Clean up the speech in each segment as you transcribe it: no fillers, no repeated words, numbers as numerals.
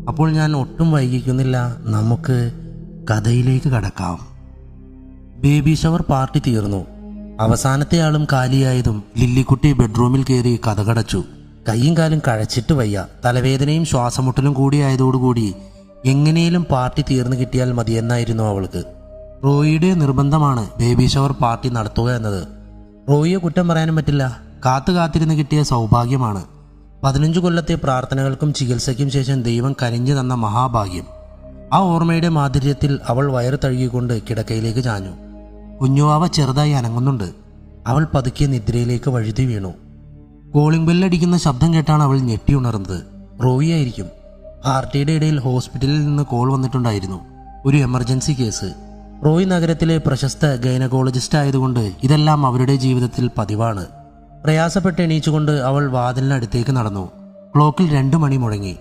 അപ്പോൾ ഞാൻ ഒട്ടും വൈകിക്കുന്നില്ല, നമുക്ക് കഥയിലേക്ക് കടക്കാം. ബേബി ഷവർ പാർട്ടി തീർന്നു. അവസാനത്തെ ആളും കാലിയായതും ലില്ലിക്കുട്ടി ബെഡ്റൂമിൽ കയറി കഥകടച്ചു. കൈയും കാലും കഴച്ചിട്ട് വയ്യ. തലവേദനയും ശ്വാസമുട്ടലും കൂടിയായതോടുകൂടി എങ്ങനെയും പാർട്ടി തീർന്നു കിട്ടിയാൽ മതിയെന്നായിരുന്നു അവൾക്ക്. റോയിയുടെ നിർബന്ധമാണ് ബേബി ഷവർ പാർട്ടി നടത്തുക എന്നത്. റോയിയെ കുറ്റം പറയാനും പറ്റില്ല. കാത്തിരുന്ന് കിട്ടിയ സൗഭാഗ്യമാണ്. 15 കൊല്ലത്തെ പ്രാർത്ഥനകൾക്കും ചികിത്സയ്ക്കും ശേഷം ദൈവം കനിഞ്ഞു തന്ന മഹാഭാഗ്യം. ആ ഓർമ്മയുടെ മാധുര്യത്തിൽ അവൾ വയറ് തഴുകിക്കൊണ്ട് കിടക്കയിലേക്ക് ചാഞ്ഞു. കുഞ്ഞുവാവ ചെറുതായി അനങ്ങുന്നുണ്ട്. അവൾ പതുക്കെ നിദ്രയിലേക്ക് വഴുതി വീണു. കോളിംഗ് ബെല്ലടിക്കുന്ന ശബ്ദം കേട്ടാണ് അവൾ ഞെട്ടിയുണർന്നത്. റോയി ആയിരിക്കും. പാർട്ടിയുടെ ഇടയിൽ ഹോസ്പിറ്റലിൽ നിന്ന് കോൾ വന്നിട്ടുണ്ടായിരുന്നു. ഒരു എമർജൻസി കേസ്. റോയി നഗരത്തിലെ പ്രശസ്ത ഗൈനക്കോളജിസ്റ്റ് ആയതുകൊണ്ട് ഇതെല്ലാം അവരുടെ ജീവിതത്തിൽ പതിവാണ്. പ്രയാസപ്പെട്ട് എണീച്ചുകൊണ്ട് അവൾ വാതിലിനടുത്തേക്ക് നടന്നു. ക്ലോക്കിൽ 2 മണി മുഴങ്ങി.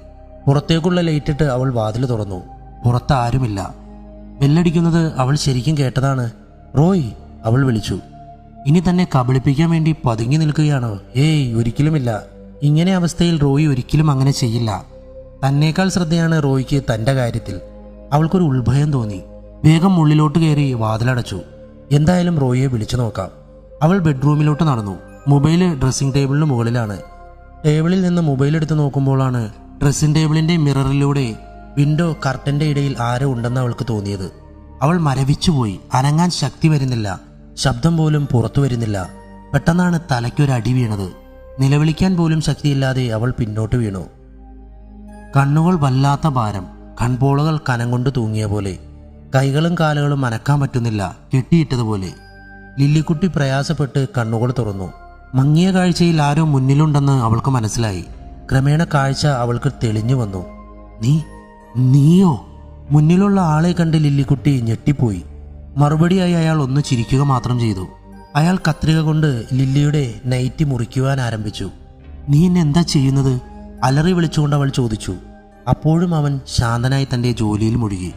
പുറത്തേക്കുള്ള ലൈറ്റിട്ട് അവൾ വാതിൽ തുറന്നു. പുറത്ത് ആരുമില്ല. ബെല്ലടിക്കുന്നത് അവൾ ശരിക്കും കേട്ടതാണ്. റോയ്, അവൾ വിളിച്ചു. ഇനി തന്നെ കബളിപ്പിക്കാൻ വേണ്ടി പതുങ്ങി നിൽക്കുകയാണോ? ഏയ്, ഒരിക്കലുമില്ല. ഇങ്ങനെ അവസ്ഥയിൽ റോയി ഒരിക്കലും അങ്ങനെ ചെയ്യില്ല. തന്നേക്കാൾ ശ്രദ്ധയാണ് റോയിക്ക് തൻ്റെ കാര്യത്തിൽ. അവൾക്കൊരു ഉൾഭയം തോന്നി. വേഗം ഉള്ളിലോട്ട് കയറി വാതിലടച്ചു. എന്തായാലും റോയിയെ വിളിച്ചു നോക്കാം. അവൾ ബെഡ്റൂമിലോട്ട് നടന്നു. മൊബൈൽ ഡ്രസ്സിംഗ് ടേബിളിന് മുകളിലാണ്. ടേബിളിൽ നിന്ന് മൊബൈൽ എടുത്ത് നോക്കുമ്പോഴാണ് ഡ്രസ്സിംഗ് ടേബിളിൻ്റെ മിററിലൂടെ വിൻഡോ കർട്ടൻ്റെ ഇടയിൽ ആരോ ഉണ്ടെന്ന് അവൾക്ക് തോന്നിയത്. അവൾ മരവിച്ചുപോയി. അനങ്ങാൻ ശക്തി വരുന്നില്ല. ശബ്ദം പോലും പുറത്തു വരുന്നില്ല. പെട്ടെന്നാണ് തലയ്ക്കൊരടി വീണത്. നിലവിളിക്കാൻ പോലും ശക്തിയില്ലാതെ അവൾ പിന്നോട്ട് വീണു. കണ്ണുകൾ വല്ലാത്ത ഭാരം. കൺപോളകൾ കനം കൊണ്ട് തൂങ്ങിയ പോലെ. കൈകളും കാലുകളും അനക്കാൻ പറ്റുന്നില്ല, കെട്ടിയിട്ടതുപോലെ. ലില്ലിക്കുട്ടി പ്രയാസപ്പെട്ട് കണ്ണുകൾ തുറന്നു. മങ്ങിയ കാഴ്ചയിൽ ആരോ മുന്നിലുണ്ടെന്ന് അവൾക്ക് മനസ്സിലായി. ക്രമേണ കാഴ്ച അവൾക്ക് തെളിഞ്ഞു വന്നു. നീയോ? മുന്നിലുള്ള ആളെ കണ്ട് ലില്ലിക്കുട്ടി ഞെട്ടിപ്പോയി. മറുപടിയായി അയാൾ ഒന്ന് ചിരിക്കുക മാത്രം ചെയ്തു. അയാൾ കത്രിക കൊണ്ട് ലില്ലിയുടെ നൈറ്റി മുറിക്കുവാൻ ആരംഭിച്ചു. നീ എന്നെ എന്താ ചെയ്യുന്നത്? അലറി വിളിച്ചുകൊണ്ട് അവൾ ചോദിച്ചു. അപ്പോഴും അവൻ ശാന്തനായി തൻ്റെ ജോലിയിൽ മുഴുകി.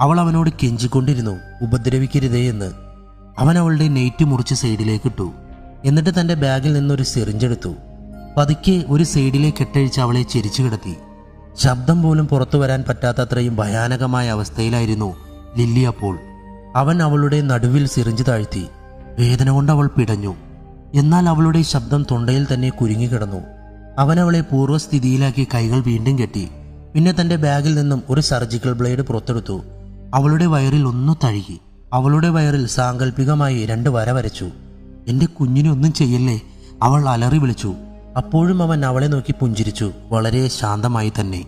അവൾ അവനോട് കെഞ്ചിക്കൊണ്ടിരുന്നു, ഉപദ്രവിക്കരുതേ എന്ന്. അവൻ അവളുടെ നെയ്റ്റ് മുറിച്ച് സൈഡിലേക്കിട്ടു. എന്നിട്ട് തൻ്റെ ബാഗിൽ നിന്നൊരു സിറിഞ്ചെടുത്തു. പതുക്കെ ഒരു സൈഡിലേക്ക് കെട്ടഴിച്ച് അവളെ ചെരിച്ചു കിടത്തി. ശബ്ദം പോലും പുറത്തു വരാൻ പറ്റാത്തത്രയും ഭയാനകമായ അവസ്ഥയിലായിരുന്നു ലില്ലി അപ്പോൾ. അവൻ അവളുടെ നടുവിൽ സിറിഞ്ച് താഴ്ത്തി. വേദന കൊണ്ട് അവൾ പിടഞ്ഞു. എന്നാൽ അവളുടെ ശബ്ദം തൊണ്ടയിൽ തന്നെ കുരുങ്ങിക്കിടന്നു. അവൻ അവളെ പൂർവ്വസ്ഥിതിയിലാക്കി കൈകൾ വീണ്ടും കെട്ടി. പിന്നെ തൻ്റെ ബാഗിൽ നിന്നും ഒരു സർജിക്കൽ ബ്ലേഡ് പുറത്തെടുത്തു. അവളുടെ വയറിൽ ഒന്ന് തഴുകി. അവളുടെ വയറിൽ സാങ്കല്പികമായി 2 വര വരച്ചു. എൻ്റെ കുഞ്ഞിനെ ഒന്നും ചെയ്യല്ലേ, അവൾ അലറി വിളിച്ചു. അപ്പോഴും അവൻ അവളെ നോക്കി പുഞ്ചിരിച്ചു, വളരെ ശാന്തമായി തന്നെ.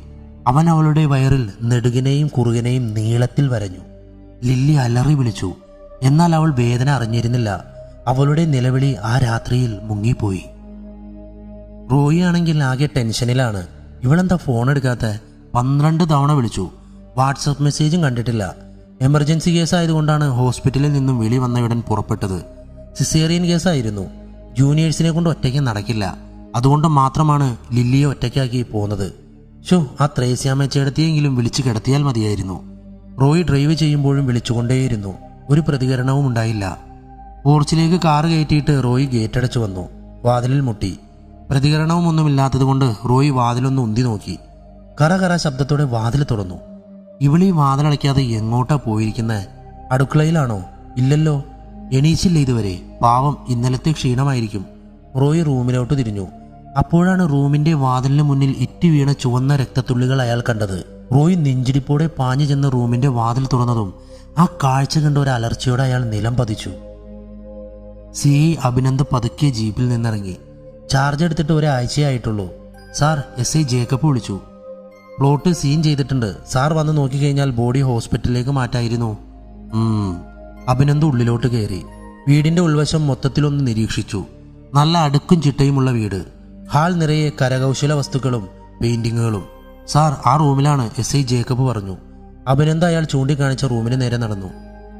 അവൻ അവളുടെ വയറിൽ നെടുകിനെയും കുറുകിനെയും നീളത്തിൽ വരഞ്ഞു. ലില്ലി അലറി വിളിച്ചു. എന്നാൽ അവൾ വേദന അറിഞ്ഞിരുന്നില്ല. അവളുടെ നിലവിളി ആ രാത്രിയിൽ മുങ്ങിപ്പോയി. റോയി ആണെങ്കിൽ ആകെ ടെൻഷനിലാണ്. ഇവളെന്താ ഫോൺ എടുക്കാത്ത? 12 തവണ വിളിച്ചു. വാട്സപ്പ് മെസ്സേജും കണ്ടിട്ടില്ല. എമർജൻസി കേസായതുകൊണ്ടാണ് ഹോസ്പിറ്റലിൽ നിന്നും വിളി വന്നയുടൻ പുറപ്പെട്ടത്. സിസേറിയൻ കേസായിരുന്നു. ജൂനിയേഴ്സിനെ കൊണ്ട് ഒറ്റയ്ക്ക് നടക്കില്ല. അതുകൊണ്ട് മാത്രമാണ് ലില്ലിയെ ഒറ്റയ്ക്കാക്കി പോകുന്നത്. ആ ത്രേസ്യാമ്മച്ചേടത്തിയെങ്കിലും വിളിച്ചു കിടത്തിയാൽ മതിയായിരുന്നു. റോയി ഡ്രൈവ് ചെയ്യുമ്പോഴും വിളിച്ചുകൊണ്ടേയിരുന്നു. ഒരു പ്രതികരണവും ഉണ്ടായില്ല. പോർച്ചിലേക്ക് കാറ് കയറ്റിയിട്ട് റോയി ഗേറ്റടച്ചു വന്നു. വാതിലിൽ മുട്ടി. പ്രതികരണവും ഒന്നുമില്ലാത്തതുകൊണ്ട് റോയി വാതിലൊന്ന് ഉന്തി നോക്കി. കറ ശബ്ദത്തോടെ വാതിൽ തുറന്നു. ഇവളീ വാതിലടയ്ക്കാതെ എങ്ങോട്ടാ പോയിരിക്കുന്നത്? അടുക്കളയിലാണോ? ഇല്ലല്ലോ, എണീച്ചില്ല ഇതുവരെ. പാവം, ഇന്നലത്തെ ക്ഷീണമായിരിക്കും. റോയി റൂമിലോട്ട് തിരിഞ്ഞു. അപ്പോഴാണ് റൂമിന്റെ വാതിലിന് മുന്നിൽ ഇറ്റി വീണ ചുവന്ന രക്തത്തുള്ളികൾ അയാൾ കണ്ടത്. റോയി നെഞ്ചിടിപ്പോടെ പാഞ്ഞു ചെന്ന് റൂമിന്റെ വാതിൽ തുറന്നതും ആ കാഴ്ച കണ്ട ഒരു അലർച്ചയോടെ അയാൾ നിലം പതിച്ചു. അഭിനന്ദ് പതുക്കെ ജീപ്പിൽ നിന്നിറങ്ങി. ചാർജ് എടുത്തിട്ട് ഒരാഴ്ചയായിട്ടുള്ളൂ. സാർ, SI ജേക്കബ് വിളിച്ചു. പ്ലോട്ട് സീൻ ചെയ്തിട്ടുണ്ട്. സാർ വന്ന് നോക്കിക്കഴിഞ്ഞാൽ ബോഡി ഹോസ്പിറ്റലിലേക്ക് മാറ്റായിരുന്നു. അഭിനന്ദ് ഉള്ളിലോട്ട് കയറി. വീടിന്റെ ഉൾവശം മൊത്തത്തിലൊന്ന് നിരീക്ഷിച്ചു. നല്ല അടുക്കും ചിട്ടയുമുള്ള വീട്. ഹാൾ നിറയെ കരകൗശല വസ്തുക്കളും പെയിന്റിങ്ങുകളും. സാർ, ആ റൂമിലാണ് SI ജേക്കബ് പറഞ്ഞു. അഭിനന്ദ് അയാൾ ചൂണ്ടിക്കാണിച്ച റൂമിന് നേരെ നടന്നു.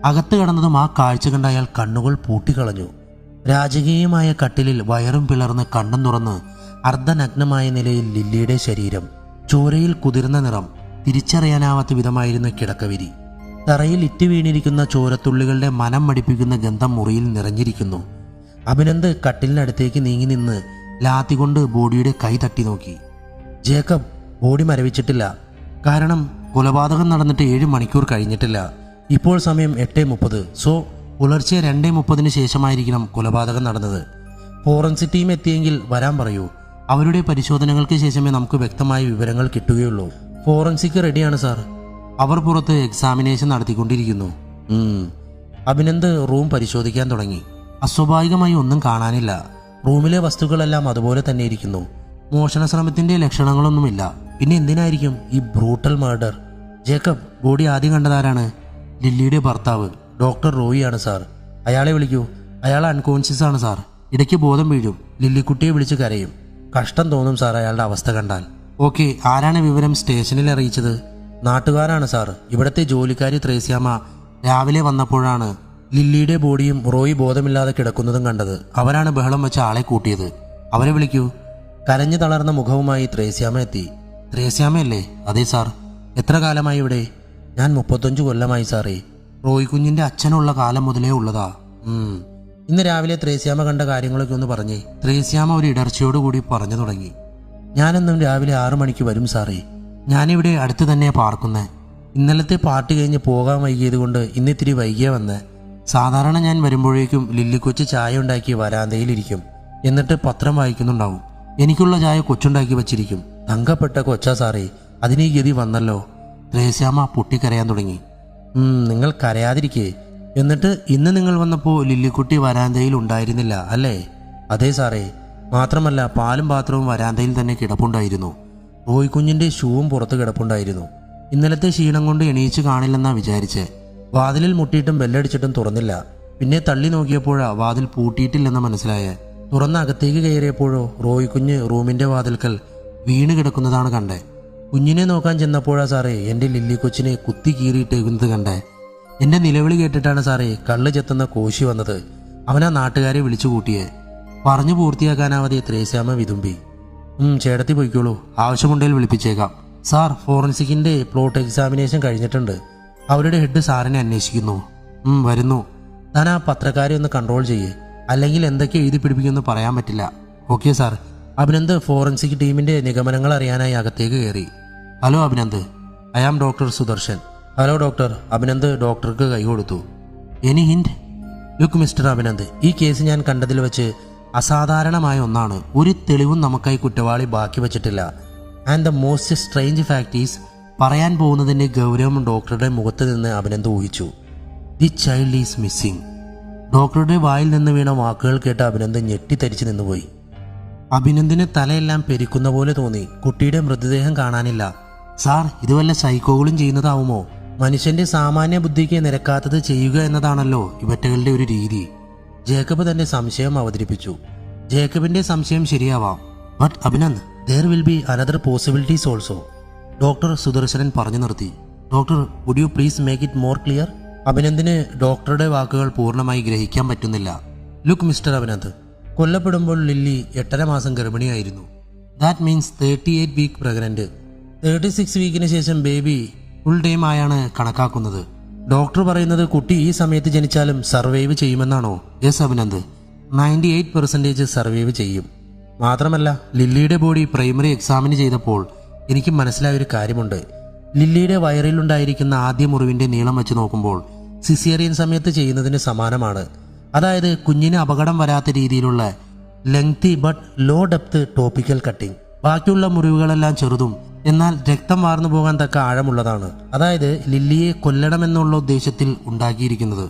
അകത്ത് കടന്നതും ആ കാഴ്ച കണ്ട അയാൾ കണ്ണുകൾ പൂട്ടിക്കളഞ്ഞു. രാജകീയമായ കട്ടിലിൽ വയറും പിളർന്ന് കണ്ണും തുറന്ന് അർദ്ധനഗ്നമായ നിലയിൽ ലില്ലിയുടെ ശരീരം. ചോരയിൽ കുതിർന്ന നിറം. തിരിച്ചറിയാനാവാത്ത വിധമായിരുന്ന കിടക്കവിരി. തറയിൽ ഇറ്റി വീണിരിക്കുന്ന ചോരത്തുള്ളികളുടെ മനം മടിപ്പിക്കുന്ന ഗന്ധം മുറിയിൽ നിറഞ്ഞിരിക്കുന്നു. അഭിനന്ദ് കട്ടിലിനടുത്തേക്ക് നീങ്ങി നിന്ന് ലാത്തി കൊണ്ട് ബോഡിയുടെ കൈ തട്ടി നോക്കി. ജേക്കബ്, ബോഡി മരവിച്ചിട്ടില്ല. കാരണം കൊലപാതകം നടന്നിട്ട് 7 മണിക്കൂർ കഴിഞ്ഞിട്ടില്ല. ഇപ്പോൾ സമയം 8:30. സോ പുലർച്ചെ 2:30 ശേഷമായിരിക്കണം കൊലപാതകം നടന്നത്. ഫോറൻസിക് ടീം എത്തിയെങ്കിൽ വരാൻ പറയൂ. അവരുടെ പരിശോധനകൾക്ക് ശേഷമേ നമുക്ക് വ്യക്തമായ വിവരങ്ങൾ കിട്ടുകയുള്ളൂ. ഫോറൻസിക് റെഡിയാണ് സാർ. അവർ പുറത്ത് എക്സാമിനേഷൻ നടത്തിക്കൊണ്ടിരിക്കുന്നു. അഭിനന്ദ് റൂം പരിശോധിക്കാൻ തുടങ്ങി. അസ്വാഭാവികമായി ഒന്നും കാണാനില്ല. റൂമിലെ വസ്തുക്കളെല്ലാം അതുപോലെ തന്നെ ഇരിക്കുന്നു. മോഷണ ശ്രമത്തിന്റെ ലക്ഷണങ്ങളൊന്നുമില്ല. പിന്നെ എന്തിനായിരിക്കും ഈ ബ്രൂട്ടൽ മർഡർ? ജേക്കബ്, ബോഡി ആദ്യം കണ്ടതാരാണ്? ലില്ലിയുടെ ഭർത്താവ് ഡോക്ടർ റോയിയാണ് സാർ. അയാളെ വിളിക്കൂ. അയാൾ അൺകോൺഷ്യസ് ആണ് സാർ. ഇടയ്ക്ക് ബോധം വീഴും. ലില്ലിക്കുട്ടിയെ വിളിച്ച് കരയും. കഷ്ടം തോന്നും സാർ അയാളുടെ അവസ്ഥ കണ്ടാൽ. ഓക്കെ, ആരാണ് വിവരം സ്റ്റേഷനിൽ അറിയിച്ചത്? നാട്ടുകാരാണ് സാർ. ഇവിടുത്തെ ജോലിക്കാരി ത്രേസ്യാമ്മ രാവിലെ വന്നപ്പോഴാണ് ലില്ലിയുടെ ബോഡിയും റോയി ബോധമില്ലാതെ കിടക്കുന്നതും കണ്ടത്. അവരാണ് ബഹളം വെച്ച ആളെ കൂട്ടിയത്. അവരെ വിളിക്കൂ. കരഞ്ഞു തളർന്ന മുഖവുമായി ത്രേസ്യാമ്മ എത്തി. ത്രേസ്യാമ്മയല്ലേ? അതെ സാർ. എത്ര കാലമായി ഇവിടെ? ഞാൻ 35 കൊല്ലമായി സാറേ. റോയ് കുഞ്ഞിന്റെ അച്ഛനുള്ള കാലം മുതലേ ഉള്ളതാ. ഇന്ന് രാവിലെ ത്രേസ്യാമ്മ കണ്ട കാര്യങ്ങളൊക്കെ ഒന്ന് പറഞ്ഞേ. ത്രേസ്യാമ്മ ഒരു ഇടർച്ചയോടുകൂടി പറഞ്ഞു തുടങ്ങി. ഞാനെന്നും രാവിലെ 6 മണിക്ക് വരും സാറേ. ഞാനിവിടെ അടുത്ത് തന്നെയാണ് പാർക്കുന്നത്. ഇന്നലത്തെ പാർട്ടി കഴിഞ്ഞ് പോകാൻ വൈകിയത് കൊണ്ട് ഇന്നിത്തിരി വൈകിയ വന്ന്. സാധാരണ ഞാൻ വരുമ്പോഴേക്കും ലില്ലിക്കൊച്ച് ചായ ഉണ്ടാക്കി വരാന്തയിലിരിക്കും. എന്നിട്ട് പത്രം വായിക്കുന്നുണ്ടാവും. എനിക്കുള്ള ചായ കൊച്ചുണ്ടാക്കി വച്ചിരിക്കും. തങ്കപ്പെട്ട കൊച്ചാ സാറേ. അതിനീ ഗതി വന്നല്ലോ. ത്രേസ്യാമ്മ പൊട്ടിക്കരയാൻ തുടങ്ങി. നിങ്ങൾ കരയാതിരിക്കേ. എന്നിട്ട് ഇന്ന് നിങ്ങൾ വന്നപ്പോൾ ലില്ലിക്കുട്ടി വരാന്തയിൽ ഉണ്ടായിരുന്നില്ല അല്ലേ? അതെ സാറേ. മാത്രമല്ല പാലും പാത്രവും വരാന്തയിൽ തന്നെ കിടപ്പുണ്ടായിരുന്നു. റോയ് കുഞ്ഞിന്റെ ഷൂവും പുറത്ത് കിടപ്പുണ്ടായിരുന്നു. ഇന്നലത്തെ ക്ഷീണം കൊണ്ട് എണീച്ച് കാണില്ലെന്നാ വിചാരിച്ചേ. വാതിലിൽ മുട്ടിയിട്ടും ബെല്ലടിച്ചിട്ടും തുറന്നില്ല. പിന്നെ തള്ളി നോക്കിയപ്പോഴാ വാതിൽ പൂട്ടിയിട്ടില്ലെന്ന് മനസ്സിലായേ. തുറന്ന അകത്തേക്ക് കയറിയപ്പോഴോ റോയ് കുഞ്ഞ് റൂമിന്റെ വാതിൽക്കൽ വീണ് കിടക്കുന്നതാണ് കണ്ടേ. കുഞ്ഞിനെ നോക്കാൻ ചെന്നപ്പോഴാ സാറേ എൻ്റെ ലില്ലി കൊച്ചിനെ കുത്തി കീറിയിട്ടേക്കുന്നത് കണ്ടേ. എൻ്റെ നിലവിളി കേട്ടിട്ടാണ് സാറേ കള്ള് ചെത്തുന്ന കോശി വന്നത്. അവനാ നാട്ടുകാരെ വിളിച്ചു കൂട്ടിയേ. പറഞ്ഞു പൂർത്തിയാക്കാനാവാതെ ത്രേസ്യാമ്മ വിതുമ്പി. ചേട്ടത്തി പോയിക്കോളൂ. ആവശ്യമുണ്ടെങ്കിൽ വിളിപ്പിച്ചേക്കാം. സാർ, ഫോറൻസിക്കിന്റെ പ്ലോട്ട് എക്സാമിനേഷൻ കഴിഞ്ഞിട്ടുണ്ട്. അവരുടെ ഹെഡ് സാറിനെ അന്വേഷിക്കുന്നു. വരുന്നു. താൻ ആ പത്രക്കാരെ ഒന്ന് കൺട്രോൾ ചെയ്യേ. അല്ലെങ്കിൽ എന്തൊക്കെ എഴുതി പിടിപ്പിക്കുമെന്ന് പറയാൻ പറ്റില്ല. Okay sir. അഭിനന്ദ് ഫോറൻസിക് ടീമിന്റെ നിഗമനങ്ങൾ അറിയാനായി അകത്തേക്ക് കയറി. Hello Abhinand, I am doctor Sudarshan. Hello doctor. Abhinand ഡോക്ടർക്ക് കൈ കൊടുത്തു. Any hint? Look mister Abhinand, ഈ കേസ് ഞാൻ കണ്ടതിൽ വെച്ച് അസാധാരണമായ ഒന്നാണ്. ഒരു തെളിവും നമുക്കായി കുറ്റവാളി ബാക്കി വച്ചിട്ടില്ല. And the most strange fact is, പറയാൻ പോകുന്നതിൻ്റെ ഗൗരവം ഡോക്ടറുടെ മുഖത്ത് നിന്ന് അഭിനന്ദ് ഊഹിച്ചു. The child is missing. ഡോക്ടറുടെ വായിൽ നിന്ന് വീണ വാക്കുകൾ കേട്ട് അഭിനന്ദ് ഞെട്ടിത്തരിച്ചു നിന്നുപോയി. അഭിനന്ദിന് തലയെല്ലാം പെരിക്കുന്ന പോലെ തോന്നി. കുട്ടിയുടെ മൃതദേഹം കാണാനില്ല. സാർ, ഇത് വല്ല സൈക്കോകളും ചെയ്യുന്നതാവുമോ? മനുഷ്യന്റെ സാമാന്യ ബുദ്ധിക്ക് നിരക്കാത്തത് ചെയ്യുക എന്നതാണല്ലോ ഇവറ്റകളുടെ ഒരു രീതി. ജേക്കബ് തന്റെ സംശയം അവതരിപ്പിച്ചു. ജേക്കബിന്റെ സംശയം ശരിയാവാം. But Abhinand, there will be another possibilities also. Doctor Sudarshanan പറഞ്ഞു നിർത്തി. Doctor, would you please make it more clear? അഭിനന്ദിന് ഡോക്ടറുടെ വാക്കുകൾ പൂർണ്ണമായി ഗ്രഹിക്കാൻ പറ്റുന്നില്ല. ലുക്ക് മിസ്റ്റർ അഭിനന്ദ്, കൊല്ലപ്പെടുമ്പോൾ ലില്ലി 8.5 മാസം ഗർഭിണിയായിരുന്നു. That means 38 week pregnant. 36 വീക്കിന് ശേഷം ബേബി ഫുൾ ടൈം ആയാണ് കണക്കാക്കുന്നത്. ഡോക്ടർ പറയുന്നത് കുട്ടി ഈ സമയത്ത് ജനിച്ചാലും സർവൈവ് ചെയ്യുമെന്നാണോ? യെസ് അഭിനന്ദ്, 98% സർവൈവ് ചെയ്യും. മാത്രമല്ല, ലില്ലിയുടെ ബോഡി പ്രൈമറി എക്സാമിന് ചെയ്തപ്പോൾ എനിക്ക് മനസ്സിലായൊരു കാര്യമുണ്ട്. ലില്ലിയുടെ വയറിലുണ്ടായിരിക്കുന്ന ആദ്യ മുറിവിന്റെ നീളം വെച്ച് നോക്കുമ്പോൾ സിസേറിയൻ സമയത്ത് ചെയ്യുന്നതിന് സമാനമാണ്. അതായത് കുഞ്ഞിന് അപകടം വരാത്ത രീതിയിലുള്ള lengthy but low depth topical cutting. ബാക്കിയുള്ള മുറിവുകളെല്ലാം ചെറുതും എന്നാൽ രക്തം വാർന്നു പോകാൻ തക്ക ആഴമുള്ളതാണ്. അതായത് ലില്ലിയെ കൊല്ലണമെന്നുള്ള ഉദ്ദേശത്തിൽ ഉണ്ടാക്കിയിരിക്കുന്നത്.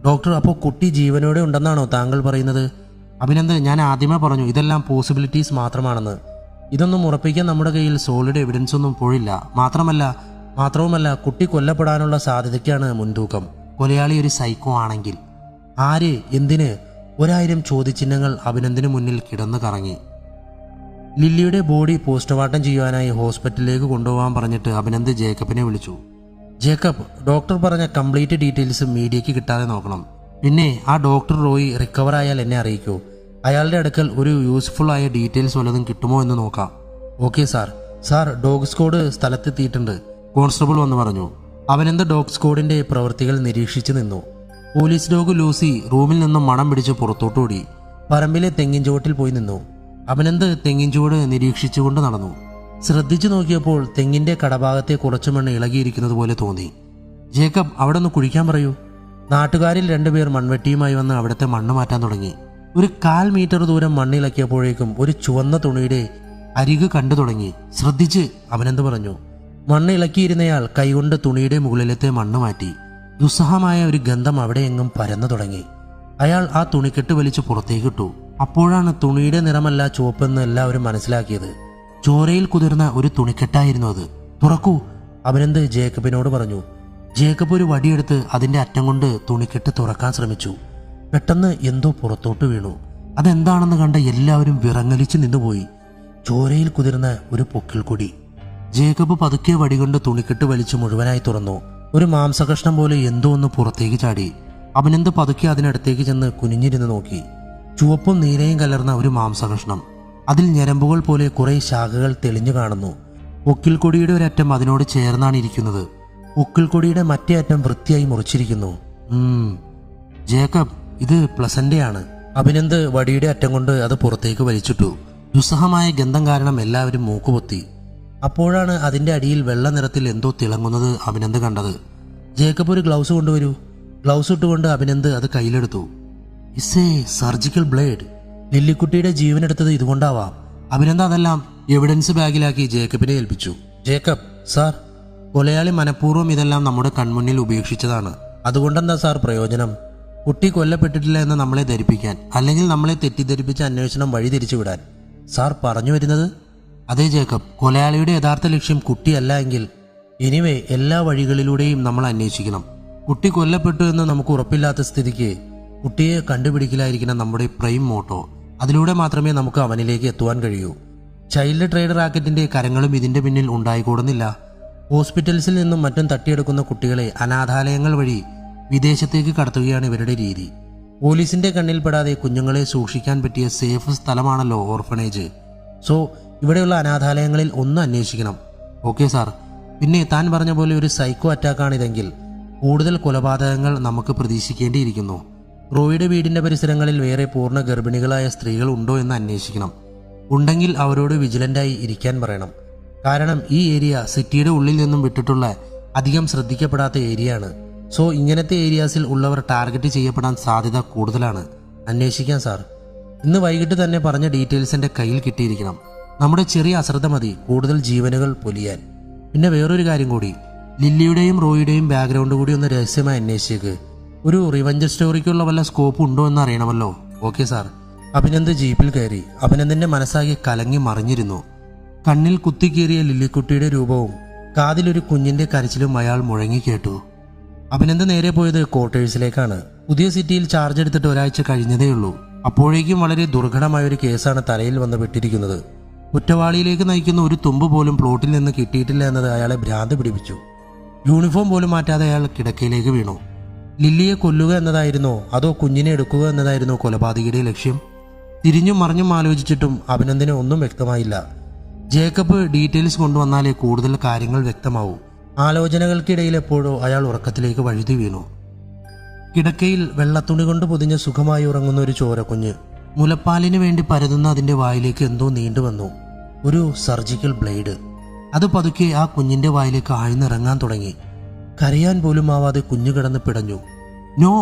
ഡോക്ടർ, അപ്പോൾ കുട്ടി ജീവനോടെ ഉണ്ടെന്നാണോ താങ്കൾ പറയുന്നത്? അഭിനന്ദ്, ഞാൻ ആദ്യമേ പറഞ്ഞു ഇതെല്ലാം പോസിബിലിറ്റീസ് മാത്രമാണെന്ന്. ഇതൊന്നും ഉറപ്പിക്കാൻ നമ്മുടെ കയ്യിൽ സോളിഡ് എവിഡൻസ് ഒന്നും പോഴില്ല. മാത്രവുമല്ല കുട്ടി കൊല്ലപ്പെടാനുള്ള സാധ്യതയ്ക്കാണ് മുൻതൂക്കം. കൊലയാളി ഒരു സൈക്കോ ആണെങ്കിൽ ആര്, എന്തിന്? 1000 ചോദ്യചിഹ്നങ്ങൾ അഭിനന്ദിന് മുന്നിൽ കിടന്നു കറങ്ങി. ലില്ലിയുടെ ബോഡി പോസ്റ്റ്മോർട്ടം ചെയ്യുവാനായി ഹോസ്പിറ്റലിലേക്ക് കൊണ്ടുപോകാൻ പറഞ്ഞിട്ട് അഭിനന്ദ് ജേക്കബിനെ വിളിച്ചു. ജേക്കബ്, ഡോക്ടർ പറഞ്ഞ കംപ്ലീറ്റ് ഡീറ്റെയിൽസ് മീഡിയയ്ക്ക് കിട്ടാതെ നോക്കണം. പിന്നെ ആ ഡോക്ടർ റോയി റിക്കവർ ആയാൽ എന്നെ അറിയിക്കൂ. അയാളുടെ അടുക്കൽ ഒരു യൂസ്ഫുൾ ആയ ഡീറ്റെയിൽസ് വല്ലതും കിട്ടുമോ എന്ന് നോക്കാം. Okay sir. Sir, dog squad സ്ഥലത്തെത്തിയിട്ടുണ്ട്. കോൺസ്റ്റബിൾ വന്ന് പറഞ്ഞു. അഭിനന്ദ് ഡോഗ് സ്ക്വാഡിന്റെ പ്രവൃത്തികൾ നിരീക്ഷിച്ചു നിന്നു. പോലീസ് ഡോഗ് ലൂസി റൂമിൽ നിന്നും മണം പിടിച്ച് പുറത്തോട്ടോടി. പറമ്പിലെ തെങ്ങിൻ ചുവട്ടിൽ പോയി നിന്നു. അഭിനന്ദ് തെങ്ങിൻ ചുവട് നിരീക്ഷിച്ചുകൊണ്ട് നടന്നു. ശ്രദ്ധിച്ചു നോക്കിയപ്പോൾ തെങ്ങിന്റെ കടഭാഗത്തെ കുറച്ചു മണ്ണ് ഇളകിയിരിക്കുന്നത് പോലെ തോന്നി. ജേക്കബ്, അവിടെ ഒന്ന് കുഴിക്കാൻ പറയൂ. നാട്ടുകാരിൽ 2 പേർ മൺവെട്ടിയുമായി വന്ന് അവിടുത്തെ മണ്ണ് മാറ്റാൻ തുടങ്ങി. ഒരു 1/4 മീറ്റർ ദൂരം മണ്ണിളക്കിയപ്പോഴേക്കും ഒരു ചുവന്ന തുണിയുടെ അരികു കണ്ടു തുടങ്ങി. ശ്രദ്ധിച്ച്, അഭിനന്ദ് പറഞ്ഞു. മണ്ണ് ഇളക്കിയിരുന്നയാൾ കൈകൊണ്ട് തുണിയുടെ മുകളിലത്തെ മണ്ണ് മാറ്റി. ദുസ്സഹമായ ഒരു ഗന്ധം അവിടെയെങ്ങും പരന്നു തുടങ്ങി. അയാൾ ആ തുണിക്കെട്ട് വലിച്ച് പുറത്തേക്കിട്ടു. അപ്പോഴാണ് തുണിയുടെ നിറമല്ല ചുവപ്പെന്ന് എല്ലാവരും മനസ്സിലാക്കിയത്. ചോരയിൽ കുതിർന്ന ഒരു തുണിക്കെട്ടായിരുന്നു അത്. തുറക്കൂ, അഭിനന്ദ് ജേക്കബിനോട് പറഞ്ഞു. ജേക്കബ് ഒരു വടിയെടുത്ത് അതിന്റെ അറ്റം കൊണ്ട് തുണിക്കെട്ട് തുറക്കാൻ ശ്രമിച്ചു. പെട്ടെന്ന് എന്തോ പുറത്തോട്ട് വീണു. അതെന്താണെന്ന് കണ്ട എല്ലാവരും വിറങ്ങലിച്ച് നിന്നുപോയി. ചോരയിൽ കുതിർന്ന ഒരു പൊക്കിൾക്കൊടി. ജേക്കബ് പതുക്കെ വടികൊണ്ട് തുണിക്കെട്ട് വലിച്ചു മുഴുവനായി തുറന്നു. ഒരു മാംസകഷ്ണം പോലെ എന്തോ ഒന്ന് പുറത്തേക്ക് ചാടി. അഭിനന്ദ് പതുക്കെ അതിനടുത്തേക്ക് ചെന്ന് കുനിഞ്ഞിരുന്ന് നോക്കി. ചുവപ്പും നീലയും കലർന്ന ഒരു മാംസകഷ്ണം. അതിൽ ഞരമ്പുകൾ പോലെ കുറെ ശാഖകൾ തെളിഞ്ഞു കാണുന്നു. പൊക്കിൾക്കൊടിയുടെ ഒരറ്റം അതിനോട് ചേർന്നാണ് ഇരിക്കുന്നത്. പൊക്കിൾക്കൊടിയുടെ മറ്റേ അറ്റം വൃത്തിയായി മുറിച്ചിരിക്കുന്നു. ജേക്കബ്, ഇത് പ്ലസന്റയാണ്. അഭിനന്ദ് വടിയുടെ അറ്റം കൊണ്ട് അത് പുറത്തേക്ക് വലിച്ചിട്ടു. ദുസ്സഹമായ ഗന്ധം കാരണം എല്ലാവരും മൂക്കുപൊത്തി. അപ്പോഴാണ് അതിന്റെ അടിയിൽ വെള്ള നിറത്തിൽ എന്തോ തിളങ്ങുന്നത് അഭിനന്ദ് കണ്ടത്. ജേക്കബ്, ഒരു ഗ്ലൗസ് കൊണ്ടുവരൂ. ഗ്ലൗസ് ഇട്ടുകൊണ്ട് അഭിനന്ദ് അത് കയ്യിലെടുത്തു. It's a surgical blade. ലില്ലിക്കുട്ടിയുടെ ജീവനെടുത്തത് ഇതുകൊണ്ടാവാം. അഭിനന്ദ് അതെല്ലാം എവിഡൻസ് ബാഗിലാക്കി ജേക്കബിനെ ഏൽപ്പിച്ചു. ജേക്കബ്, സാർ, കൊലയാളി മനഃപൂർവ്വം ഇതെല്ലാം നമ്മുടെ കൺമുന്നിൽ ഉപേക്ഷിച്ചതാണ്. അതുകൊണ്ടെന്താ സാർ പ്രയോജനം? കുട്ടി കൊല്ലപ്പെട്ടിട്ടില്ല എന്ന് നമ്മളെ ധരിപ്പിക്കാൻ, അല്ലെങ്കിൽ നമ്മളെ തെറ്റിദ്ധരിപ്പിച്ച അന്വേഷണം വഴിതിരിച്ചുവിടാൻ സാർ പറഞ്ഞു വരുന്നത്? അതെ ജേക്കബ്, കൊലയാളിയുടെ യഥാർത്ഥ ലക്ഷ്യം കുട്ടിയല്ല എങ്കിൽ എനിവേ എല്ലാ വഴികളിലൂടെയും നമ്മൾ അന്വേഷിക്കണം. കുട്ടി കൊല്ലപ്പെട്ടു എന്ന് നമുക്ക് ഉറപ്പില്ലാത്ത സ്ഥിതിക്ക് കുട്ടിയെ കണ്ടുപിടിക്കലായിരിക്കണം നമ്മുടെ പ്രൈം മോട്ടോ. അതിലൂടെ മാത്രമേ നമുക്ക് അവനിലേക്ക് എത്തുവാൻ കഴിയൂ. ചൈൽഡ് ട്രേഡ് റാക്കറ്റിന്റെ കരങ്ങളും ഇതിന്റെ പിന്നിൽ ഉണ്ടായിക്കൂടുന്നില്ല. ഹോസ്പിറ്റൽസിൽ നിന്നും മറ്റും തട്ടിയെടുക്കുന്ന കുട്ടികളെ അനാഥാലയങ്ങൾ വഴി വിദേശത്തേക്ക് കടത്തുകയാണ് ഇവരുടെ രീതി. പോലീസിന്റെ കണ്ണിൽപ്പെടാതെ കുഞ്ഞുങ്ങളെ സൂക്ഷിക്കാൻ പറ്റിയ സേഫ് സ്ഥലമാണല്ലോ ഓർഫനേജ്. സോ ഇവിടെയുള്ള അനാഥാലയങ്ങളിൽ ഒന്ന് അന്വേഷിക്കണം. Okay sir. പിന്നെ താൻ പറഞ്ഞ പോലെ ഒരു സൈക്കോ അറ്റാക്കാണിതെങ്കിൽ കൂടുതൽ കൊലപാതകങ്ങൾ നമുക്ക് പ്രതീക്ഷിക്കേണ്ടിയിരിക്കുന്നു. റോയിയുടെ വീടിന്റെ പരിസരങ്ങളിൽ വേറെ പൂർണ്ണ ഗർഭിണികളായ സ്ത്രീകൾ ഉണ്ടോ എന്ന് അന്വേഷിക്കണം. ഉണ്ടെങ്കിൽ അവരോട് വിജിലന്റായി ഇരിക്കാൻ പറയണം. കാരണം ഈ ഏരിയ സിറ്റിയുടെ ഉള്ളിൽ നിന്നും വിട്ടിട്ടുള്ള അധികം ശ്രദ്ധിക്കപ്പെടാത്ത ഏരിയയാണ്. സോ ഇങ്ങനത്തെ ഏരിയാസിൽ ഉള്ളവർ ടാർഗറ്റ് ചെയ്യപ്പെടാൻ സാധ്യത കൂടുതലാണ്. അന്വേഷിക്കാം സാർ. ഇന്ന് വൈകിട്ട് തന്നെ പറഞ്ഞ ഡീറ്റെയിൽസ് എൻ്റെ കയ്യിൽ കിട്ടിയിരിക്കണം. നമ്മുടെ ചെറിയ അശ്രദ്ധ മതി കൂടുതൽ ജീവനുകൾ പൊലിയാൻ. പിന്നെ വേറൊരു കാര്യം കൂടി, ലില്ലിയുടെയും റോയിയുടെയും ബാക്ക്ഗ്രൗണ്ട് കൂടി ഒന്ന് രഹസ്യമായി അന്വേഷിച്ചേക്ക്. ഒരു റിവഞ്ച് സ്റ്റോറിക്കുള്ള വല്ല സ്കോപ്പ് ഉണ്ടോ എന്ന് അറിയണമല്ലോ. Okay sir. അഭിനന്ദ് ജീപ്പിൽ കയറി. അഭിനന്ദിന്റെ മനസ്സാകെ കലങ്ങി മറിഞ്ഞിരുന്നു. കണ്ണിൽ കുത്തിക്കീറിയ ലില്ലിക്കുട്ടിയുടെ രൂപവും കാതിലൊരു കുഞ്ഞിന്റെ കരച്ചിലും അയാൾ മുഴങ്ങി കേട്ടു. അഭിനന്ദ് നേരെ പോയത് ക്വാർട്ടേഴ്സിലേക്കാണ്. പുതിയ സിറ്റിയിൽ ചാർജ് എടുത്തിട്ട് ഒരാഴ്ച കഴിഞ്ഞതേയുള്ളൂ. അപ്പോഴേക്കും വളരെ ദുർഘടമായ ഒരു കേസാണ് തലയിൽ വന്ന് വിട്ടിരിക്കുന്നത്. കുറ്റവാളിയിലേക്ക് നയിക്കുന്ന ഒരു തുമ്പ് പോലും പ്ലോട്ടിൽ നിന്ന് കിട്ടിയിട്ടില്ല എന്നത് അയാളെ ഭ്രാന്ത് പിടിപ്പിച്ചു. യൂണിഫോം പോലും മാറ്റാതെ അയാൾ കിടക്കയിലേക്ക് വീണു. ലില്ലിയെ കൊല്ലുക എന്നതായിരുന്നോ അതോ കുഞ്ഞിനെ എടുക്കുക എന്നതായിരുന്നോ കൊലപാതകിയുടെ ലക്ഷ്യം? തിരിഞ്ഞും മറിഞ്ഞും ആലോചിച്ചിട്ടും അഭിനന്ദിന് ഒന്നും വ്യക്തമായില്ല. ജേക്കബ് ഡീറ്റെയിൽസ് കൊണ്ടുവന്നാലേ കൂടുതൽ കാര്യങ്ങൾ വ്യക്തമാവൂ. ആലോചനകൾക്കിടയിൽ എപ്പോഴോ അയാൾ ഉറക്കത്തിലേക്ക് വഴുതി വീണു. കിടക്കയിൽ വെള്ളത്തുണി കൊണ്ട് പൊതിഞ്ഞ സുഖമായി ഉറങ്ങുന്ന ഒരു ചോരക്കുഞ്ഞ്. മുലപ്പാലിന് വേണ്ടി പരതുന്ന അതിന്റെ വായിലേക്ക് എന്തോ നീണ്ടുവന്നു. ഒരു സർജിക്കൽ ബ്ലേഡ്. അത് പതുക്കെ ആ കുഞ്ഞിന്റെ വായിലേക്ക് ആഴ്ന്നിറങ്ങാൻ തുടങ്ങി. കരയാൻ പോലും ആവാതെ കുഞ്ഞു കിടന്ന് പിടഞ്ഞു. നോ!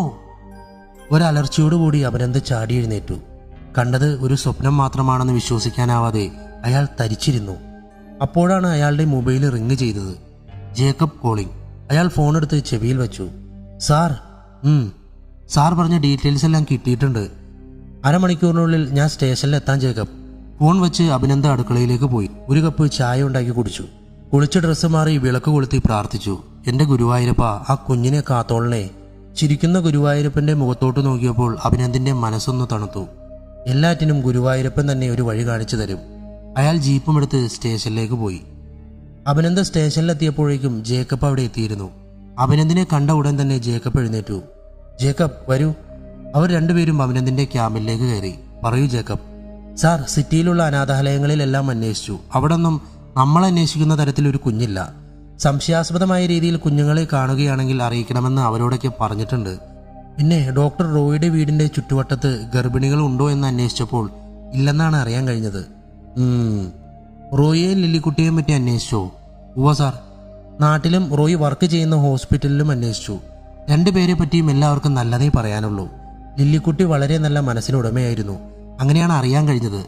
ഒരലർച്ചയോടുകൂടി അഭിനന്ദ് ചാടി എഴുന്നേറ്റു. കണ്ടത് ഒരു സ്വപ്നം മാത്രമാണെന്ന് വിശ്വസിക്കാനാവാതെ അയാൾ തരിച്ചിരുന്നു. അപ്പോഴാണ് അയാളുടെ മൊബൈൽ റിങ് ചെയ്തത്. Jacob calling. അയാൾ ഫോണെടുത്ത് ചെവിയിൽ വെച്ചു. സാർ. സാർ പറഞ്ഞ ഡീറ്റെയിൽസ് എല്ലാം കിട്ടിയിട്ടുണ്ട്. അരമണിക്കൂറിനുള്ളിൽ ഞാൻ സ്റ്റേഷനിൽ എത്താൻ ജേക്കബ്. ഫോൺ വെച്ച് അഭിനന്ദ് അടുക്കളയിലേക്ക് പോയി. ഒരു കപ്പ് ചായ ഉണ്ടാക്കി കുടിച്ചു. കുളിച്ച് ഡ്രസ്സ് മാറി വിളക്ക് കൊളുത്തി പ്രാർത്ഥിച്ചു. എന്റെ ഗുരുവായൂരപ്പ, ആ കുഞ്ഞിനെ കാത്തോളണേ. ചിരിക്കുന്ന ഗുരുവായൂരപ്പന്റെ മുഖത്തോട്ട് നോക്കിയപ്പോൾ അഭിനന്ദിന്റെ മനസ്സൊന്ന് തണുത്തു. എല്ലാറ്റിനും ഗുരുവായൂരപ്പൻ തന്നെ ഒരു വഴി കാണിച്ചു തരും. അയാൾ ജീപ്പും എടുത്ത് സ്റ്റേഷനിലേക്ക് പോയി. അഭിനന്ദ് സ്റ്റേഷനിലെത്തിയപ്പോഴേക്കും ജേക്കബ് അവിടെ എത്തിയിരുന്നു. അഭിനന്ദിനെ കണ്ട ഉടൻ തന്നെ ജേക്കബ് എഴുന്നേറ്റു. ജേക്കബ് വരൂ. അവർ രണ്ടുപേരും അഭിനന്ദിന്റെ ക്യാമ്പിലേക്ക് കയറി. പറയൂ ജേക്കബ്. സാർ, സിറ്റിയിലുള്ള അനാഥാലയങ്ങളിലെല്ലാം അന്വേഷിച്ചു. അവിടെ ഒന്നും നമ്മൾ അന്വേഷിക്കുന്ന തരത്തിൽ ഒരു കുഞ്ഞില്ല. സംശയാസ്പദമായ രീതിയിൽ കുഞ്ഞുങ്ങളെ കാണുകയാണെങ്കിൽ അറിയിക്കണമെന്ന് അവരോടൊക്കെ പറഞ്ഞിട്ടുണ്ട്. പിന്നെ ഡോക്ടർ റോയിയുടെ വീടിന്റെ ചുറ്റുവട്ടത്ത് ഗർഭിണികൾ ഉണ്ടോ എന്ന് അന്വേഷിച്ചപ്പോൾ ഇല്ലെന്നാണ് അറിയാൻ കഴിഞ്ഞത്. റോയിയെയും ലില്ലിക്കുട്ടിയെയും പറ്റി അന്വേഷിച്ചോ? ഉവ്വ സാർ. നാട്ടിലും റോയി വർക്ക് ചെയ്യുന്ന ഹോസ്പിറ്റലിലും അന്വേഷിച്ചു. രണ്ടുപേരെ പറ്റിയും എല്ലാവർക്കും നല്ലതേ പറയാനുള്ളൂ. ലില്ലിക്കുട്ടി വളരെ നല്ല മനസ്സിനുടമയായിരുന്നു. അങ്ങനെയാണ് അറിയാൻ കഴിഞ്ഞത്.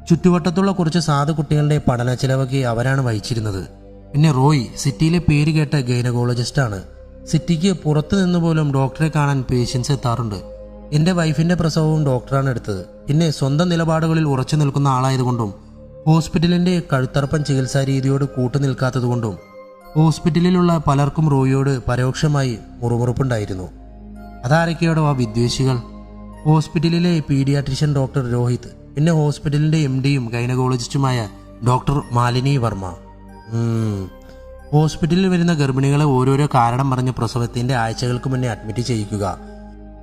ചുറ്റുവട്ടത്തുള്ള കുറച്ച് സാധു കുട്ടികളുടെ പഠന ചെലവൊക്കെ അവരാണ് വഹിച്ചിരുന്നത്. പിന്നെ റോയി സിറ്റിയിലെ പേര് കേട്ട ഗൈനക്കോളജിസ്റ്റാണ്. സിറ്റിക്ക് പുറത്തു നിന്ന് പോലും ഡോക്ടറെ കാണാൻ പേഷ്യൻസ് എത്താറുണ്ട്. എൻ്റെ വൈഫിൻ്റെ പ്രസവവും ഡോക്ടറാണ് എടുത്തത്. പിന്നെ സ്വന്തം നിലപാടുകളിൽ ഉറച്ചു നിൽക്കുന്ന ആളായതുകൊണ്ടും ഹോസ്പിറ്റലിൻ്റെ കഴുത്തറപ്പൻ ചികിത്സാ രീതിയോട് കൂട്ടുനിൽക്കാത്തതുകൊണ്ടും ഹോസ്പിറ്റലിലുള്ള പലർക്കും റോയിയോട് പരോക്ഷമായി മുറുമുറുപ്പുണ്ടായിരുന്നു. അതാരൊക്കെയോടോ ആ വിദ്വേഷികൾ? ഹോസ്പിറ്റലിലെ പീഡിയാട്രിഷ്യൻ ഡോക്ടർ രോഹിത്, പിന്നെ ഹോസ്പിറ്റലിൻ്റെ MDയും ഗൈനക്കോളജിസ്റ്റുമായ ഡോക്ടർ മാലിനി വർമ്മ. ഹോസ്പിറ്റലിൽ വരുന്ന ഗർഭിണികളെ ഓരോരോ കാരണം പറഞ്ഞ് പ്രസവത്തിൻ്റെ ആഴ്ചകൾക്ക് മുന്നേ അഡ്മിറ്റ് ചെയ്യിക്കുക,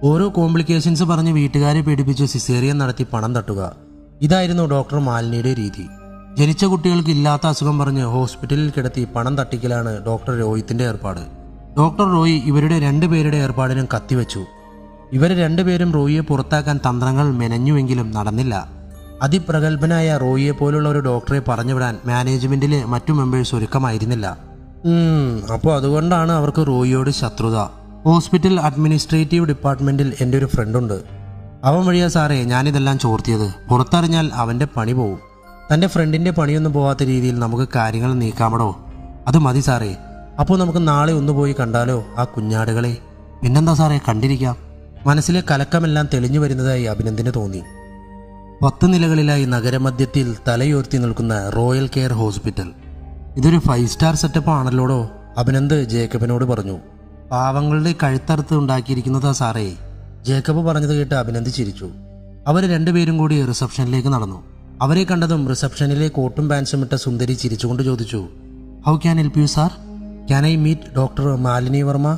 ഓരോ കോംപ്ലിക്കേഷൻസ് പറഞ്ഞ് വീട്ടുകാരെ പേടിപ്പിച്ച് സിസേറിയൻ നടത്തി പണം തട്ടുക. ഇതായിരുന്നു ഡോക്ടർ മാലിനിയുടെ രീതി. ജനിച്ച കുട്ടികൾക്ക് ഇല്ലാത്ത അസുഖം പറഞ്ഞ് ഹോസ്പിറ്റലിൽ കിടത്തി പണം തട്ടിക്കലാണ് ഡോക്ടർ രോഹിത്തിൻ്റെ ഏർപ്പാട്. ഡോക്ടർ റോയി ഇവരുടെ രണ്ടുപേരുടെ ഏർപ്പാടിനും കത്തിവെച്ചു. ഇവർ രണ്ടുപേരും റോയിയെ പുറത്താക്കാൻ തന്ത്രങ്ങൾ മെനഞ്ഞുവെങ്കിലും നടന്നില്ല. അതിപ്രഗത്ഭനായ റോയിയെ പോലുള്ള ഒരു ഡോക്ടറെ പറഞ്ഞുവിടാൻ മാനേജ്മെന്റിലെ മറ്റു മെമ്പേഴ്സ് ഒരുക്കമായിരുന്നില്ല. അപ്പോൾ അതുകൊണ്ടാണ് അവർക്ക് റോയിയോട് ശത്രുത. ഹോസ്പിറ്റൽ അഡ്മിനിസ്ട്രേറ്റീവ് ഡിപ്പാർട്ട്മെന്റിൽ എൻ്റെ ഒരു ഫ്രണ്ടുണ്ട്. അവൻ വഴിയാ സാറേ ഞാനിതെല്ലാം ചോർത്തിയത്. പുറത്തറിഞ്ഞാൽ അവൻ്റെ പണി പോവും. തൻ്റെ ഫ്രണ്ടിൻ്റെ പണിയൊന്നും പോവാത്ത രീതിയിൽ നമുക്ക് കാര്യങ്ങൾ നീക്കാമടോ. അത് മതി സാറേ. അപ്പോൾ നമുക്ക് നാളെ ഒന്ന് പോയി കണ്ടാലോ ആ കുഞ്ഞാടുകളെ? പിന്നെന്താ സാറേ, കണ്ടിരിക്കാം. മനസ്സിലെ കലക്കമെല്ലാം തെളിഞ്ഞു വരുന്നതായി അഭിനന്ദിന് തോന്നി. 10 നിലകളിലായി നഗരമധ്യത്തിൽ തലയുയർത്തി നിൽക്കുന്ന റോയൽ കെയർ ഹോസ്പിറ്റൽ. ഇതൊരു 5 സ്റ്റാർ സെറ്റപ്പ് ആണല്ലോടോ, അഭിനന്ദ് ജേക്കബിനോട് പറഞ്ഞു. പാവങ്ങളുടെ കഴുത്തറുത്ത് ഉണ്ടാക്കിയിരിക്കുന്നതാ സാറേ, ജേക്കബ് പറഞ്ഞത് കേട്ട് അഭിനന്ദ് ചിരിച്ചു. അവർ രണ്ടുപേരും കൂടി റിസപ്ഷനിലേക്ക് നടന്നു. അവരെ കണ്ടതും റിസപ്ഷനിലെ കോട്ടും പാൻസും ഇട്ട സുന്ദരി ചിരിച്ചുകൊണ്ട് ചോദിച്ചു, how can help you sir? Can I meet doctor Malini Varma?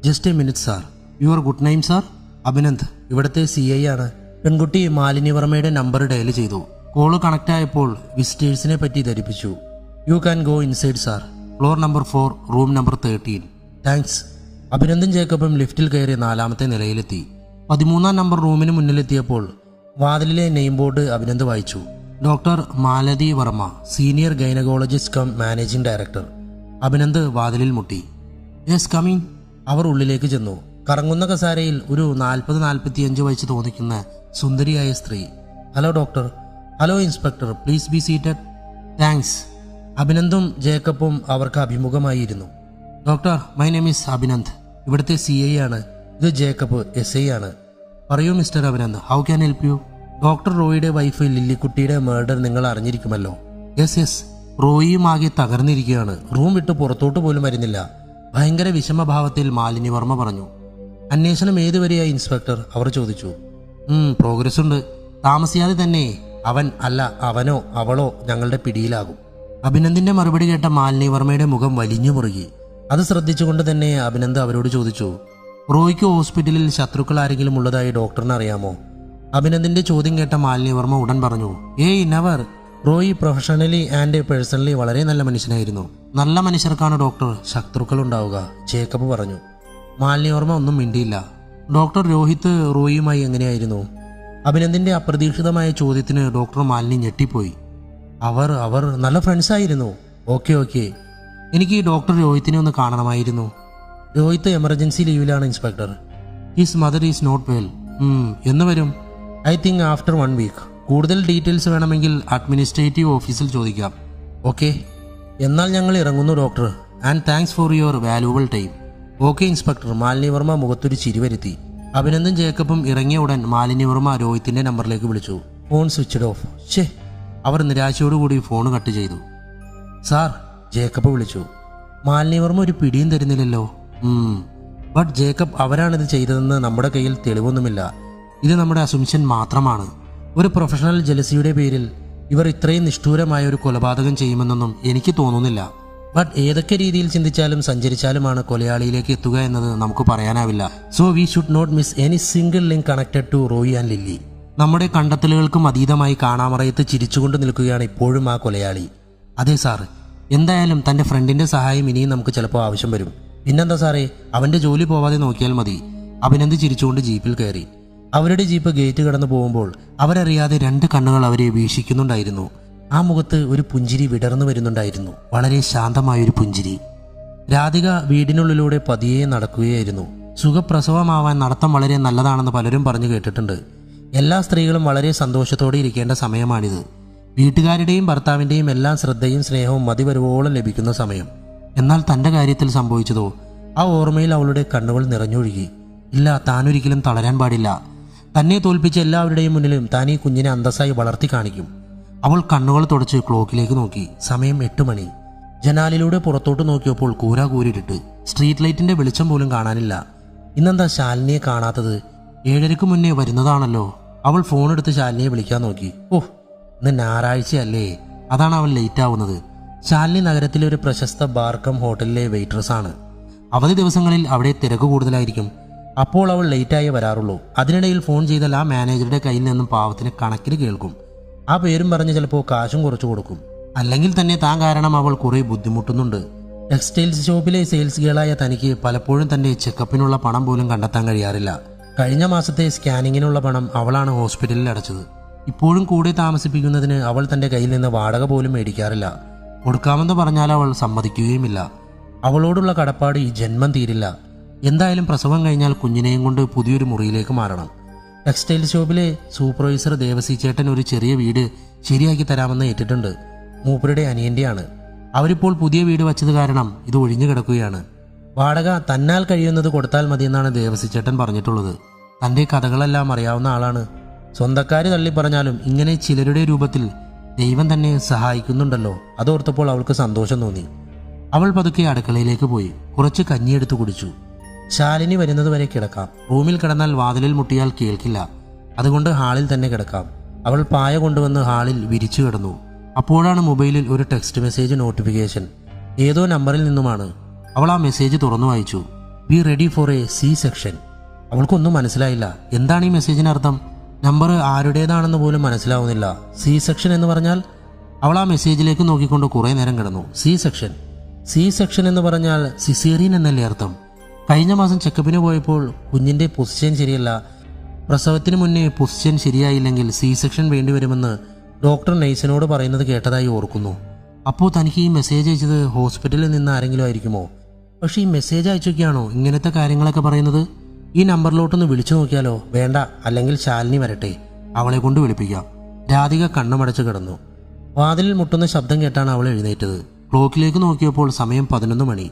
Just a minute sir. Your good name sir? Abhinand, ഇവിടുത്തെ CI ആണ്. പെൺകുട്ടി മാലിനി വർമ്മയുടെ നമ്പർ ഡയൽ ചെയ്തു. കോള് കണക്ട് ആയപ്പോൾ വിസിറ്റേഴ്സിനെ പറ്റി ധരിപ്പിച്ചു. You can go inside sir. Floor number 4, room number 13. Thanks. അഭിനന്ദും ജേക്കബും ലിഫ്റ്റിൽ കയറി 4ാമത്തെ നിലയിലെത്തി. 13ാം നമ്പർ റൂമിന് മുന്നിലെത്തിയപ്പോൾ വാതിലിലെ നെയിം ബോർഡ് അഭിനന്ദ് വായിച്ചു. Doctor Malathi Varma, senior gynaecologist come managing director. Abhinand വാതിലിൽ മുട്ടി. Yes coming. അവർ ഉള്ളിലേക്ക് ചെന്നു. കറങ്ങുന്ന കസാരയിൽ ഒരു 40-45 വയസ്സ് തോന്നിക്കുന്ന സുന്ദരിയായ സ്ത്രീ. Hello doctor. Hello inspector, please be seated. Thanks. അഭിനന്ദും ജേക്കബും അവർക്ക് അഭിമുഖമായിരുന്നു. Doctor, my name is Abhinand. ഇവിടുത്തെ CI ആണ്. ഇത് ജേക്കബ്, SI ആണ്. പറയൂ mister Abhinand, how can help you? Doctor റോയിയുടെ വൈഫ് ലില്ലിക്കുട്ടിയുടെ മേർഡർ നിങ്ങൾ അറിഞ്ഞിരിക്കുമല്ലോ. യെസ്. റോയിയും ആകെ തകർന്നിരിക്കുകയാണ്. റൂം വിട്ട് പുറത്തോട്ട് പോലും വരുന്നില്ല. ഭയങ്കര വിഷമഭാവത്തിൽ മാലിനി വർമ്മ പറഞ്ഞു. അന്വേഷണം ഏതുവരെയായി ഇൻസ്പെക്ടർ? അവർ ചോദിച്ചു. പ്രോഗ്രസ് ഉണ്ട്. താമസിയാതെ തന്നെ അവൻ അല്ല അവനോ അവളോ ഞങ്ങളുടെ പിടിയിലാകും. അഭിനന്ദിന്റെ മറുപടി കേട്ട മാലിനി വർമ്മയുടെ മുഖം വലിഞ്ഞു മുറുകി. അത് ശ്രദ്ധിച്ചുകൊണ്ട് തന്നെ അഭിനന്ദ് അവരോട് ചോദിച്ചു, റോയ്ക്ക് ഹോസ്പിറ്റലിൽ ശത്രുക്കൾ ആരെങ്കിലും ഉള്ളതായി ഡോക്ടറിന് അറിയാമോ? അഭിനന്ദിന്റെ ചോദ്യം കേട്ട മാലിനി വർമ്മ ഉടൻ പറഞ്ഞു, ഏയ് never. Roy professionally and personally വളരെ നല്ല മനുഷ്യനായിരുന്നു. നല്ല മനുഷ്യർക്കാണ് ഡോക്ടർ ശത്രുക്കൾ ഉണ്ടാവുക, ജേക്കബ് പറഞ്ഞു. മാലിനി വർമ്മ ഒന്നും മിണ്ടിയില്ല. ഡോക്ടർ രോഹിത് റോയിയുമായി എങ്ങനെയായിരുന്നു? അഭിനന്ദിന്റെ അപ്രതീക്ഷിതമായ ചോദ്യത്തിന് ഡോക്ടർ മാലിനി ഞെട്ടിപ്പോയി. അവർ നല്ല ഫ്രണ്ട്സ് ആയിരുന്നു. ഓക്കെ. എനിക്ക് ഡോക്ടർ രോഹിത്തിനെ ഒന്ന് കാണണമായിരുന്നു. രോഹിത് എമർജൻസി ലീവിലാണ് inspector. His mother is not well. എന്ന് വരും? I think after 1 week. കൂടുതൽ ഡീറ്റെയിൽസ് വേണമെങ്കിൽ അഡ്മിനിസ്ട്രേറ്റീവ് ഓഫീസിൽ ചോദിക്കാം. ഓക്കെ, എന്നാൽ ഞങ്ങൾ ഇറങ്ങുന്നു doctor. And thanks for your valuable time. Okay inspector. Malini Varma മുഖത്തൊരു ചിരി വരുത്തി. അഭിനന്ദും ജേക്കബും ഇറങ്ങിയ ഉടൻ മാലിനി വർമ്മ രോഹിത്തിന്റെ നമ്പറിലേക്ക് വിളിച്ചു. Phone switched off. അവർ നിരാശയോടുകൂടി ഫോൺ കട്ട് ചെയ്തു. സാർ, ജേക്കബ് വിളിച്ചു. മാലിനി വർമ്മ ഒരു പിടിയും തരുന്നില്ലല്ലോ. ബട്ട് ജേക്കബ്, അവരാണിത് ചെയ്തതെന്ന് നമ്മുടെ കയ്യിൽ തെളിവൊന്നുമില്ല. ഇത് നമ്മുടെ അസുംഷൻ മാത്രമാണ്. ഒരു പ്രൊഫഷണൽ ജലസിയുടെ പേരിൽ ഇവർ ഇത്രയും നിഷ്ഠൂരമായ ഒരു കൊലപാതകം ചെയ്യുമെന്നൊന്നും എനിക്ക് തോന്നുന്നില്ല. ബട്ട് ഏതൊക്കെ രീതിയിൽ ചിന്തിച്ചാലും സഞ്ചരിച്ചാലുമാണ് കൊലയാളിയിലേക്ക് എത്തുക എന്നത് നമുക്ക് പറയാനാവില്ല. So we should not miss any single link connected to Roy and Lily. നമ്മുടെ കണ്ടെത്തലുകൾക്കും അതീതമായി കാണാമറയത്ത് ചിരിച്ചുകൊണ്ട് നിൽക്കുകയാണ് ഇപ്പോഴും ആ കൊലയാളി. അതെ സാർ, എന്തായാലും തൻ്റെ ഫ്രണ്ടിന്റെ സഹായം ഇനിയും നമുക്ക് ചിലപ്പോൾ ആവശ്യം വരും. പിന്നെന്താ സാറേ, അവന്റെ ജോലി പോവാതെ നോക്കിയാൽ മതി. അഭിനന്ദ് ചിരിച്ചുകൊണ്ട് ജീപ്പിൽ കയറി. അവരുടെ ജീപ്പ് ഗേറ്റ് കടന്നു പോകുമ്പോൾ അവരറിയാതെ 2 കണ്ണുകൾ അവരെ വീക്ഷിക്കുന്നുണ്ടായിരുന്നു. ആ മുഖത്ത് ഒരു പുഞ്ചിരി വിടർന്നു വരുന്നുണ്ടായിരുന്നു, വളരെ ശാന്തമായൊരു പുഞ്ചിരി. രാധിക വീടിനുള്ളിലൂടെ പതിയെ നടക്കുകയായിരുന്നു. സുഖപ്രസവമാവാൻ നടത്തം വളരെ നല്ലതാണെന്ന് പലരും പറഞ്ഞു കേട്ടിട്ടുണ്ട്. എല്ലാ സ്ത്രീകളും വളരെ സന്തോഷത്തോടെ ഇരിക്കേണ്ട സമയമാണിത്. വീട്ടുകാരുടെയും ഭർത്താവിൻ്റെയും എല്ലാം ശ്രദ്ധയും സ്നേഹവും മതിവരുവോളം ലഭിക്കുന്ന സമയം. എന്നാൽ തൻ്റെ കാര്യത്തിൽ സംഭവിച്ചതോ? ആ ഓർമ്മയിൽ അവളുടെ കണ്ണുകൾ നിറഞ്ഞൊഴുകി. ഇല്ല, താനൊരിക്കലും തളരാൻ പാടില്ല. തന്നെ തോൽപ്പിച്ച എല്ലാവരുടെയും മുന്നിലും താൻ ഈ കുഞ്ഞിനെ അന്തസ്സായി വളർത്തി കാണിക്കും. അവൾ കണ്ണുകൾ തുടച്ച് ക്ലോക്കിലേക്ക് നോക്കി. സമയം 8 മണി. ജനാലിലൂടെ പുറത്തോട്ട് നോക്കിയപ്പോൾ കൂരാകൂരിട്ട്. സ്ട്രീറ്റ് ലൈറ്റിന്റെ വെളിച്ചം പോലും കാണാനില്ല. ഇന്നെന്താ ശാലിനിയെ കാണാത്തത്? 7:30 മുന്നേ വരുന്നതാണല്ലോ. അവൾ ഫോണെടുത്ത് ശാലിനിയെ വിളിക്കാൻ നോക്കി. ഓഹ്, ഇന്ന് ഞായറാഴ്ചയല്ലേ, അതാണ് അവൾ ലേറ്റ് ആവുന്നത്. ശാലിനി നഗരത്തിലെ ഒരു പ്രശസ്ത ബാർക്കം ഹോട്ടലിലെ വെയിട്രസ് ആണ്. അവധി ദിവസങ്ങളിൽ അവിടെ തിരക്ക് കൂടുതലായിരിക്കും. അപ്പോൾ അവൾ ലേറ്റായേ വരാറുള്ളൂ. അതിനിടയിൽ ഫോൺ ചെയ്താൽ ആ മാനേജറുടെ കയ്യിൽ നിന്നും പാവത്തിന് കണക്കിന് കേൾക്കും. ആ പേരും പറഞ്ഞ് ചിലപ്പോൾ കാശും കുറച്ചു കൊടുക്കും. അല്ലെങ്കിൽ തന്നെ താൻ കാരണം അവൾ കുറെ ബുദ്ധിമുട്ടുന്നുണ്ട്. ടെക്സ്റ്റൈൽസ് ഷോപ്പിലെ സെയിൽസ് ഗേളായ തനിക്ക് പലപ്പോഴും തന്റെ ചെക്കപ്പിനുള്ള പണം പോലും കണ്ടെത്താൻ കഴിയാറില്ല. കഴിഞ്ഞ മാസത്തെ സ്കാനിങ്ങിനുള്ള പണം അവളാണ് ഹോസ്പിറ്റലിൽ അടച്ചത്. ഇപ്പോഴും കൂടെ താമസിപ്പിക്കുന്നതിന് അവൾ തന്റെ കയ്യിൽ നിന്ന് വാടക പോലും മേടിക്കാറില്ല. കൊടുക്കാമെന്ന് പറഞ്ഞാൽ അവൾ സമ്മതിക്കുകയുമില്ല. അവളോടുള്ള കടപ്പാട് ഈ ജന്മം തീരില്ല. എന്തായാലും പ്രസവം കഴിഞ്ഞാൽ കുഞ്ഞിനെയും കൊണ്ട് പുതിയൊരു മുറിയിലേക്ക് മാറണം. ടെക്സ്റ്റൈൽ ഷോപ്പിലെ സൂപ്പർവൈസർ ദേവസി ചേട്ടൻ ഒരു ചെറിയ വീട് ശരിയാക്കി തരാമെന്ന് ഏറ്റിട്ടുണ്ട്. മൂപ്പരുടെ അനിയന്റെയാണ്. അവരിപ്പോൾ പുതിയ വീട് വച്ചത് കാരണം ഇത് ഒഴിഞ്ഞു കിടക്കുകയാണ്. വാടക തന്നാൽ കഴിയുന്നത് കൊടുത്താൽ മതിയെന്നാണ് ദേവസി ചേട്ടൻ പറഞ്ഞിട്ടുള്ളത്. തന്റെ കഥകളെല്ലാം അറിയാവുന്ന ആളാണ്. സ്വന്തക്കാര് തള്ളി പറഞ്ഞാലും ഇങ്ങനെ ചിലരുടെ രൂപത്തിൽ ദൈവം തന്നെ സഹായിക്കുന്നുണ്ടല്ലോ. അതോർത്തപ്പോൾ അവൾക്ക് സന്തോഷം തോന്നി. അവൾ പതുക്കെ അടുക്കളയിലേക്ക് പോയി കുറച്ച് കഞ്ഞിയെടുത്ത് കുടിച്ചു. ശാലിനി വരുന്നത് വരെ കിടക്കാം. റൂമിൽ കിടന്നാൽ വാതിലിൽ മുട്ടിയാൽ കേൾക്കില്ല. അതുകൊണ്ട് ഹാളിൽ തന്നെ കിടക്കാം. അവൾ പായ കൊണ്ടുവന്ന് ഹാളിൽ വിരിച്ചു കിടന്നു. അപ്പോഴാണ് മൊബൈലിൽ ഒരു ടെക്സ്റ്റ് മെസ്സേജ് നോട്ടിഫിക്കേഷൻ. ഏതോ നമ്പറിൽ നിന്നുമാണ്. അവൾ ആ മെസ്സേജ് തുറന്നു വായിച്ചു. Be ready for a C section. അവൾക്കൊന്നും മനസ്സിലായില്ല. എന്താണ് ഈ മെസ്സേജിന് അർത്ഥം? നമ്പർ ആരുടേതാണെന്ന് പോലും മനസ്സിലാവുന്നില്ല. സി സെക്ഷൻ എന്ന് പറഞ്ഞാൽ? അവൾ ആ മെസ്സേജിലേക്ക് നോക്കിക്കൊണ്ട് കുറെ നേരം കിടന്നു. സി സെക്ഷൻ, സി സെക്ഷൻ എന്ന് പറഞ്ഞാൽ സിസേറിയൻ എന്നല്ലേ അർത്ഥം? കഴിഞ്ഞ മാസം ചെക്കപ്പിന് പോയപ്പോൾ കുഞ്ഞിന്റെ പൊസിഷൻ ശരിയല്ല. പ്രസവത്തിന് മുന്നേ പൊസിഷൻ ശരിയായില്ലെങ്കിൽ സി സെക്ഷൻ വേണ്ടിവരുമെന്ന് ഡോക്ടർ നൈസിനോട് പറയുന്നത് കേട്ടതായി ഓർക്കുന്നു. അപ്പോൾ തനിക്ക് ഈ മെസ്സേജ് അയച്ചത് ഹോസ്പിറ്റലിൽ നിന്ന് ആരെങ്കിലും ആയിരിക്കുമോ? പക്ഷെ ഈ മെസ്സേജ് അയച്ചൊക്കെയാണോ ഇങ്ങനത്തെ കാര്യങ്ങളൊക്കെ പറയുന്നത്? ഈ നമ്പറിലോട്ടൊന്ന് വിളിച്ചു നോക്കിയാലോ? വേണ്ട, അല്ലെങ്കിൽ ശാലിനി വരട്ടെ, അവളെ കൊണ്ട് വിളിപ്പിക്കാം. രാധിക കണ്ണുമടച്ച് കിടന്നു. വാതിലിൽ മുട്ടുന്ന ശബ്ദം കേട്ടാണ് അവൾ എഴുന്നേറ്റത്. ക്ലോക്കിലേക്ക് നോക്കിയപ്പോൾ സമയം 11 മണി.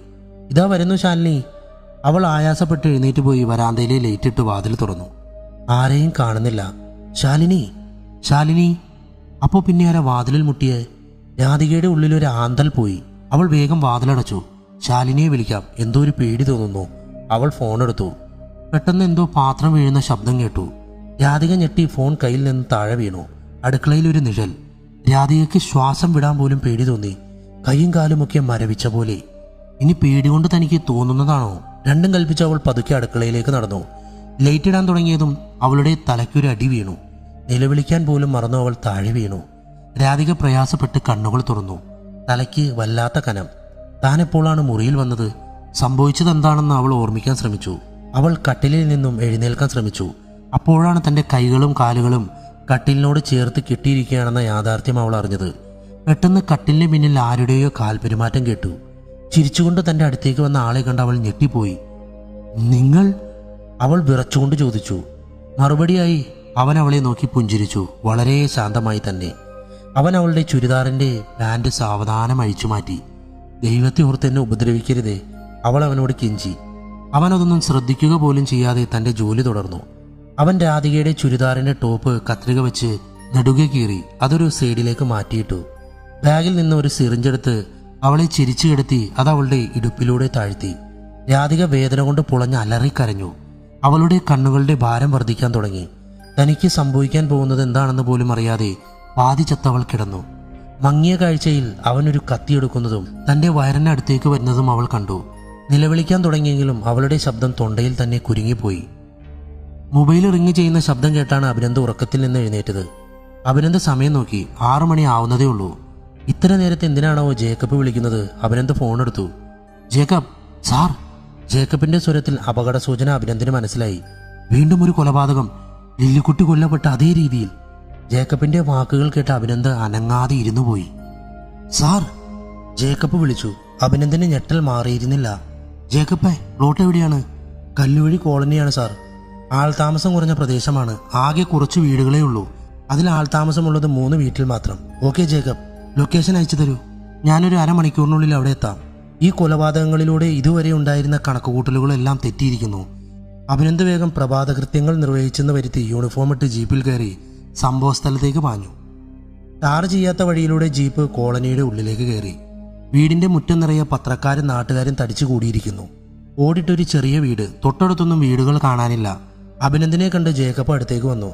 ഇതാ വരുന്നു ശാലിനി. അവൾ ആയാസപ്പെട്ട് എഴുന്നേറ്റ് പോയി വരാന്തയിലെ ലൈറ്റിട്ട് വാതിൽ തുറന്നു. ആരെയും കാണുന്നില്ല. ശാലിനി, ശാലിനി. അപ്പോൾ പിന്നെ ആരാ വാതിലിൽ മുട്ടിയേ? രാധികയുടെ ഉള്ളിലൊരു ആന്തൽ പോയി. അവൾ വേഗം വാതിലടച്ചു. ശാലിനിയെ വിളിക്കാം, എന്തോ ഒരു പേടി തോന്നുന്നു. അവൾ ഫോൺ എടുത്തു. പെട്ടെന്ന് എന്തോ പാത്രം വീഴുന്ന ശബ്ദം കേട്ടു. രാധിക ഞെട്ടി ഫോൺ കയ്യിൽ നിന്ന് താഴെ വീണു. അടുക്കളയിൽ ഒരു നിഴൽ. രാധികയ്ക്ക് ശ്വാസം വിടാൻ പോലും പേടി തോന്നി. കൈയും കാലുമൊക്കെ മരവിച്ച പോലെ. ഇനി പേടി കൊണ്ട് തനിക്ക് തോന്നുന്നതാണോ? രണ്ടും കൽപ്പിച്ച് അവൾ പതുക്കെ അടുക്കളയിലേക്ക് നടന്നു. ലൈറ്റ് ഇടാൻ തുടങ്ങിയതും അവളുടെ തലയ്ക്കൊരു അടി വീണു. നിലവിളിക്കാൻ പോലും മറന്നു അവൾ താഴെ വീണു. രാധിക പ്രയാസപ്പെട്ട് കണ്ണുകൾ തുറന്നു. തലയ്ക്ക് വല്ലാത്ത കനം. താനെപ്പോഴാണ് മുറിയിൽ വന്നത്? സംഭവിച്ചതെന്താണെന്ന് അവൾ ഓർമ്മിക്കാൻ ശ്രമിച്ചു. അവൾ കട്ടിലിൽ നിന്നും എഴുന്നേൽക്കാൻ ശ്രമിച്ചു. അപ്പോഴാണ് തന്റെ കൈകളും കാലുകളും കട്ടിലിനോട് ചേർത്ത് കെട്ടിയിരിക്കുകയാണെന്ന യാഥാർത്ഥ്യം അവൾ അറിഞ്ഞത്. പെട്ടെന്ന് കട്ടിലിന് പിന്നിൽ ആരുടെയോ കാൽപെരുമാറ്റം കേട്ടു. ചിരിച്ചുകൊണ്ട് തന്റെ അടുത്തേക്ക് വന്ന ആളെ കണ്ട് അവൾ ഞെട്ടിപ്പോയി. നിങ്ങൾ? അവൾ വിറച്ചുകൊണ്ട് ചോദിച്ചു. മറുപടിയായി അവൻ അവളെ നോക്കി പുഞ്ചിരിച്ചു, വളരെ ശാന്തമായി തന്നെ. അവൻ അവളുടെ ചുരിദാറിന്റെ പാൻറ് സാവധാനം അഴിച്ചു മാറ്റി. ദൈവത്തെ ഓർത്ത് എന്നെ ഉപദ്രവിക്കരുതേ, അവൾ അവനോട് കെഞ്ചി. അവനതൊന്നും ശ്രദ്ധിക്കുക പോലും ചെയ്യാതെ തന്റെ ജോലി തുടർന്നു. അവൻ രാധികയുടെ ചുരിദാറിന്റെ ടോപ്പ് കത്രിക വെച്ച് നെടുകെ കീറി അതൊരു സൈഡിലേക്ക് മാറ്റിയിട്ടു. ബാഗിൽ നിന്ന് ഒരു സിറിഞ്ചെടുത്ത് അവളെ ചിരിച്ചു കിടത്തി അത് അവളുടെ ഇടുപ്പിലൂടെ താഴ്ത്തി. രാധിക വേദന കൊണ്ട് പുളഞ്ഞ് അലറിക്കരഞ്ഞു. അവളുടെ കണ്ണുകളുടെ ഭാരം വർദ്ധിക്കാൻ തുടങ്ങി. തനിക്ക് സംഭവിക്കാൻ പോകുന്നത് എന്താണെന്ന് പോലും അറിയാതെ പാതി ചത്തവൾ കിടന്നു. മങ്ങിയ കാഴ്ചയിൽ അവനൊരു കത്തിയെടുക്കുന്നതും തന്റെ വയറിനടുത്തേക്ക് വരുന്നതും അവൾ കണ്ടു. നിലവിളിക്കാൻ തുടങ്ങിയെങ്കിലും അവളുടെ ശബ്ദം തൊണ്ടയിൽ തന്നെ കുരുങ്ങിപ്പോയി. മൊബൈൽ റിങ് ചെയ്യുന്ന ശബ്ദം കേട്ടാണ് അഭിനന്ദ് ഉറക്കത്തിൽ നിന്ന് എഴുന്നേറ്റത്. അഭിനന്ദ് സമയം നോക്കി. 6 മണി ആവുന്നതേ ഉള്ളൂ. ഇത്ര നേരത്തെ എന്തിനാണോ ജേക്കബ് വിളിക്കുന്നത്? അഭിനന്ദ് ഫോൺ എടുത്തു. Jacob sir. ജേക്കബിന്റെ സ്വരത്തിൽ അപകട സൂചന അഭിനന്ദിന് മനസ്സിലായി. വീണ്ടും ഒരു കൊലപാതകം. ലില്ലിക്കുട്ടി കൊല്ലപ്പെട്ട അതേ രീതിയിൽ. ജേക്കബിന്റെ വാക്കുകൾ കേട്ട് അഭിനന്ദ് അനങ്ങാതെ ഇരുന്നു പോയി. സാർ, ജേക്കബ് വിളിച്ചു. അഭിനന്ദിന് ഞെട്ടൽ മാറിയിരുന്നില്ല. ജേക്കബേ, പ്ലോട്ട് എവിടെയാണ്? കല്ലുവഴി കോളനിയാണ് സാർ. ആൾതാമസം കുറഞ്ഞ പ്രദേശമാണ്. ആകെ കുറച്ച് വീടുകളേ ഉള്ളൂ. അതിൽ ആൾതാമസമുള്ളത് 3 വീട്ടിൽ മാത്രം. ഓക്കെ ജേക്കബ്, ലൊക്കേഷൻ അയച്ചു തരൂ. ഞാനൊരു അരമണിക്കൂറിനുള്ളിൽ അവിടെ എത്താം. ഈ കൊലപാതകങ്ങളിലൂടെ ഇതുവരെ ഉണ്ടായിരുന്ന കണക്കുകൂട്ടലുകളെല്ലാം തെറ്റിയിരിക്കുന്നു. അഭിനന്ദ് വേഗം പ്രഭാതകൃത്യങ്ങൾ നിർവഹിച്ചെന്ന് വരുത്തി യൂണിഫോം ഇട്ട് ജീപ്പിൽ കയറി സംഭവസ്ഥലത്തേക്ക് പാഞ്ഞു. ടാർ ചെയ്യാത്ത വഴിയിലൂടെ ജീപ്പ് കോളനിയുടെ ഉള്ളിലേക്ക് കയറി. വീടിന്റെ മുറ്റം നിറയെ പത്രക്കാരും നാട്ടുകാരും തടിച്ചു കൂടിയിരിക്കുന്നു. ഓടിട്ടൊരു ചെറിയ വീട്, തൊട്ടടുത്തൊന്നും വീടുകൾ കാണാനില്ല. അഭിനന്ദിനെ കണ്ട് ജേക്കബ് അടുത്തേക്ക് വന്നു.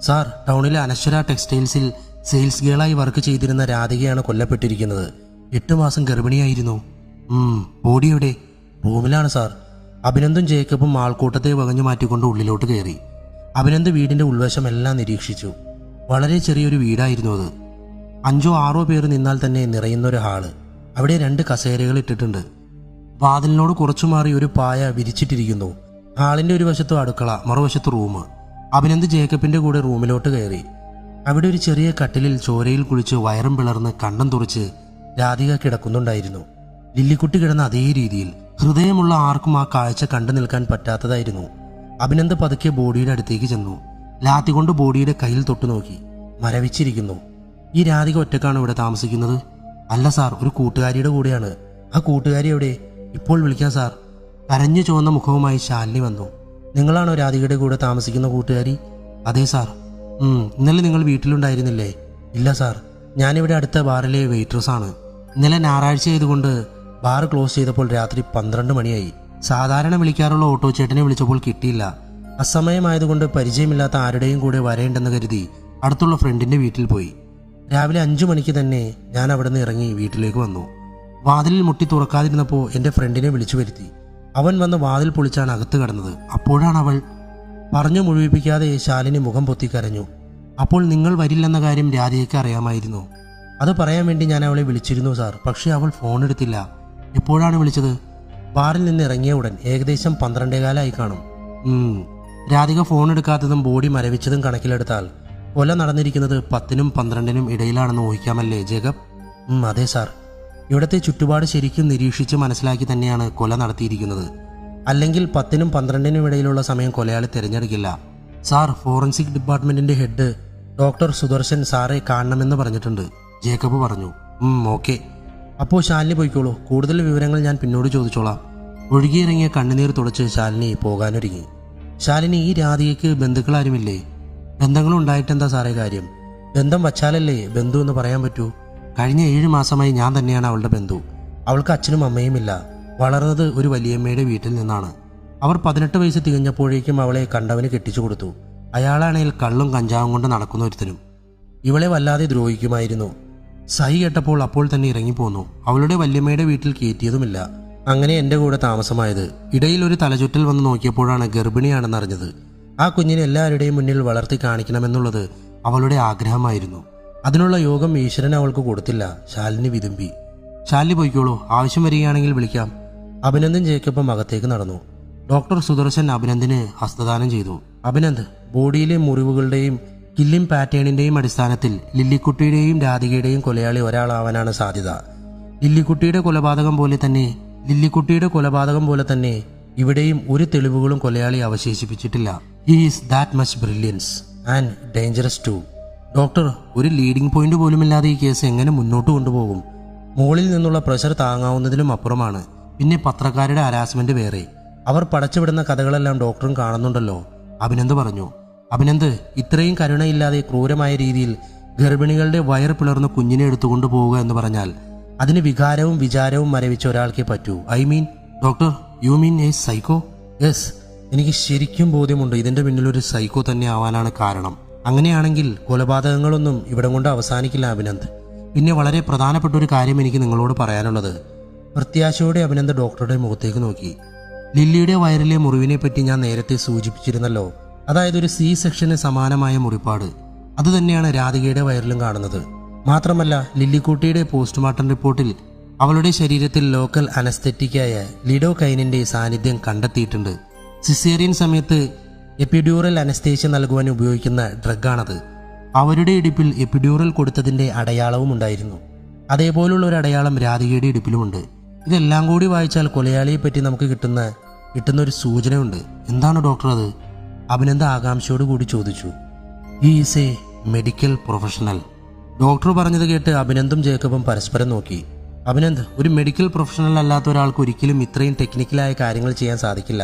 സാർ, ടൗണിലെ അനശ്വര ടെക്സ്റ്റൈൽസിൽ സെയിൽസ് ഗേളായി വർക്ക് ചെയ്തിരുന്ന രാധികയാണ് കൊല്ലപ്പെട്ടിരിക്കുന്നത്. 8 മാസം ഗർഭിണിയായിരുന്നു. ബോഡി എവിടെ? റൂമിലാണ് സാർ. അഭിനന്ദും ജേക്കബും ആൾക്കൂട്ടത്തെ വകഞ്ഞു മാറ്റിക്കൊണ്ട് ഉള്ളിലോട്ട് കയറി. അഭിനന്ദ് വീടിന്റെ ഉൾവശം എല്ലാം നിരീക്ഷിച്ചു. വളരെ ചെറിയൊരു വീടായിരുന്നു അത്. 5-6 പേർ നിന്നാൽ തന്നെ നിറയുന്നൊരു ഹാള്. അവിടെ 2 കസേരകൾ ഇട്ടിട്ടുണ്ട്. വാതിലിനോട് കുറച്ചു മാറി ഒരു പായ വിരിച്ചിട്ടിരിക്കുന്നു. ഹാളിന്റെ ഒരു വശത്ത് അടുക്കള, മറുവശത്ത് റൂം. അഭിനന്ദ് ജേക്കബിന്റെ കൂടെ റൂമിലോട്ട് കയറി. അവിടെ ഒരു ചെറിയ കട്ടിലിൽ ചോരയിൽ കുളിച്ച് വയറും പിളർന്ന് കണ്ണും തുറച്ച് രാധിക കിടക്കുന്നുണ്ടായിരുന്നു. ലില്ലിക്കുട്ടി കിടന്ന അതേ രീതിയിൽ. ഹൃദയമുള്ള ആർക്കും ആ കാഴ്ച കണ്ടു നിൽക്കാൻ പറ്റാത്തതായിരുന്നു. അഭിനന്ദ് പതുക്കെ ബോഡിയുടെ അടുത്തേക്ക് ചെന്നു. ലാത്തി കൊണ്ട് ബോഡിയുടെ കയ്യിൽ തൊട്ടു നോക്കി. മരവിച്ചിരിക്കുന്നു. ഈ രാധിക ഒറ്റക്കാണ് ഇവിടെ താമസിക്കുന്നത്? അല്ല സാർ, ഒരു കൂട്ടുകാരിയുടെ കൂടെയാണ്. ആ കൂട്ടുകാരി എവിടെ? ഇപ്പോൾ വിളിക്കാം സാർ. കരഞ്ഞു ചുവന്ന മുഖവുമായി ശാലിനി വന്നു. നിങ്ങളാണോ രാധികയുടെ കൂടെ താമസിക്കുന്ന കൂട്ടുകാരി? അതെ സാർ. ഇന്നലെ നിങ്ങൾ വീട്ടിലുണ്ടായിരുന്നില്ലേ? ഇല്ല സാർ, ഞാനിവിടെ അടുത്ത ബാറിലെ വെയിട്രസ് ആണ്. ഇന്നലെ ഞായറാഴ്ച ആയതുകൊണ്ട് ബാർ ക്ലോസ് ചെയ്തപ്പോൾ രാത്രി 12 മണിയായി. സാധാരണ വിളിക്കാറുള്ള ഓട്ടോ ചേട്ടനെ വിളിച്ചപ്പോൾ കിട്ടിയില്ല. അസമയമായതുകൊണ്ട് പരിചയമില്ലാത്ത ആരുടെയും കൂടെ വരേണ്ടെന്ന് കരുതി അടുത്തുള്ള ഫ്രണ്ടിന്റെ വീട്ടിൽ പോയി. രാവിലെ 5 മണിക്ക് തന്നെ ഞാൻ അവിടെ നിന്ന് ഇറങ്ങി വീട്ടിലേക്ക് വന്നു. വാതിലിൽ മുട്ടി തുറക്കാതിരുന്നപ്പോൾ എൻ്റെ ഫ്രണ്ടിനെ വിളിച്ചു വരുത്തി. അവൻ വന്ന് വാതിൽ പൊളിച്ചാണ് അകത്ത് കടന്നത്. അപ്പോഴാണ് അവൾ പറഞ്ഞു മുഴുവിപ്പിക്കാതെ ശാലിനി മുഖം പൊത്തി കരഞ്ഞു. അപ്പോൾ നിങ്ങൾ വരില്ലെന്ന കാര്യം രാധികയ്ക്ക് അറിയാമായിരുന്നു. അത് പറയാൻ വേണ്ടി ഞാൻ അവളെ വിളിച്ചിരുന്നു സാർ. പക്ഷേ അവൾ ഫോൺ എടുത്തില്ല. എപ്പോഴാണ് വിളിച്ചത്? ബാറിൽ നിന്ന് ഇറങ്ങിയ ഉടൻ. ഏകദേശം 12:15 കാണും. രാധിക ഫോൺ എടുക്കാത്തതും ബോഡി മരവിച്ചതും കണക്കിലെടുത്താൽ കൊല നടന്നിരിക്കുന്നത് 10-നും 12-നും ഇടയിലാണെന്ന് ഊഹിക്കാമല്ലേ ജേക്കബ്? അതെ സാർ. ഇവിടുത്തെ ചുറ്റുപാട് ശരിക്കും നിരീക്ഷിച്ച് മനസ്സിലാക്കി തന്നെയാണ് കൊല നടത്തിയിരിക്കുന്നത്. അല്ലെങ്കിൽ 10-നും 12-നും ഇടയിലുള്ള സമയം കൊലയാളി തിരഞ്ഞെടുക്കില്ല. സാർ, ഫോറൻസിക് ഡിപ്പാർട്ട്മെന്റിന്റെ ഹെഡ് ഡോക്ടർ സുദർശൻ സാറെ കാണണമെന്ന് പറഞ്ഞിട്ടുണ്ട്. ജേക്കബ് പറഞ്ഞു. ഓക്കെ. അപ്പോൾ ശാലിനി പോയിക്കോളൂ. കൂടുതൽ വിവരങ്ങൾ ഞാൻ പിന്നോട് ചോദിച്ചോളാം. ഒഴുകിയിറങ്ങിയ കണ്ണുനീർ തുടച്ച് ശാലിനി പോകാനൊരുങ്ങി. ശാലിനി, ഈ രാധികയ്ക്ക് ബന്ധുക്കളാരുമില്ലേ? ബന്ധങ്ങളുണ്ടായിട്ടെന്താ സാറേ കാര്യം? ബന്ധം വച്ചാലല്ലേ ബന്ധു എന്ന് പറയാൻ പറ്റൂ. കഴിഞ്ഞ 7 മാസമായി ഞാൻ തന്നെയാണ് അവളുടെ ബന്ധു. അവൾക്ക് അച്ഛനും അമ്മയുമില്ല. വളർന്നത് ഒരു വലിയമ്മയുടെ വീട്ടിൽ നിന്നാണ്. അവർ 18 വയസ്സ് തികഞ്ഞപ്പോഴേക്കും അവളെ കണ്ടവന് കെട്ടിച്ചു കൊടുത്തു. അയാളാണെങ്കിൽ കള്ളും കഞ്ചാവും കൊണ്ട് നടക്കുന്ന ഒരുത്തനും. ഇവളെ വല്ലാതെ ദ്രോഹിക്കുമായിരുന്നു. സഹി കേട്ടപ്പോൾ അപ്പോൾ തന്നെ ഇറങ്ങിപ്പോന്നു. അവളുടെ വല്യമ്മയുടെ വീട്ടിൽ കയറ്റിയതുമില്ല. അങ്ങനെ എൻ്റെ കൂടെ താമസമായത്. ഇടയിൽ ഒരു തലചുറ്റൽ വന്ന് നോക്കിയപ്പോഴാണ് ഗർഭിണിയാണെന്ന് അറിഞ്ഞത്. ആ കുഞ്ഞിനെ എല്ലാവരുടെയും മുന്നിൽ വളർത്തി കാണിക്കണമെന്നുള്ളത് അവളുടെ ആഗ്രഹമായിരുന്നു. അതിനുള്ള യോഗം ഈശ്വരൻ അവൾക്ക് കൊടുത്തില്ല. ശാലിനി വിതുമ്പി. ശാലിനി പോയിക്കോളൂ. ആവശ്യം വരികയാണെങ്കിൽ വിളിക്കാം. അഭിനന്ദൻ ജേക്കബും അകത്തേക്ക് നടന്നു. ഡോക്ടർ സുദർശൻ അഭിനന്ദിന് ഹസ്തദാനം ചെയ്തു. അഭിനന്ദ്, ബോഡിയിലെ മുറിവുകളുടെയും കില്ലിംഗ് പാറ്റേണിന്റെയും അടിസ്ഥാനത്തിൽ ലില്ലിക്കുട്ടിയുടെയും രാധികയുടെയും കൊലയാളി ഒരാളാവാനാണ് സാധ്യത. ലില്ലിക്കുട്ടിയുടെ കൊലപാതകം പോലെ തന്നെ ഇവിടെയും ഒരു തെളിവുകളും കൊലയാളി അവശേഷിപ്പിച്ചിട്ടില്ല. He is that much brilliance and dangerous too. Doctor, ഒരു ലീഡിംഗ് പോയിന്റ് പോലുമില്ലാതെ ഈ കേസ് എങ്ങനെ മുന്നോട്ട് കൊണ്ടുപോകും? മുകളിൽ നിന്നുള്ള പ്രഷർ താങ്ങാവുന്നതിലും അപ്പുറമാണ്. പിന്നെ പത്രക്കാരുടെ ഹരാസ്മെന്റ് വേറെ. അവർ പടച്ചുവിടുന്ന കഥകളെല്ലാം ഡോക്ടറും കാണുന്നുണ്ടല്ലോ. അഭിനന്ദ് പറഞ്ഞു. അഭിനന്ദ്, ഇത്രയും കരുണയില്ലാതെ ക്രൂരമായ രീതിയിൽ ഗർഭിണികളുടെ വയർ പിളർന്ന കുഞ്ഞിനെ എടുത്തുകൊണ്ടു പോവുക എന്ന് പറഞ്ഞാൽ അതിന് വികാരവും വിചാരവും മരവിച്ച ഒരാൾക്കേ പറ്റൂ. Doctor, you mean A psycho? Yes, എനിക്ക് ശരിക്കും ബോധ്യമുണ്ട് ഇതിന്റെ പിന്നിലൊരു സൈക്കോ തന്നെ ആവാനാണ് കാരണം. അങ്ങനെയാണെങ്കിൽ കൊലപാതകങ്ങളൊന്നും ഇവിടം കൊണ്ട് അവസാനിക്കില്ല അഭിനന്ദ്. പിന്നെ വളരെ പ്രധാനപ്പെട്ട ഒരു കാര്യം എനിക്ക് നിങ്ങളോട് പറയാനുള്ളത്. പ്രത്യാശയോടെ അഭിനന്ദ് ഡോക്ടറുടെ മുഖത്തേക്ക് നോക്കി. ലില്ലിയുടെ വയറിലെ മുറിവിനെ പറ്റി ഞാൻ നേരത്തെ സൂചിപ്പിച്ചിരുന്നല്ലോ. അതായത് ഒരു സി സെക്ഷന് സമാനമായ മുറിപ്പാട്. അതുതന്നെയാണ് രാധികയുടെ വയറിലും കാണുന്നത്. മാത്രമല്ല, ലില്ലിക്കുട്ടിയുടെ പോസ്റ്റ്മോർട്ടം റിപ്പോർട്ടിൽ അവളുടെ ശരീരത്തിൽ ലോക്കൽ അനസ്തെറ്റിക്കായ ലിഡോകൈനിന്റെ സാന്നിധ്യം കണ്ടെത്തിയിട്ടുണ്ട്. സിസേറിയൻ സമയത്ത് എപ്പിഡ്യൂറൽ അനസ്തേഷ്യ നൽകുവാൻ ഉപയോഗിക്കുന്ന ഡ്രഗാണത്. അവരുടെ ഇടുപ്പിൽ എപ്പിഡ്യൂറൽ കൊടുത്തതിൻ്റെ അടയാളവും ഉണ്ടായിരുന്നു. അതേപോലുള്ള ഒരു അടയാളം രാധികയുടെ ഇടുപ്പിലുമുണ്ട്. ഇതെല്ലാം കൂടി വായിച്ചാൽ കൊലയാളിയെപ്പറ്റി നമുക്ക് കിട്ടുന്ന ഒരു സൂചനയുണ്ട്. എന്താണ് ഡോക്ടർ അത്? അഭിനന്ദ് ആകാംക്ഷയോട് കൂടി ചോദിച്ചു. He is A medical professional. Doctor പറഞ്ഞത് കേട്ട് അഭിനന്ദും ജേക്കബും പരസ്പരം നോക്കി. അഭിനന്ദ്, ഒരു മെഡിക്കൽ പ്രൊഫഷണൽ അല്ലാത്ത ഒരാൾക്ക് ഒരിക്കലും ഇത്രയും ടെക്നിക്കലായ കാര്യങ്ങൾ ചെയ്യാൻ സാധിക്കില്ല.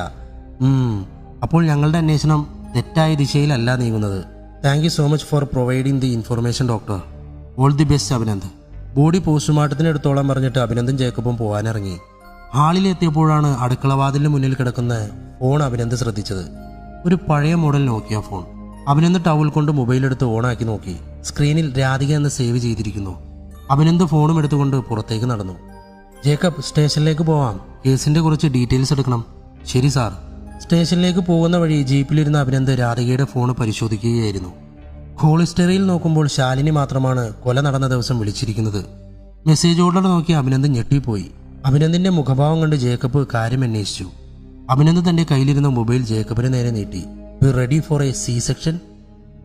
അപ്പോൾ ഞങ്ങളുടെ അന്വേഷണം തെറ്റായ ദിശയിലല്ല നീങ്ങുന്നത്. Thank you so much for providing the information doctor. All the best Abhinand. Body പോസ്റ്റ്മോർട്ടത്തിനെടുത്തോളം പറഞ്ഞിട്ട് അഭിനന്ദും ജേക്കബും പോകാനിറങ്ങി. ഹാളിലെത്തിയപ്പോഴാണ് അടുക്കളവാതിലിന് മുന്നിൽ കിടക്കുന്ന ഫോൺ അഭിനന്ദ് ശ്രദ്ധിച്ചത്. ഒരു പഴയ മോഡൽ നോക്കിയ ഫോൺ. അഭിനന്ദ് ടവൽ കൊണ്ട് മൊബൈലെടുത്ത് ഓണാക്കി നോക്കി. സ്ക്രീനിൽ രാധിക എന്ന് സേവ് ചെയ്തിരിക്കുന്നു. അഭിനന്ദ് ഫോണും എടുത്തുകൊണ്ട് പുറത്തേക്ക് നടന്നു. ജേക്കബ്, സ്റ്റേഷനിലേക്ക് പോവാം. കേസിന്റെ കുറച്ച് ഡീറ്റെയിൽസ് എടുക്കണം. ശരി സാർ. സ്റ്റേഷനിലേക്ക് പോകുന്ന വഴി ജീപ്പിലിരുന്ന അഭിനന്ദ് രാധികയുടെ ഫോൺ പരിശോധിക്കുകയായിരുന്നു. കോൾ ഹിസ്റ്ററിയിൽ നോക്കുമ്പോൾ ശാലിനി മാത്രമാണ് കൊല നടന്ന ദിവസം വിളിച്ചിരിക്കുന്നത്. മെസ്സേജ് ഓർഡർ നോക്കി അഭിനന്ദ് ഞെട്ടിപ്പോയി. അഭിനന്ദിന്റെ മുഖഭാവം കണ്ട് ജേക്കബ് കാര്യം അന്വേഷിച്ചു. അഭിനന്ദ് തന്റെ കയ്യിലിരുന്ന മൊബൈൽ ജേക്കബിന് നേരെ നീട്ടി. B ready for a C section.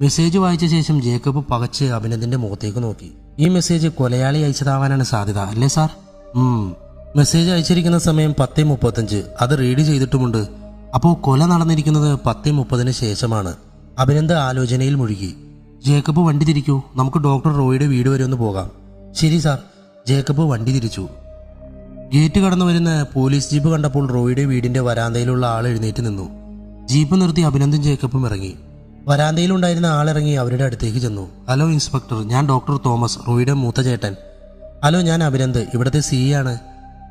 Message വായിച്ച ശേഷം ജേക്കബ് പകച്ച് അഭിനന്ദിന്റെ മുഖത്തേക്ക് നോക്കി. ഈ മെസ്സേജ് കൊലയാളി അയച്ചതാവാനാണ് സാധ്യത, അല്ലേ സാർ? മെസ്സേജ് അയച്ചിരിക്കുന്ന സമയം 10:35. അത് റീഡ് ചെയ്തിട്ടുമുണ്ട്. അപ്പോൾ കൊല നടന്നിരിക്കുന്നത് 10:30 ശേഷമാണ്. അഭിനന്ദ് ആലോചനയിൽ മുഴുകി. ജേക്കബ്, വണ്ടി തിരിക്കൂ. നമുക്ക് ഡോക്ടർ റോയിയുടെ വീട് വരെ ഒന്ന് പോകാം. ശരി സാർ. ജേക്കബ് വണ്ടി തിരിച്ചു. ഗേറ്റ് കടന്നു വരുന്ന പോലീസ് ജീപ്പ് കണ്ടപ്പോൾ റോയിയുടെ വീടിന്റെ വരാന്തയിലുള്ള ആൾ എഴുന്നേറ്റ് നിന്നു. ജീപ്പ് നിർത്തി അഭിനന്ദും ജേക്കബും ഇറങ്ങി. വരാന്തയിലുണ്ടായിരുന്ന ആളിറങ്ങി അവരുടെ അടുത്തേക്ക് ചെന്നു. ഹലോ ഇൻസ്പെക്ടർ, ഞാൻ ഡോക്ടർ തോമസ്, റോയിയുടെ മൂത്ത ചേട്ടൻ. ഹലോ, ഞാൻ അഭിനന്ദ്, ഇവിടുത്തെ CI ആണ്.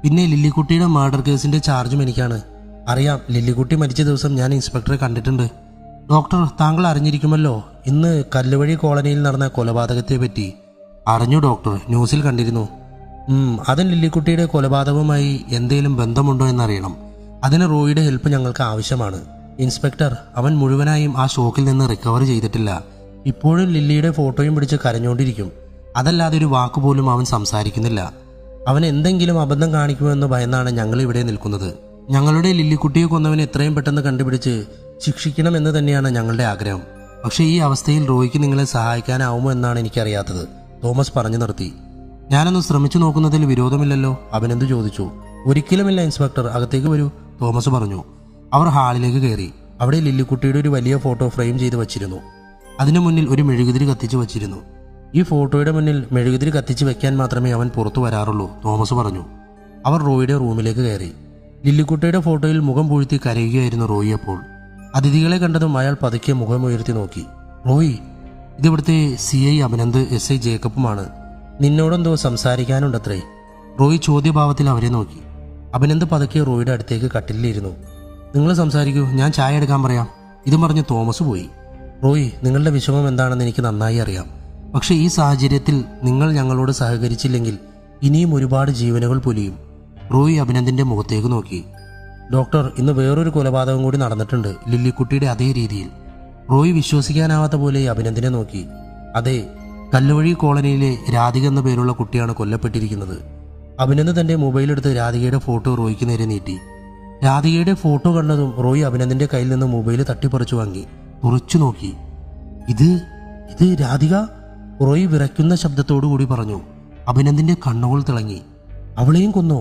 പിന്നെ ലില്ലിക്കുട്ടിയുടെ മർഡർ കേസിന്റെ ചാർജും എനിക്കാണ്. അറിയാം, ലില്ലിക്കുട്ടി മരിച്ച ദിവസം ഞാൻ ഇൻസ്പെക്ടറെ കണ്ടിട്ടുണ്ട്. ഡോക്ടർ, താങ്കൾ അറിഞ്ഞിരിക്കുമല്ലോ ഇന്ന് കല്ലുവഴി കോളനിയിൽ നടന്ന കൊലപാതകത്തെ പറ്റി. അറിഞ്ഞു ഡോക്ടർ, ന്യൂസിൽ കണ്ടിരുന്നു. അതും ലില്ലിക്കുട്ടിയുടെ കൊലപാതകവുമായി എന്തെങ്കിലും ബന്ധമുണ്ടോ എന്നറിയണം. അതിന് റോയിയുടെ ഹെൽപ്പ് ഞങ്ങൾക്ക് ആവശ്യമാണ്. ഇൻസ്പെക്ടർ, അവൻ മുഴുവനായും ആ ഷോക്കിൽ നിന്ന് റിക്കവർ ചെയ്തിട്ടില്ല. ഇപ്പോഴും ലില്ലിയുടെ ഫോട്ടോയും പിടിച്ച് കരഞ്ഞുകൊണ്ടിരിക്കും. അതല്ലാതെ ഒരു വാക്കുപോലും അവൻ സംസാരിക്കുന്നില്ല. അവൻ എന്തെങ്കിലും അബദ്ധം കാണിക്കുമെന്ന് ഭയന്നാണ് ഞങ്ങൾ ഇവിടെ നിൽക്കുന്നത്. ഞങ്ങളുടെ ലില്ലിക്കുട്ടിയെ കൊന്നവനെ എത്രയും പെട്ടെന്ന് കണ്ടുപിടിച്ച് ശിക്ഷിക്കണമെന്ന് തന്നെയാണ് ഞങ്ങളുടെ ആഗ്രഹം. പക്ഷേ ഈ അവസ്ഥയിൽ റോയിക്ക് നിങ്ങളെ സഹായിക്കാനാവുമോ എന്നാണ് എനിക്കറിയാത്തത്. തോമസ് പറഞ്ഞു നിർത്തി. ഞാനൊന്ന് ശ്രമിച്ചു നോക്കുന്നതിൽ വിരോധമില്ലല്ലോ? അഭിനന്ദ് ചോദിച്ചു. ഒരിക്കലുമില്ല ഇൻസ്പെക്ടർ, അകത്തേക്ക് വരൂ, തോമസ് പറഞ്ഞു. അവർ ഹാളിലേക്ക് കയറി. അവിടെ ലില്ലിക്കുട്ടിയുടെ ഒരു വലിയ ഫോട്ടോ ഫ്രെയിം ചെയ്ത് വച്ചിരുന്നു. അതിനു മുന്നിൽ ഒരു മെഴുകുതിരി കത്തിച്ചു വച്ചിരുന്നു. ഈ ഫോട്ടോയുടെ മുന്നിൽ മെഴുകുതിരി കത്തിച്ച് വെക്കാൻ മാത്രമേ അവൻ പുറത്തു വരാറുള്ളൂ, തോമസ് പറഞ്ഞു. അവർ റോയിയുടെ റൂമിലേക്ക് കയറി. ലില്ലിക്കുട്ടിയുടെ ഫോട്ടോയിൽ മുഖം പൂഴ്ത്തി കരയുകയായിരുന്നു റോയി. അപ്പോൾ അതിഥികളെ കണ്ടതും അയാൾ പതുക്കെ മുഖമുയർത്തി നോക്കി. Roy, ഇതിവിടുത്തെ CI Abhinand, SI ജേക്കബുമാണ്. നിന്നോടെന്തോ സംസാരിക്കാനുണ്ടത്രേ. റോയി ചോദ്യഭാവത്തിൽ അവരെ നോക്കി. അഭിനന്ദ് പതുക്കെ റോയിയുടെ അടുത്തേക്ക് കട്ടിലിരുന്നു. നിങ്ങൾ സംസാരിക്കൂ, ഞാൻ ചായ എടുക്കാൻ പറയാം. ഇതും പറഞ്ഞ് തോമസ് പോയി. റോയി, നിങ്ങളുടെ വിഷമം എന്താണെന്ന് എനിക്ക് നന്നായി അറിയാം. പക്ഷേ ഈ സാഹചര്യത്തിൽ നിങ്ങൾ ഞങ്ങളോട് സഹകരിച്ചില്ലെങ്കിൽ ഇനിയും ഒരുപാട് ജീവനുകൾ പൊലിയും. റോയി അഭിനന്ദിന്റെ മുഖത്തേക്ക് നോക്കി. ഡോക്ടർ, ഇന്ന് വേറൊരു കൊലപാതകം കൂടി നടന്നിട്ടുണ്ട്, ലില്ലിക്കുട്ടിയുടെ അതേ രീതിയിൽ. റോയി വിശ്വസിക്കാനാവാത്ത പോലെ അഭിനന്ദിനെ നോക്കി. അതെ, കല്ലുവഴി കോളനിയിലെ രാധിക എന്ന പേരുള്ള കുട്ടിയാണ് കൊല്ലപ്പെട്ടിരിക്കുന്നത്. അഭിനന്ദ് തന്റെ മൊബൈലെടുത്ത് രാധികയുടെ ഫോട്ടോ റോയിക്ക് നേരെ നീട്ടി. രാധികയുടെ ഫോട്ടോ കണ്ടതും റോയി അഭിനന്ദിന്റെ കയ്യിൽ നിന്ന് മൊബൈൽ തട്ടിപ്പറിച്ചു വാങ്ങി. തുറച്ചു നോക്കി. ഇത് രാധിക? റോയി വിറയ്ക്കുന്ന ശബ്ദത്തോടു കൂടി പറഞ്ഞു. അഭിനന്ദിന്റെ കണ്ണുകൾ തിളങ്ങി. അവളെയും കൊന്നോ?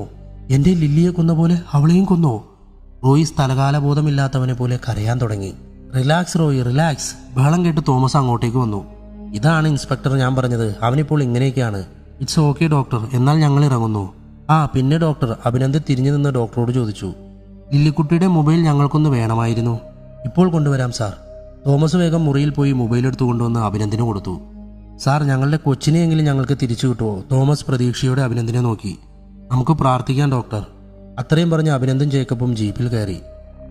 എന്റെ ലില്ലിയെ കൊന്ന പോലെ അവളെയും കൊന്നോ? റോയി സ്ഥലകാലബോധമില്ലാത്തവനെ പോലെ കരയാൻ തുടങ്ങി. Relax Roy, relax. ബഹളം കേട്ട് തോമസ് അങ്ങോട്ടേക്ക് വന്നു. ഇതാണ് ഇൻസ്പെക്ടർ ഞാൻ പറഞ്ഞത്, അവനിപ്പോൾ ഇങ്ങനെയൊക്കെയാണ്. ഇറ്റ്സ് ഓക്കെ ഡോക്ടർ, എന്നാൽ ഞങ്ങൾ ഇറങ്ങുന്നു. പിന്നെ ഡോക്ടർ, അഭിനന്ദ് തിരിഞ്ഞു നിന്ന് ഡോക്ടറോട് ചോദിച്ചു. ലില്ലിക്കുട്ടിയുടെ മൊബൈൽ ഞങ്ങൾക്കൊന്ന് വേണമായിരുന്നു. ഇപ്പോൾ കൊണ്ടുവരാം സാർ. തോമസ് വേഗം മുറിയിൽ പോയി മൊബൈൽ എടുത്തു കൊണ്ടുവന്ന് അഭിനന്ദിന് കൊടുത്തു. സാർ, ഞങ്ങളുടെ കൊച്ചിനെയെങ്കിലും ഞങ്ങൾക്ക് തിരിച്ചു കിട്ടുമോ? തോമസ് പ്രതീക്ഷയോടെ അഭിനന്ദിനെ നോക്കി. നമുക്ക് പ്രാർത്ഥിക്കാം ഡോക്ടർ. അത്രയും പറഞ്ഞ് അഭിനന്ദും ജേക്കബും ജീപ്പിൽ കയറി.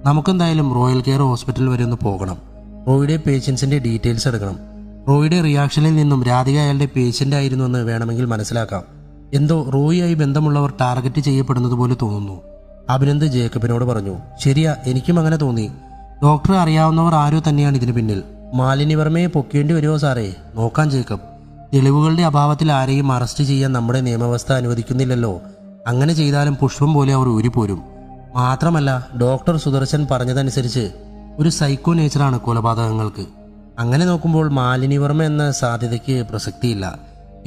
നമുക്കെന്തായാലും റോയൽ കെയർ ഹോസ്പിറ്റൽ വരെ ഒന്ന് പോകണം. റോയിയുടെ പേഷ്യൻസിന്റെ ഡീറ്റെയിൽസ് എടുക്കണം. റോയിയുടെ റിയാക്ഷനിൽ നിന്നും രാധിക അയാളുടെ പേഷ്യന്റ് ആയിരുന്നു എന്ന് വേണമെങ്കിൽ മനസ്സിലാക്കാം. എന്തോ റോയിയായി ബന്ധമുള്ളവർ ടാർഗറ്റ് ചെയ്യപ്പെടുന്നത് പോലെ തോന്നുന്നു, അഭിനന്ദ് ജേക്കബിനോട് പറഞ്ഞു. ശരിയാ, എനിക്കും അങ്ങനെ തോന്നി. ഡോക്ടറെ അറിയാവുന്നവർ ആരോ തന്നെയാണ് ഇതിന് പിന്നിൽ. മാലിനി വർമ്മയെ പൊക്കേണ്ടി വരുമോ സാറേ? നോക്കാം ജേക്കബ്. തെളിവുകളുടെ അഭാവത്തിൽ ആരെയും അറസ്റ്റ് ചെയ്യാൻ നമ്മുടെ നിയമവ്യവസ്ഥ അനുവദിക്കുന്നില്ലല്ലോ. അങ്ങനെ ചെയ്താലും പുഷ്പം പോലെ അവർ ഊരിപ്പോരും. മാത്രമല്ല, ഡോക്ടർ സുദർശൻ പറഞ്ഞതനുസരിച്ച് ഒരു സൈക്കോ നേച്ചറാണ് കൊലപാതകങ്ങൾക്ക്. അങ്ങനെ നോക്കുമ്പോൾ മാലിനി വർമ്മ എന്ന സാധ്യതയ്ക്ക് പ്രസക്തിയില്ല.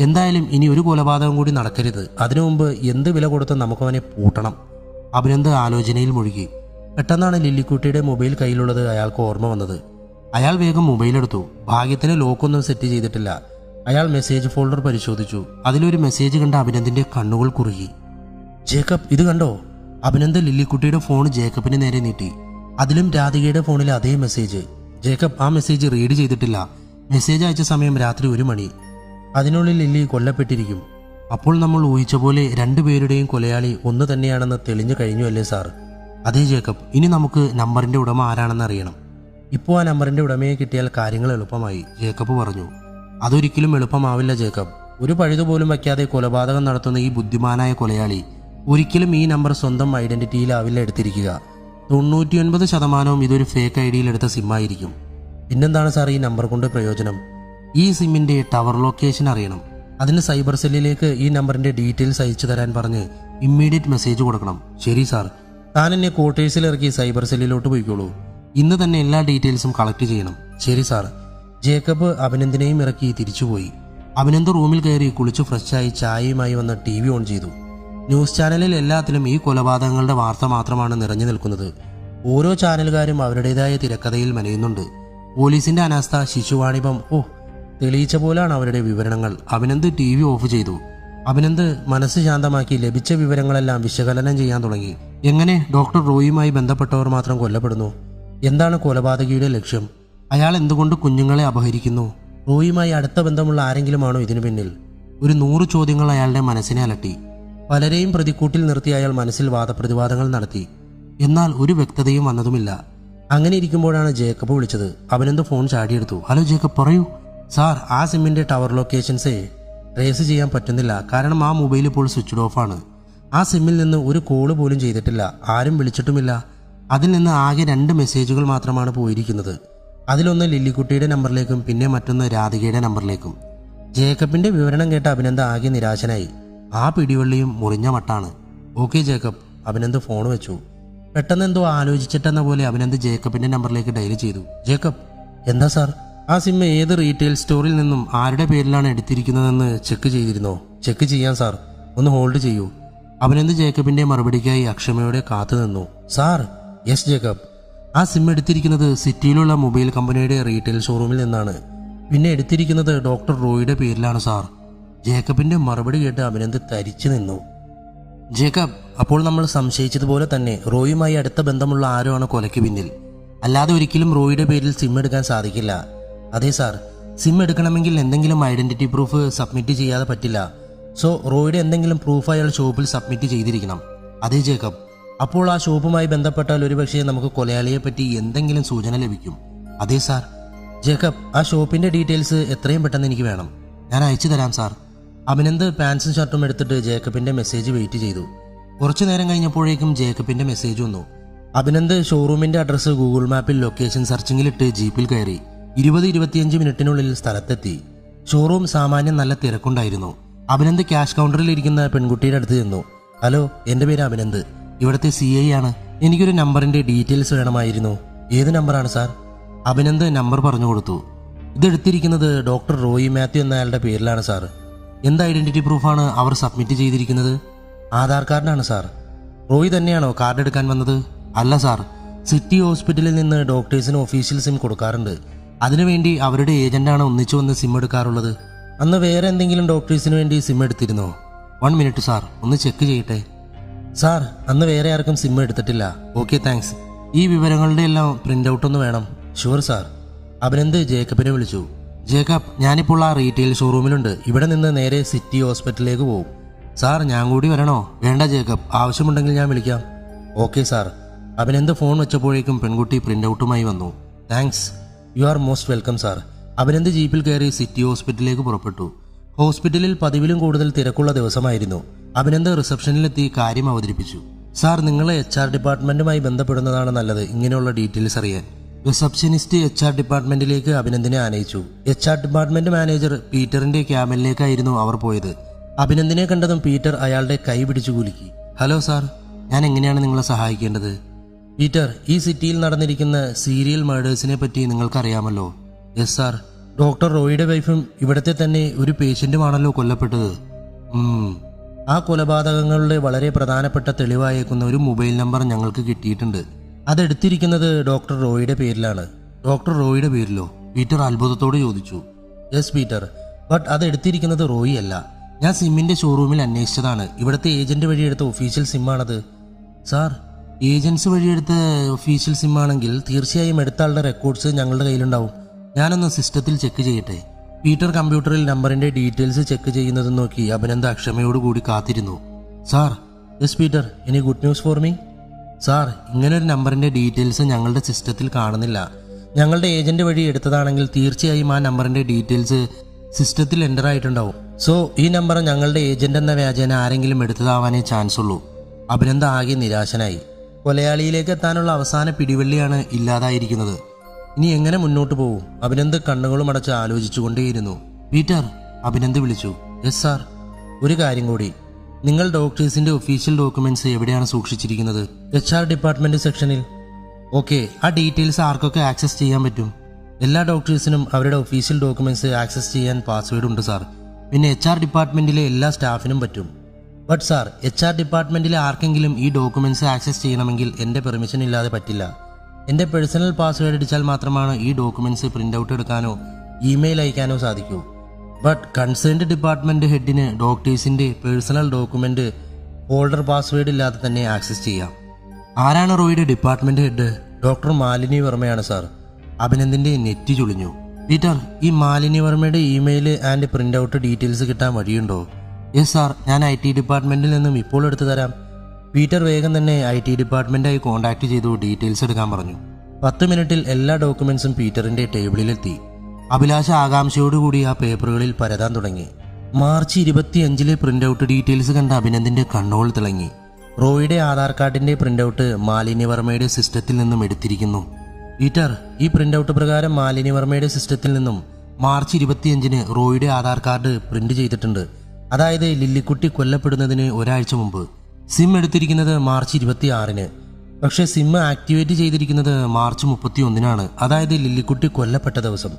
എന്തായാലും ഇനി ഒരു കൊലപാതകം കൂടി നടക്കരുത്. അതിനു മുമ്പ് എന്ത് വില കൊടുത്ത് നമുക്കവനെ പൂട്ടണം. അഭിനന്ദ് ആലോചനയിൽ മുഴുകി. പെട്ടെന്നാണ് ലില്ലിക്കുട്ടിയുടെ മൊബൈൽ കയ്യിലുള്ളത് അയാൾക്ക് ഓർമ്മ വന്നത്. അയാൾ വേഗം മൊബൈലെടുത്തു. ഭാഗ്യത്തിന് ലോക്കൊന്നും സെറ്റ് ചെയ്തിട്ടില്ല. അയാൾ മെസ്സേജ് ഫോൾഡർ പരിശോധിച്ചു. അതിലൊരു മെസ്സേജ് കണ്ട അഭിനന്ദിന്റെ കണ്ണുകൾ കുറുകി. ജേക്കബ്, ഇത് കണ്ടോ? അഭിനന്ദ് ലില്ലിക്കുട്ടിയുടെ ഫോൺ ജേക്കബിന് നേരെ നീട്ടി. അതിലും രാധികയുടെ ഫോണിലെ അതേ മെസ്സേജ്. ജേക്കബ് ആ മെസ്സേജ് റീഡ് ചെയ്തിട്ടില്ല. മെസ്സേജ് അയച്ച സമയം രാത്രി 1 മണി. അതിനുള്ളിൽ ലില്ലി കൊല്ലപ്പെട്ടിരിക്കും. അപ്പോൾ നമ്മൾ ഊഹിച്ച പോലെ രണ്ടുപേരുടെയും കൊലയാളി ഒന്ന് തന്നെയാണെന്ന് തെളിഞ്ഞു കഴിഞ്ഞു അല്ലേ സാർ? അതേ ജേക്കബ്, ഇനി നമുക്ക് നമ്പറിന്റെ ഉടമ ആരാണെന്ന് അറിയണം. ഇപ്പോൾ ആ നമ്പറിന്റെ ഉടമയെ കിട്ടിയാൽ കാര്യങ്ങൾ എളുപ്പമായി, ജേക്കബ് പറഞ്ഞു. അതൊരിക്കലും എളുപ്പമാവില്ല ജേക്കബ്. ഒരു പഴുതുപോലും വയ്ക്കാതെ കൊലപാതകം നടത്തുന്ന ഈ ബുദ്ധിമാനായ കൊലയാളി ഒരിക്കലും ഈ നമ്പർ സ്വന്തം ഐഡന്റിറ്റിയിലാവില്ല എടുത്തിരിക്കുക. 99% ഇതൊരു ഫേക്ക് ഐഡിയിൽ എടുത്ത സിമ്മായിരിക്കും. പിന്നെന്താണ് സാർ ഈ നമ്പർ കൊണ്ട് പ്രയോജനം? ഈ സിമ്മിന്റെ ടവർ ലൊക്കേഷൻ അറിയണം. അതിന് സൈബർ സെല്ലിലേക്ക് ഈ നമ്പറിന്റെ ഡീറ്റെയിൽസ് അയച്ചു തരാൻ പറഞ്ഞ് ഇമ്മീഡിയറ്റ് മെസ്സേജ് കൊടുക്കണം. ശരി സാർ. താൻ എന്നെ ക്വാർട്ടേഴ്സിൽ ഇറക്കി സൈബർ സെല്ലിലോട്ട് പോയിക്കോളൂ. ഇന്ന് തന്നെ എല്ലാ ഡീറ്റെയിൽസും കളക്ട് ചെയ്യണം. ശരി സാർ. ജേക്കബ് അഭിനന്ദിനെയും ഇറക്കി തിരിച്ചുപോയി. അഭിനന്ദ് റൂമിൽ കയറി കുളിച്ചു ഫ്രഷായി ചായയുമായി വന്ന് TV ഓൺ ചെയ്തു. ന്യൂസ് ചാനലിൽ എല്ലാത്തിലും ഈ കൊലപാതകങ്ങളുടെ വാർത്ത മാത്രമാണ് നിറഞ്ഞു നിൽക്കുന്നത്. ഓരോ ചാനലുകാരും അവരുടേതായ തിരക്കഥയിൽ മെനയുന്നുണ്ട്. പോലീസിന്റെ അനാസ്ഥ, ശിശുവാണിഭം, തെളിയിച്ച പോലാണ് അവരുടെ വിവരണങ്ങൾ. അഭിനന്ദ് TV ഓഫ് ചെയ്തു. അഭിനന്ദ് മനസ്സ് ശാന്തമാക്കി ലഭിച്ച വിവരങ്ങളെല്ലാം വിശകലനം ചെയ്യാൻ തുടങ്ങി. എങ്ങനെ ഡോക്ടർ റോയിയുമായി ബന്ധപ്പെട്ടവർ മാത്രം കൊല്ലപ്പെടുന്നു? എന്താണ് കൊലപാതകിയുടെ ലക്ഷ്യം? അയാൾ എന്തുകൊണ്ട് കുഞ്ഞുങ്ങളെ അപഹരിക്കുന്നു? റോയിയുമായി അടുത്ത ബന്ധമുള്ള ആരെങ്കിലുമാണോ ഇതിനു പിന്നിൽ? ഒരു 100 ചോദ്യങ്ങൾ അയാളുടെ മനസ്സിനെ അലട്ടി. പലരെയും പ്രതിക്കൂട്ടിൽ നിർത്തി അയാൾ മനസ്സിൽ വാദപ്രതിവാദങ്ങൾ നടത്തി. എന്നാൽ ഒരു വ്യക്തതയും വന്നതുമില്ല. അങ്ങനെ ഇരിക്കുമ്പോഴാണ് ജേക്കബ് വിളിച്ചത്. അഭിനന്ദ് ഫോൺ ചാടിയെടുത്തു. ഹലോ ജേക്കബ്, പറയൂ. സാർ, ആ സിമ്മിന്റെ ടവർ ലൊക്കേഷൻസേ ട്രേസ് ചെയ്യാൻ പറ്റുന്നില്ല. കാരണം ആ മൊബൈൽ ഇപ്പോൾ സ്വിച്ച്ഡ് ഓഫ് ആണ്. ആ സിമ്മിൽ നിന്ന് ഒരു കോള് പോലും ചെയ്തിട്ടില്ല. ആരും വിളിച്ചിട്ടുമില്ല. അതിൽ നിന്ന് ആകെ 2 മെസ്സേജുകൾ മാത്രമാണ് പോയിരിക്കുന്നത്. അതിലൊന്ന് ലില്ലിക്കുട്ടിയുടെ നമ്പറിലേക്കും പിന്നെ മറ്റൊന്ന് രാധികയുടെ നമ്പറിലേക്കും. ജേക്കബിന്റെ വിവരണം കേട്ട അഭിനന്ദ് ആകെ നിരാശനായി. ആ പിടിവള്ളിയും മുറിഞ്ഞ മട്ടാണ്. Okay Jacob. അഭിനന്ദ് ഫോൺ വെച്ചു. പെട്ടെന്ന് എന്തോ ആലോചിച്ചിട്ടെന്ന പോലെ അഭിനന്ദ് ജേക്കബിന്റെ നമ്പറിലേക്ക് ഡയൽ ചെയ്തു. ജേക്കബ്. എന്താ സാർ? ആ സിം ഏത് റീറ്റെയിൽ സ്റ്റോറിൽ നിന്നും ആരുടെ പേരിലാണ് എടുത്തിരിക്കുന്നതെന്ന് ചെക്ക് ചെയ്തിരുന്നോ? ചെക്ക് ചെയ്യാം സാർ. ഒന്ന് ഹോൾഡ് ചെയ്യൂ. അഭിനന്ദ് ജേക്കബിന്റെ മറുപടിക്കായി അക്ഷമയോടെ കാത്തു നിന്നു. സാർ. Yes Jacob. ആ സിം എടുത്തിരിക്കുന്നത് സിറ്റിയിലുള്ള മൊബൈൽ കമ്പനിയുടെ റീറ്റെയിൽ ഷോറൂമിൽ നിന്നാണ്. പിന്നെ എടുത്തിരിക്കുന്നത് ഡോക്ടർ റോയിയുടെ പേരിലാണ് സാർ. ജേക്കബിന്റെ മറുപടി കേട്ട് അഭിനന്ദ് തരിച്ചു നിന്നു. ജേക്കബ്, അപ്പോൾ നമ്മൾ സംശയിച്ചതുപോലെ തന്നെ റോയിയുമായി അടുത്ത ബന്ധമുള്ള ആരോ ആണ് കൊലയ്ക്ക് പിന്നിൽ. അല്ലാതെ ഒരിക്കലും റോയിയുടെ പേരിൽ സിം എടുക്കാൻ സാധിക്കില്ല. അതെ സാർ. സിം എടുക്കണമെങ്കിൽ എന്തെങ്കിലും ഐഡന്റിറ്റി പ്രൂഫ് സബ്മിറ്റ് ചെയ്യാതെ പറ്റില്ല. സോ റോയിയുടെ എന്തെങ്കിലും പ്രൂഫ് അയാൾ ഷോപ്പിൽ സബ്മിറ്റ് ചെയ്തിരിക്കണം. അതെ ജേക്കബ്. അപ്പോൾ ആ ഷോപ്പുമായി ബന്ധപ്പെട്ടാൽ ഒരുപക്ഷെ നമുക്ക് കൊലയാളിയെ പറ്റി എന്തെങ്കിലും സൂചന ലഭിക്കും. അതെ സാർ. ജേക്കബ്, ആ ഷോപ്പിന്റെ ഡീറ്റെയിൽസ് എത്രയും പെട്ടെന്ന് എനിക്ക് വേണം. ഞാൻ അയച്ചു തരാം സാർ. അഭിനന്ദ് പാൻസും ഷർട്ടും എടുത്തിട്ട് ജേക്കബിന്റെ മെസ്സേജ് വെയിറ്റ് ചെയ്തു. കുറച്ചു നേരം കഴിഞ്ഞപ്പോഴേക്കും ജേക്കബിന്റെ മെസ്സേജ് വന്നു. അഭിനന്ദ് ഷോറൂമിന്റെ അഡ്രസ്സ് ഗൂഗിൾ മാപ്പിൽ ലൊക്കേഷൻ സെർച്ചിങ്ങിലിട്ട് ജീപ്പിൽ കയറി. 20-25 മിനിറ്റിനുള്ളിൽ സ്ഥലത്തെത്തി. ഷോറൂം സാമാന്യം നല്ല തിരക്കുണ്ടായിരുന്നു. അഭിനന്ദ് ക്യാഷ് കൗണ്ടറിൽ ഇരിക്കുന്ന പെൺകുട്ടിയുടെ അടുത്ത് ചെന്നു. ഹലോ, എന്റെ പേര് അഭിനന്ദ്. ഇവിടുത്തെ CI ആണ്. എനിക്കൊരു നമ്പറിന്റെ ഡീറ്റെയിൽസ് വേണമായിരുന്നു. ഏത് നമ്പറാണ് സാർ? അഭിനന്ദ് നമ്പർ പറഞ്ഞു കൊടുത്തു. ഇതെടുത്തിരിക്കുന്നത് ഡോക്ടർ റോയി മാത്യു എന്നയാളുടെ പേരിലാണ് സാർ. എന്ത് ഐഡന്റിറ്റി പ്രൂഫാണ് അവർ സബ്മിറ്റ് ചെയ്തിരിക്കുന്നത്? ആധാർ കാർഡാണ് സാർ. റോയി തന്നെയാണോ കാർഡ് എടുക്കാൻ വന്നത്? അല്ല സാർ. സിറ്റി ഹോസ്പിറ്റലിൽ നിന്ന് ഡോക്ടേഴ്സിന് ഒഫീഷ്യൽ സിം കൊടുക്കാറുണ്ട്. അതിനുവേണ്ടി അവരുടെ ഏജന്റാണ് ഒന്നിച്ചു വന്ന് സിം എടുക്കാറുള്ളത്. അന്ന് വേറെ എന്തെങ്കിലും ഡോക്ടേഴ്സിന് വേണ്ടി സിം എടുത്തിരുന്നോ? 1 മിനിറ്റ് സാർ, ഒന്ന് ചെക്ക് ചെയ്യട്ടെ. സാർ, അന്ന് വേറെ ആർക്കും സിം എടുത്തിട്ടില്ല. Okay, thanks. ഈ വിവരങ്ങളുടെ എല്ലാം പ്രിന്റ് ഔട്ട് ഒന്ന് വേണം. Sure sir. അഭിനന്ദ് ജേക്കബിനെ വിളിച്ചു. ജേക്കബ്, ഞാനിപ്പോൾ ആ റീറ്റെയിൽ ഷോറൂമിലുണ്ട്. ഇവിടെ നിന്ന് നേരെ സിറ്റി ഹോസ്പിറ്റലിലേക്ക് പോകും. സാർ, ഞാൻ കൂടി വരണോ? വേണ്ട ജേക്കബ്, ആവശ്യമുണ്ടെങ്കിൽ ഞാൻ വിളിക്കാം. Okay sir. അഭിനന്ദ് ഫോൺ വെച്ചപ്പോഴേക്കും പെൺകുട്ടി പ്രിന്റ് ഔട്ടുമായി വന്നു. Thanks. You are most welcome sir. Abhinand ജീപ്പിൽ കയറി സിറ്റി ഹോസ്പിറ്റലിലേക്ക് പുറപ്പെട്ടു. ഹോസ്പിറ്റലിൽ പതിവിലും കൂടുതൽ തിരക്കുള്ള ദിവസമായിരുന്നു. അഭിനന്ദ് റിസപ്ഷനിലെത്തി കാര്യം അവതരിപ്പിച്ചു. സാർ, നിങ്ങൾ HR ഡിപ്പാർട്ട്മെന്റുമായി ബന്ധപ്പെടുന്നതാണ് നല്ലത് ഇങ്ങനെയുള്ള ഡീറ്റെയിൽസ് അറിയാൻ. റിസപ്ഷനിസ്റ്റ് HR ഡിപ്പാർട്ട്മെന്റിലേക്ക് അഭിനന്ദിനെ ആനയിച്ചു. HR ഡിപ്പാർട്ട്മെന്റ് മാനേജർ പീറ്ററിന്റെ ക്യാബിനിലേക്കായിരുന്നു അവർ പോയത്. അഭിനന്ദിനെ കണ്ടതും പീറ്റർ അയാളുടെ കൈ പിടിച്ചു കുലുക്കി. ഹലോ സാർ, ഞാൻ എങ്ങനെയാണ് നിങ്ങളെ സഹായിക്കേണ്ടത്? പീറ്റർ, ഈ സിറ്റിയിൽ നടന്നിരിക്കുന്ന സീരിയൽ മർഡേഴ്സിനെ പറ്റി നിങ്ങൾക്കറിയാമല്ലോ. Yes sir. ഡോക്ടർ റോയിയുടെ വൈഫും ഇവിടുത്തെ തന്നെ ഒരു പേഷ്യൻറ്റുമാണല്ലോ കൊല്ലപ്പെട്ടത്. ആ കൊലപാതകങ്ങളുടെ വളരെ പ്രധാനപ്പെട്ട തെളിവായേക്കുന്ന ഒരു മൊബൈൽ നമ്പർ ഞങ്ങൾക്ക് കിട്ടിയിട്ടുണ്ട്. അതെടുത്തിരിക്കുന്നത് ഡോക്ടർ റോയിയുടെ പേരിലാണ്. ഡോക്ടർ റോയിയുടെ പേരിലോ? പീറ്റർ അത്ഭുതത്തോടെ ചോദിച്ചു. യെസ് പീറ്റർ, ബട്ട് അതെടുത്തിരിക്കുന്നത് റോയി അല്ല. ഞാൻ സിമ്മിൻ്റെ ഷോറൂമിൽ അന്വേഷിച്ചതാണ്. ഇവിടുത്തെ ഏജന്റ് വഴിയെടുത്ത ഒഫീഷ്യൽ സിമ്മാണത്. സാർ, ഏജൻസ് വഴിയെടുത്ത ഒഫീഷ്യൽ സിമ്മാണെങ്കിൽ തീർച്ചയായും എടുത്ത ആളുടെ റെക്കോർഡ്സ് ഞങ്ങളുടെ കയ്യിലുണ്ടാവും. ഞാനൊന്ന് സിസ്റ്റത്തിൽ ചെക്ക് ചെയ്യട്ടെ. പീറ്റർ കമ്പ്യൂട്ടറിൽ നമ്പറിന്റെ ഡീറ്റെയിൽസ് ചെക്ക് ചെയ്യുന്നത് നോക്കി അഭിനന്ദ് അക്ഷമയോടുകൂടി കാത്തിരുന്നു. Sir. Yes Peter, any good news for me? Sir, ഇങ്ങനൊരു നമ്പറിന്റെ ഡീറ്റെയിൽസ് ഞങ്ങളുടെ സിസ്റ്റത്തിൽ കാണുന്നില്ല. ഞങ്ങളുടെ ഏജന്റ് വഴി എടുത്തതാണെങ്കിൽ തീർച്ചയായും ആ നമ്പറിന്റെ ഡീറ്റെയിൽസ് സിസ്റ്റത്തിൽ എൻ്റർ ആയിട്ടുണ്ടാവും. സോ ഈ നമ്പർ ഞങ്ങളുടെ ഏജന്റ് എന്ന വ്യാജേന ആരെങ്കിലും എടുത്തതാവാനേ ചാൻസ് ഉള്ളൂ. അഭിനന്ദ് ആകെ നിരാശനായി. കൊലയാളിയിലേക്ക് എത്താനുള്ള അവസാന പിടിവള്ളിയാണ് ഇല്ലാതായിരിക്കുന്നത്. ഇനി എങ്ങനെ മുന്നോട്ട് പോകും? അഭിനന്ദ് കണ്ണുകളും അടച്ച് ആലോചിച്ചുകൊണ്ടേയിരുന്നു. പീറ്റർ, അഭിനന്ദ് വിളിച്ചു. Yes sir. ഒരു കാര്യം കൂടി, നിങ്ങൾ ഡോക്ടേഴ്സിന്റെ ഒഫീഷ്യൽ ഡോക്യുമെന്റ്സ് എവിടെയാണ് സൂക്ഷിച്ചിരിക്കുന്നത്? HR ഡിപ്പാർട്ട്മെന്റ് സെക്ഷനിൽ. ഓക്കെ, ആ ഡീറ്റെയിൽസ് ആർക്കൊക്കെ ആക്സസ് ചെയ്യാൻ പറ്റും? എല്ലാ ഡോക്ടേഴ്സിനും അവരുടെ ഒഫീഷ്യൽ ഡോക്യുമെന്റ്സ് ആക്സസ് ചെയ്യാൻ പാസ്വേഡ് ഉണ്ട് സാർ. പിന്നെ HR ഡിപ്പാർട്ട്മെന്റിലെ എല്ലാ സ്റ്റാഫിനും പറ്റും. ബട്ട് സാർ, HR ഡിപ്പാർട്ട്മെന്റിലെ ആർക്കെങ്കിലും ഈ ഡോക്യുമെന്റ്സ് ആക്സസ് ചെയ്യണമെങ്കിൽ എൻ്റെ പെർമിഷൻ ഇല്ലാതെ പറ്റില്ല. എൻ്റെ പേഴ്സണൽ പാസ്വേഡ് അടിച്ചാൽ മാത്രമാണ് ഈ ഡോക്യുമെന്റ്സ് പ്രിന്റ് ഔട്ട് എടുക്കാനോ ഇമെയിൽ അയക്കാനോ സാധിക്കൂ. ബട്ട് കൺസേൺഡ് ഡിപ്പാർട്ട്മെന്റ് ഹെഡിന് ഡോക്ടേഴ്സിന്റെ പേഴ്സണൽ ഡോക്യുമെന്റ് ഫോൾഡർ പാസ്വേഡ് ഇല്ലാതെ തന്നെ ആക്സസ് ചെയ്യാം. ആരാണ് റോയിയുടെ ഡിപ്പാർട്ട്മെന്റ് ഹെഡ്? ഡോക്ടർ മാലിനി വർമ്മയാണ് സാർ. അഭിനന്ദിന്റെ നെറ്റി ചുളിഞ്ഞു. പീറ്റർ, ഈ മാലിനി വർമ്മയുടെ email and print out details കിട്ടാൻ വഴിയുണ്ടോ? യെസ് സാർ, ഞാൻ IT ഡിപ്പാർട്ട്മെന്റിൽ നിന്നും ഇപ്പോൾ എടുത്തു തരാം. പീറ്റർ വേഗം തന്നെ IT ഡിപ്പാർട്ട്മെന്റായി കോൺടാക്ട് ചെയ്തു ഡീറ്റെയിൽസ് എടുക്കാൻ പറഞ്ഞു. 10 മിനിറ്റിൽ എല്ലാ ഡോക്യുമെന്റ്സും പീറ്ററിന്റെ ടേബിളിലെത്തി. അഭിലാഷ ആകാംക്ഷയോടുകൂടി ആ പേപ്പറുകളിൽ പരതാൻ തുടങ്ങി. മാർച്ച് 25 പ്രിന്റ് ഔട്ട് ഡീറ്റെയിൽസ് കണ്ട അഭിനന്ദിന്റെ കണ്ണുകൾ തിളങ്ങി. റോയിയുടെ ആധാർ കാർഡിന്റെ പ്രിന്റ് ഔട്ട് മാലിനി വർമ്മയുടെ സിസ്റ്റത്തിൽ നിന്നും എടുത്തിരിക്കുന്നു. പീറ്റർ, ഈ പ്രിന്റ് ഔട്ട് പ്രകാരം മാലിനി വർമ്മയുടെ സിസ്റ്റത്തിൽ നിന്നും മാർച്ച് 25 റോയിയുടെ ആധാർ കാർഡ് പ്രിന്റ് ചെയ്തിട്ടുണ്ട്. അതായത് ലില്ലിക്കുട്ടി കൊല്ലപ്പെടുന്നതിന് ഒരാഴ്ച മുമ്പ്. സിം എടുത്തിരിക്കുന്നത് മാർച്ച് 26. പക്ഷേ സിം ആക്ടിവേറ്റ് ചെയ്തിരിക്കുന്നത് മാർച്ച് 31, അതായത് ലില്ലിക്കുട്ടി കൊല്ലപ്പെട്ട ദിവസം.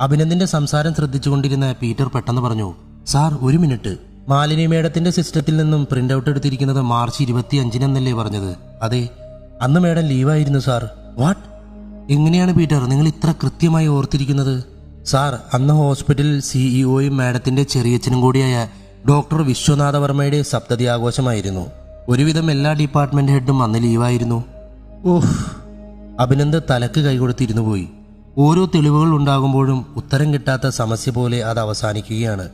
അഭിനന്ദിന്റെ സംസാരം ശ്രദ്ധിച്ചുകൊണ്ടിരുന്ന പീറ്റർ പെട്ടെന്ന് പറഞ്ഞു. സാർ, ഒരു മിനിറ്റ്. മാലിനി മേഡത്തിന്റെ സിസ്റ്റത്തിൽ നിന്നും പ്രിന്റ് ഔട്ട് എടുത്തിരിക്കുന്നത് മാർച്ച് 25 എന്നല്ലേ പറഞ്ഞത്? അതെ, അന്ന് മേഡം ലീവായിരുന്നു സാർ. വാട്ട്? എങ്ങനെയാണ് പീറ്റർ നിങ്ങൾ ഇത്ര കൃത്യമായി ഓർത്തിരിക്കുന്നത്? സാർ, അന്ന് ഹോസ്പിറ്റലിൽ CEOയും മാഡത്തിന്റെ ചെറിയച്ഛനും കൂടിയായ ഡോക്ടർ വിശ്വനാഥ വർമ്മയുടെ സപ്തതി ആഘോഷമായിരുന്നു. ഒരുവിധം എല്ലാ ഡിപ്പാർട്ട്മെന്റ് ഹെഡും അന്ന് ലീവായിരുന്നു. ഓഹ്! അഭിനന്ദ് തലക്ക് കൈകൊടുത്തിരുന്നു പോയി. ഓരോ തെളിവുകൾ ഉണ്ടാകുമ്പോഴും ഉത്തരം കിട്ടാത്ത സമസ്യ പോലെ അത് അവസാനിക്കുകയാണ്.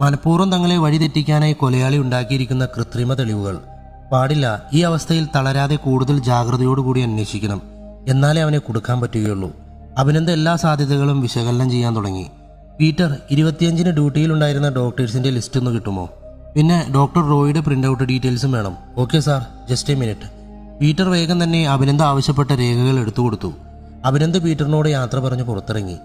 മനഃപൂർവ്വം തങ്ങളെ വഴിതെറ്റിക്കാനായി കൊലയാളി ഉണ്ടാക്കിയിരിക്കുന്ന കൃത്രിമ തെളിവുകൾ. പാടില്ല. ഈ അവസ്ഥയിൽ തളരാതെ കൂടുതൽ ജാഗ്രതയോടുകൂടി അന്വേഷിക്കണം. എന്നാലേ അവനെ കൊടുക്കാൻ പറ്റുകയുള്ളൂ. അഭിനന്ദ് എല്ലാ സാധ്യതകളും വിശകലനം ചെയ്യാൻ തുടങ്ങി. പീറ്റർ, 25 ഡ്യൂട്ടിയിലുണ്ടായിരുന്ന ഡോക്ടേഴ്സിന്റെ ലിസ്റ്റ് ഒന്ന് കിട്ടുമോ? പിന്നെ ഡോക്ടർ റോയിയുടെ പ്രിന്റ് ഔട്ട് ഡീറ്റെയിൽസും വേണം. Okay sir, just a minute. Peter വേഗം തന്നെ അഭിനന്ദ് ആവശ്യപ്പെട്ട രേഖകൾ എടുത്തു കൊടുത്തു. അഭിനന്ദ് പീറ്ററിനോട് യാത്ര പറഞ്ഞ് പുറത്തിറങ്ങി.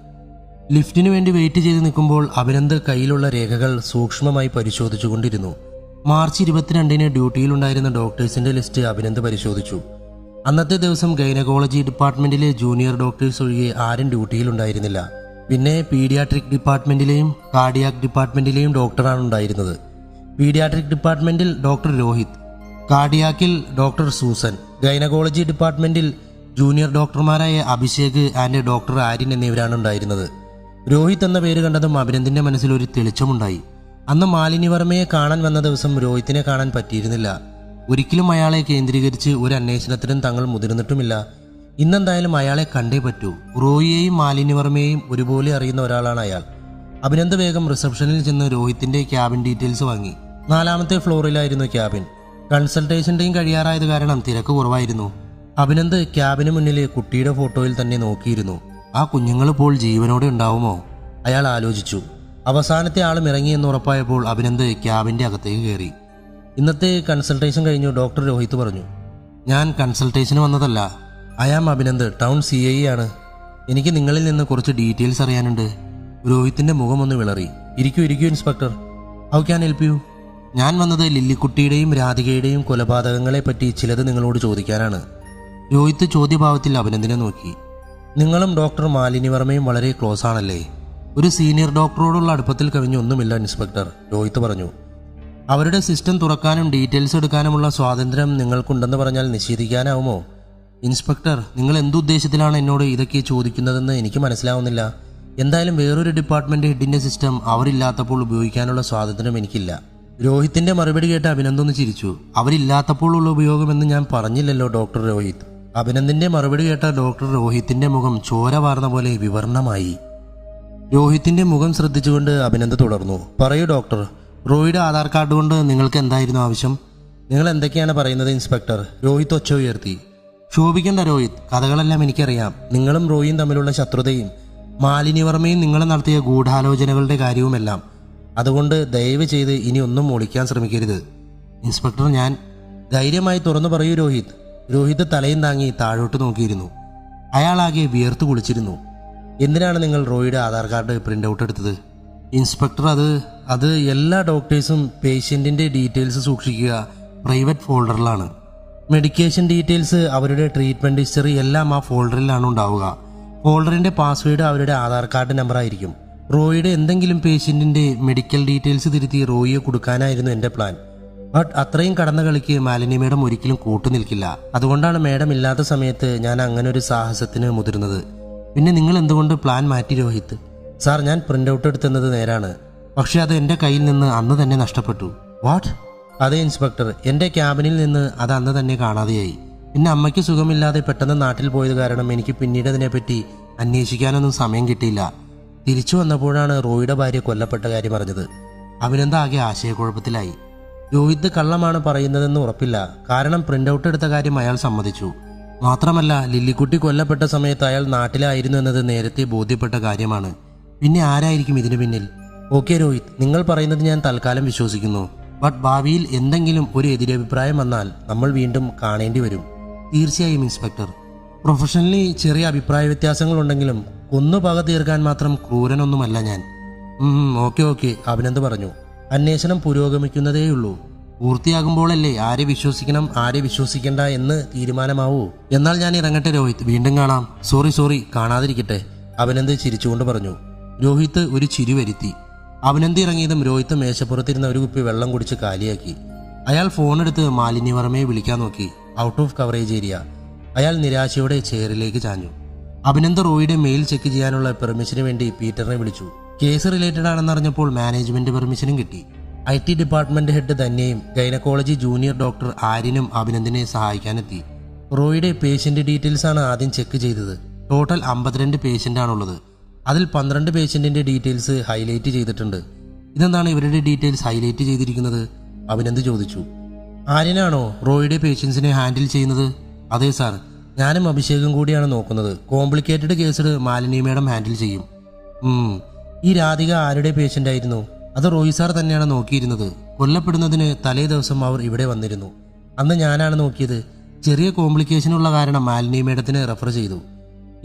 ലിഫ്റ്റിനു വേണ്ടി വെയിറ്റ് ചെയ്ത് നിൽക്കുമ്പോൾ അഭിനന്ദ് കയ്യിലുള്ള രേഖകൾ സൂക്ഷ്മമായി പരിശോധിച്ചുകൊണ്ടിരുന്നു. മാർച്ച് 22 ഡ്യൂട്ടിയിലുണ്ടായിരുന്ന ഡോക്ടേഴ്സിന്റെ ലിസ്റ്റ് അഭിനന്ദ് പരിശോധിച്ചു. അന്നത്തെ ദിവസം ഗൈനക്കോളജി ഡിപ്പാർട്ട്മെന്റിലെ ജൂനിയർ ഡോക്ടേഴ്സ് ഒഴികെ ആരും ഡ്യൂട്ടിയിലുണ്ടായിരുന്നില്ല. പിന്നെ പീഡിയാട്രിക് ഡിപ്പാർട്ട്മെന്റിലെയും കാർഡിയാക് ഡിപ്പാർട്ട്മെന്റിലെയും ഡോക്ടറാണ് ഉണ്ടായിരുന്നത്. പീഡിയാട്രിക് ഡിപ്പാർട്ട്മെന്റിൽ ഡോക്ടർ രോഹിത്, കാർഡിയാക്കിൽ ഡോക്ടർ സൂസൻ, ഗൈനക്കോളജി ഡിപ്പാർട്ട്മെന്റിൽ ജൂനിയർ ഡോക്ടർമാരായ അഭിഷേക് ആൻഡ് ഡോക്ടർ ആര്യൻ എന്നിവരാണ് ഉണ്ടായിരുന്നത്. രോഹിത് എന്ന പേര് കണ്ടതും അഭിനന്ദിന്റെ മനസ്സിൽ ഒരു തെളിച്ചമുണ്ടായി. അന്ന് മാലിനി വർമ്മയെ കാണാൻ വന്ന ദിവസം രോഹിത്തിനെ കാണാൻ പറ്റിയിരുന്നില്ല. ഒരിക്കലും അയാളെ കേന്ദ്രീകരിച്ച് ഒരു അന്വേഷണത്തിനും തങ്ങൾ മുതിർന്നിട്ടുമില്ല. ഇന്നെന്തായാലും അയാളെ കണ്ടേ പറ്റൂ. റോയിയെയും മാലിനി വർമ്മയെയും ഒരുപോലെ അറിയുന്ന ഒരാളാണ് അയാൾ. അഭിനന്ദ് വേഗം റിസപ്ഷനിൽ ചെന്ന് രോഹിത്തിന്റെ ക്യാബിൻ ഡീറ്റെയിൽസ് വാങ്ങി. 4ാമത്തെ ഫ്ലോറിലായിരുന്നു ക്യാബിൻ. കൺസൾട്ടേഷന്റെയും കഴിയാറായത് കാരണം തിരക്ക് കുറവായിരുന്നു. അഭിനന്ദ് ക്യാബിന് മുന്നിലെ കുട്ടിയുടെ ഫോട്ടോയിൽ തന്നെ നോക്കിയിരുന്നു. ആ കുഞ്ഞുങ്ങൾ ഇപ്പോൾ ജീവനോടെ ഉണ്ടാവുമോ? അയാൾ ആലോചിച്ചു. അവസാനത്തെ ആളും ഇറങ്ങിയെന്ന് ഉറപ്പായപ്പോൾ അഭിനന്ദ് ക്യാബിന്റെ അകത്തേക്ക് കയറി. ഇന്നത്തെ കൺസൾട്ടേഷൻ കഴിഞ്ഞു. ഡോക്ടർ രോഹിത് പറഞ്ഞു. ഞാൻ കൺസൾട്ടേഷന് വന്നതല്ല. I am Abhinand, town CI ആണ്. എനിക്ക് നിങ്ങളിൽ നിന്ന് കുറച്ച് ഡീറ്റെയിൽസ് അറിയാനുണ്ട്. രോഹിത്തിന്റെ മുഖം ഒന്ന് വിളറി. ഇരിക്കൂ inspector. How can help U? ഞാൻ വന്നത് ലില്ലിക്കുട്ടിയുടെയും രാധികയുടെയും കൊലപാതകങ്ങളെ പറ്റി ചിലത് നിങ്ങളോട് ചോദിക്കാനാണ്. രോഹിത് ചോദ്യഭാവത്തിൽ അഭിനന്ദിനെ നോക്കി. നിങ്ങളും ഡോക്ടർ മാലിനി വർമ്മയും വളരെ ക്ലോസ് ആണല്ലേ? ഒരു സീനിയർ ഡോക്ടറോടുള്ള അടുപ്പത്തിൽ കവിഞ്ഞൊന്നുമില്ല ഇൻസ്പെക്ടർ, രോഹിത് പറഞ്ഞു. അവരുടെ സിസ്റ്റം തുറക്കാനും ഡീറ്റെയിൽസ് എടുക്കാനുമുള്ള സ്വാതന്ത്ര്യം നിങ്ങൾക്കുണ്ടെന്ന് പറഞ്ഞാൽ നിഷേധിക്കാനാവുമോ? ഇൻസ്പെക്ടർ, നിങ്ങൾ എന്തുദ്ദേശത്തിലാണ് എന്നോട് ഇതൊക്കെ ചോദിക്കുന്നതെന്ന് എനിക്ക് മനസ്സിലാവുന്നില്ല. എന്തായാലും വേറൊരു ഡിപ്പാർട്ട്മെന്റ് ഹെഡിന്റെ സിസ്റ്റം അവരില്ലാത്തപ്പോൾ ഉപയോഗിക്കാനുള്ള സ്വാതന്ത്ര്യം എനിക്കില്ല. രോഹിത്തിന്റെ മറുപടി കേട്ട് അഭിനന്ദ് ഒന്ന് ചിരിച്ചു. അവരില്ലാത്തപ്പോൾ ഉള്ള ഉപയോഗമെന്ന് ഞാൻ പറഞ്ഞില്ലല്ലോ ഡോക്ടർ രോഹിത്. അഭിനന്ദിന്റെ മറുപടി കേട്ട ഡോക്ടർ രോഹിത്തിന്റെ മുഖം ചോര വാർന്ന പോലെ വിവരണമായി. രോഹിത്തിന്റെ മുഖം ശ്രദ്ധിച്ചുകൊണ്ട് അഭിനന്ദ് തുടർന്നു. പറയൂ ഡോക്ടർ, റോയിയുടെ ആധാർ കാർഡ് കൊണ്ട് നിങ്ങൾക്ക് എന്തായിരുന്നു ആവശ്യം? നിങ്ങൾ എന്തൊക്കെയാണ് പറയുന്നത് ഇൻസ്പെക്ടർ? രോഹിത് ഒച്ച ഉയർത്തി. ശോഭിക്കണ്ട രോഹിത്, കഥകളെല്ലാം എനിക്കറിയാം. നിങ്ങളും റോയിയും തമ്മിലുള്ള ശത്രുതയും മാലിനി വർമ്മയും നിങ്ങൾ നടത്തിയ ഗൂഢാലോചനകളുടെ കാര്യവുമെല്ലാം. അതുകൊണ്ട് ദയവ് ചെയ്ത് ഇനി ഒന്നും ഒളിക്കാൻ ശ്രമിക്കരുത്. ഇൻസ്പെക്ടർ, ഞാൻ ധൈര്യമായി തുറന്നു പറയൂ രോഹിത്. രോഹിത് തലയും താങ്ങി താഴോട്ട് നോക്കിയിരുന്നു. അയാളാകെ വിയർത്തു കുളിച്ചിരുന്നു. എന്തിനാണ് നിങ്ങൾ റോയിയുടെ ആധാർ കാർഡ് പ്രിന്റ് ഔട്ട് എടുത്തത്? ഇൻസ്പെക്ടർ, അത് എല്ലാ ഡോക്ടേഴ്സും പേഷ്യന്റിന്റെ ഡീറ്റെയിൽസ് സൂക്ഷിക്കുക പ്രൈവറ്റ് ഫോൾഡറിലാണ്. മെഡിക്കേഷൻ ഡീറ്റെയിൽസ്, അവരുടെ ട്രീറ്റ്മെന്റ് ഹിസ്റ്ററി എല്ലാം ആ ഫോൾഡറിലാണ് ഉണ്ടാവുക. ഫോൾഡറിന്റെ പാസ്വേഡ് അവരുടെ ആധാർ കാർഡ് നമ്പർ ആയിരിക്കും. റോയിയുടെ എന്തെങ്കിലും പേഷ്യന്റിന്റെ മെഡിക്കൽ ഡീറ്റെയിൽസ് തിരുത്തി റോയിയെ കൊടുക്കാനായിരുന്നു എന്റെ പ്ലാൻ. ബട്ട് അത്രയും കടന്ന കളിക്ക് മാലിനി മേഡം ഒരിക്കലും കൂട്ടുനിൽക്കില്ല. അതുകൊണ്ടാണ് മേഡം ഇല്ലാത്ത സമയത്ത് ഞാൻ അങ്ങനെ ഒരു സാഹസത്തിന് മുതിർന്നത്. പിന്നെ നിങ്ങൾ എന്തുകൊണ്ട് പ്ലാൻ മാറ്റി രോഹിത്? സാർ, ഞാൻ പ്രിന്റ് ഔട്ട് എടുത്തുന്നത് നേരാണ്, പക്ഷെ അത് എൻ്റെ കയ്യിൽ നിന്ന് അന്ന് തന്നെ നഷ്ടപ്പെട്ടു. വാട്ട്? അതെ ഇൻസ്പെക്ടർ, എൻ്റെ ക്യാബിനിൽ നിന്ന് അത് അന്ന് തന്നെ കാണാതെയായി. പിന്നെ അമ്മയ്ക്ക് സുഖമില്ലാതെ പെട്ടെന്ന് നാട്ടിൽ പോയത് കാരണം എനിക്ക് പിന്നീട് അതിനെപ്പറ്റി അന്വേഷിക്കാനൊന്നും സമയം കിട്ടിയില്ല. തിരിച്ചു വന്നപ്പോഴാണ് റോയിയുടെ ഭാര്യ കൊല്ലപ്പെട്ട കാര്യം അറിഞ്ഞത്. അഭിനന്ദ് ആകെ ആശയക്കുഴപ്പത്തിലായി. രോഹിത് കള്ളമാണ് പറയുന്നതെന്ന് ഉറപ്പില്ല, കാരണം പ്രിന്റ് ഔട്ട് എടുത്ത കാര്യം അയാൾ സമ്മതിച്ചു. മാത്രമല്ല, ലില്ലിക്കുട്ടി കൊല്ലപ്പെട്ട സമയത്ത് അയാൾ നാട്ടിലായിരുന്നു എന്നത് നേരത്തെ ബോധ്യപ്പെട്ട കാര്യമാണ്. പിന്നെ ആരായിരിക്കും ഇതിനു പിന്നിൽ? ഓക്കെ രോഹിത്, നിങ്ങൾ പറയുന്നത് ഞാൻ തൽക്കാലം വിശ്വസിക്കുന്നു. ബട്ട് ഭാവിയിൽ എന്തെങ്കിലും ഒരു എതിരഭിപ്രായം വന്നാൽ നമ്മൾ വീണ്ടും കാണേണ്ടി വരും. തീർച്ചയായും ഇൻസ്പെക്ടർ. പ്രൊഫഷണലി ചെറിയ അഭിപ്രായ വ്യത്യാസങ്ങളുണ്ടെങ്കിലും കൊന്നു പക തീർക്കാൻ മാത്രം ക്രൂരനൊന്നുമല്ല ഞാൻ. ഓക്കെ, അഭിനന്ദ് പറഞ്ഞു. അന്വേഷണം പുരോഗമിക്കുന്നതേയുള്ളൂ. പൂർത്തിയാകുമ്പോഴല്ലേ ആരെ വിശ്വസിക്കണം ആരെ വിശ്വസിക്കണ്ട എന്ന് തീരുമാനമാവൂ. എന്നാൽ ഞാൻ ഇറങ്ങട്ടെ രോഹിത്, വീണ്ടും കാണാം. സോറി, കാണാതിരിക്കട്ടെ, അഭിനന്ദ് ചിരിച്ചുകൊണ്ട് പറഞ്ഞു. രോഹിത് ഒരു ചിരി വരുത്തി. അഭിനന്ദ് ഇറങ്ങിയതും രോഹിത് മേശപ്പുറത്തിരുന്ന ഒരു കുപ്പി വെള്ളം കുടിച്ച് കാലിയാക്കി. അയാൾ ഫോണെടുത്ത് മാലിനി വർമ്മയെ വിളിക്കാൻ നോക്കി. Out of coverage area. അയാൾ നിരാശയോടെ ചെയറിലേക്ക് ചാഞ്ഞു. അഭിനന്ദ് റോയിയുടെ മെയിൽ ചെക്ക് ചെയ്യാനുള്ള പെർമിഷന് വേണ്ടി പീറ്ററിനെ വിളിച്ചു. കേസ് റിലേറ്റഡ് ആണെന്നറിഞ്ഞപ്പോൾ മാനേജ്മെന്റ് പെർമിഷനും കിട്ടി. IT ഡിപ്പാർട്ട്മെന്റ് ഹെഡ് തന്നെയും ഗൈനക്കോളജി ജൂനിയർ ഡോക്ടർ ആര്യനും അഭിനന്ദിനെ സഹായിക്കാനെത്തി. റോയിയുടെ പേഷ്യന്റ് ഡീറ്റെയിൽസ് ആണ് ആദ്യം ചെക്ക് ചെയ്തത്. ടോട്ടൽ 52 പേഷ്യന്റ് ആണുള്ളത്. അതിൽ 12 പേഷ്യന്റിന്റെ ഡീറ്റെയിൽസ് ഹൈലൈറ്റ് ചെയ്തിട്ടുണ്ട്. ഇതെന്താണ് ഇവരുടെ ഡീറ്റെയിൽസ് ഹൈലൈറ്റ് ചെയ്തിരിക്കുന്നത്? അഭിനന്ദ് ചോദിച്ചു. ആര്യനാണോ റോയിയുടെ പേഷ്യൻസിനെ ഹാൻഡിൽ ചെയ്യുന്നത്? അതെ സാർ, ഞാനും അഭിഷേകും കൂടിയാണ് നോക്കുന്നത്. Complicated case Malini madam handle ചെയ്യും. ഈ രാധിക ആരുടെ പേഷ്യന്റ് ആയിരുന്നു? അത് റോയി സാർ തന്നെയാണ് നോക്കിയിരുന്നത്. കൊല്ലപ്പെടുന്നതിന് തലേ ദിവസം അവർ ഇവിടെ വന്നിരുന്നു. അന്ന് ഞാനാണ് നോക്കിയത്. ചെറിയ കോംപ്ലിക്കേഷനുള്ള കാരണം മാലിനി മേഡത്തിന് റെഫർ ചെയ്തു.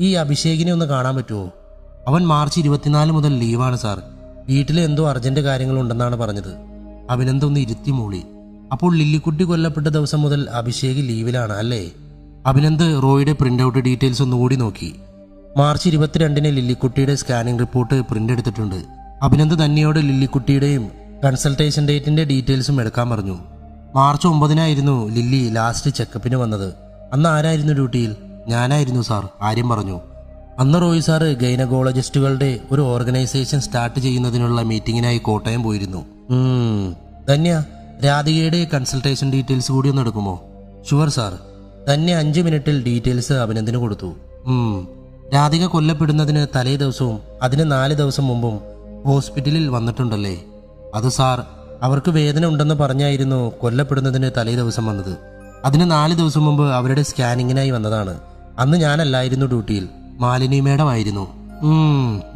ഈ അഭിഷേകിനെ ഒന്ന് കാണാൻ പറ്റുമോ? അവൻ മാർച്ച് 24 മുതൽ ലീവാണ് സാർ. വീട്ടിൽ എന്തോ അർജന്റ് കാര്യങ്ങളുണ്ടെന്നാണ് പറഞ്ഞത്. അഭിനന്ദ് ഒന്ന് ഇരുത്തി മൂളി. അപ്പോൾ ലില്ലിക്കുട്ടി കൊല്ലപ്പെട്ട ദിവസം മുതൽ അഭിഷേക് ലീവിലാണ് അല്ലേ? അഭിനന്ദ് റോയിയുടെ പ്രിന്റ് ഔട്ട് ഡീറ്റെയിൽസ് ഒന്നുകൂടി നോക്കി. മാർച്ച് 22-ന് ലില്ലിക്കുട്ടിയുടെ സ്കാനിംഗ് റിപ്പോർട്ട് പ്രിന്റ് എടുത്തിട്ടുണ്ട്. അഭിനന്ദ് തന്നെയോട് ലില്ലിക്കുട്ടിയുടെയും കൺസൾട്ടേഷൻ ഡേറ്റിന്റെ ഡീറ്റെയിൽസും എടുക്കാൻ പറഞ്ഞു. മാർച്ച് 9-നായിരുന്നു ലില്ലി ലാസ്റ്റ് ചെക്കപ്പിന് വന്നത്. അന്ന് ആരായിരുന്നു ഡ്യൂട്ടിയിൽ? ഞാനായിരുന്നു സാർ, ആര്യം പറഞ്ഞു. അന്ന് റോയി സാറ് ഗൈനക്കോളജിസ്റ്റുകളുടെ ഒരു ഓർഗനൈസേഷൻ സ്റ്റാർട്ട് ചെയ്യുന്നതിനുള്ള മീറ്റിങ്ങിനായി കോട്ടയം പോയിരുന്നു. ധന്യ, രാധികയുടെ കൺസൾട്ടേഷൻ ഡീറ്റെയിൽസ് കൂടി ഒന്ന് എടുക്കുമോ? Sure sir. ധന്യ 5 മിനിറ്റിൽ ഡീറ്റെയിൽസ് അഭിനന്ദിന് കൊടുത്തു. രാധിക കൊല്ലപ്പെടുന്നതിന് തലേ ദിവസവും അതിന് 4 ദിവസം മുമ്പും ഹോസ്പിറ്റലിൽ വന്നിട്ടുണ്ടല്ലേ? അത് സാർ, അവർക്ക് വേദന ഉണ്ടെന്ന് പറഞ്ഞായിരുന്നു കൊല്ലപ്പെടുന്നതിന് തലേ ദിവസം വന്നത്. അതിന് 4 ദിവസം മുമ്പ് അവരുടെ സ്കാനിങ്ങിനായി വന്നതാണ്. അന്ന് ഞാനല്ലായിരുന്നു ഡ്യൂട്ടിയിൽ, മാലിനി മേഡം ആയിരുന്നു.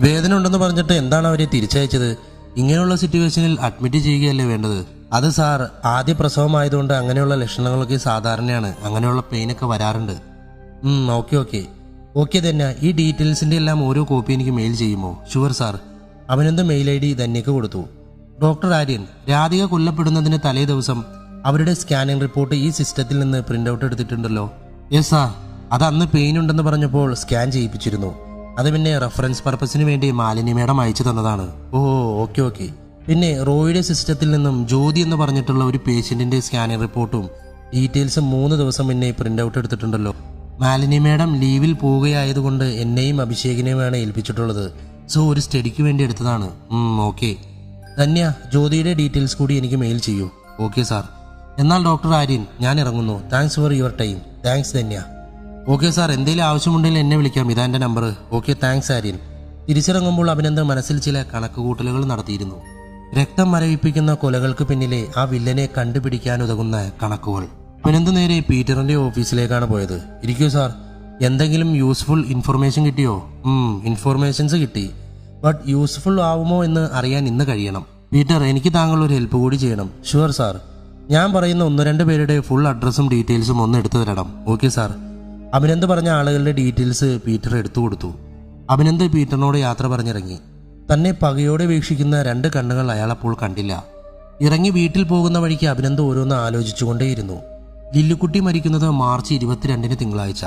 വേദന ഉണ്ടെന്ന് പറഞ്ഞിട്ട് എന്താണ് അവരെ തിരിച്ചയച്ചത്? ഇങ്ങനെയുള്ള സിറ്റുവേഷനിൽ അഡ്മിറ്റ് ചെയ്യുകയല്ലേ വേണ്ടത്? അത് സാർ, ആദ്യ പ്രസവമായതുകൊണ്ട് അങ്ങനെയുള്ള ലക്ഷണങ്ങളൊക്കെ സാധാരണയാണ്. അങ്ങനെയുള്ള പെയിനൊക്കെ വരാറുണ്ട്. ഓക്കെ തന്നെ. ഈ ഡീറ്റെയിൽസിന്റെ എല്ലാം ഓരോ കോപ്പി എനിക്ക് മെയിൽ ചെയ്യുമോ? Sure sir. Abhinand mail ID ധന്യക്ക് കൊടുത്തു. ഡോക്ടർ ആര്യൻ, രാധിക കൊല്ലപ്പെടുന്നതിന് തലേ ദിവസം അവരുടെ സ്കാനിംഗ് റിപ്പോർട്ട് ഈ സിസ്റ്റത്തിൽ നിന്ന് പ്രിന്റ് ഔട്ട് എടുത്തിട്ടുണ്ടല്ലോ? Yes sir. അത് അന്ന് പെയിൻ ഉണ്ടെന്ന് പറഞ്ഞപ്പോൾ സ്കാൻ ചെയ്യിപ്പിച്ചിരുന്നു. അത് പിന്നെ റെഫറൻസ് പർപ്പസിന് വേണ്ടി മാലിനി മേഡം അയച്ചു തന്നതാണ്. ഓ ഓക്കെ. പിന്നെ റോയിയുടെ സിസ്റ്റത്തിൽ നിന്നും ജ്യോതി എന്ന് പറഞ്ഞിട്ടുള്ള ഒരു പേഷ്യന്റിന്റെ സ്കാനിങ് റിപ്പോർട്ടും ഡീറ്റെയിൽസും 3 ദിവസം മുന്നേ പ്രിന്റ് ഔട്ട് എടുത്തിട്ടുണ്ടല്ലോ. മാലിനി മേഡം ലീവിൽ പോവുകയായതുകൊണ്ട് എന്നെയും അഭിഷേകിനെയുമാണ് ഏൽപ്പിച്ചിട്ടുള്ളത്. സോ ഒരു സ്റ്റഡിക്ക് വേണ്ടി എടുത്തതാണ്. ഓക്കെ. ധന്യ, ജ്യോതിയുടെ ഡീറ്റെയിൽസ് കൂടി എനിക്ക് മെയിൽ ചെയ്യൂ. Okay sir. എന്നാൽ ഡോക്ടർ ആര്യൻ, ഞാൻ ഇറങ്ങുന്നു. Thanks for your time. Thanks Dhanya. Okay sir, എന്തെങ്കിലും ആവശ്യമുണ്ടെങ്കിൽ എന്നെ വിളിക്കാം. ഇതാ എൻ്റെ നമ്പർ. Okay, thanks Aryan. തിരിച്ചിറങ്ങുമ്പോൾ അഭിനന്ദൻ മനസ്സിൽ ചില കണക്കുകൂട്ടലുകൾ നടത്തിയിരുന്നു. രക്തം മരവിപ്പിക്കുന്ന കൊലകൾക്ക് പിന്നിലെ ആ വില്ലനെ കണ്ടുപിടിക്കാനുതകുന്ന കണക്കുകൾ. അഭിനന്ദൻ നേരെ പീറ്ററിന്റെ ഓഫീസിലേക്കാണ് പോയത്. ഇരിക്കൂ സാർ. എന്തെങ്കിലും യൂസ്ഫുൾ ഇൻഫർമേഷൻ കിട്ടിയോ? ഇൻഫർമേഷൻസ് കിട്ടി. ബട്ട് യൂസ്ഫുൾ ആവുമോ എന്ന് അറിയാൻ ഇന്ന് കഴിയണം. പീറ്റർ, എനിക്ക് താങ്കൾ ഒരു ഹെൽപ്പ് കൂടി ചെയ്യണം. Sure sir. ഞാൻ പറയുന്ന 1-2 പേരുടെ ഫുൾ അഡ്രസ്സും ഡീറ്റെയിൽസും ഒന്ന് എടുത്തു തരണം. Okay sir. അഭിനന്ദ് പറഞ്ഞ ആളുകളുടെ ഡീറ്റെയിൽസ് പീറ്റർ എടുത്തു കൊടുത്തു. അഭിനന്ദ് പീറ്ററിനോട് യാത്ര പറഞ്ഞിറങ്ങി. തന്നെ പകയോടെ വീക്ഷിക്കുന്ന 2 കണ്ണുകൾ അയാൾ അപ്പോൾ കണ്ടില്ല. ഇറങ്ങി വീട്ടിൽ പോകുന്ന വഴിക്ക് അഭിനന്ദ് ഓരോന്ന് ആലോചിച്ചുകൊണ്ടേയിരുന്നു. ലില്ലിക്കുട്ടി മരിക്കുന്നത് മാർച്ച് 22 തിങ്കളാഴ്ച.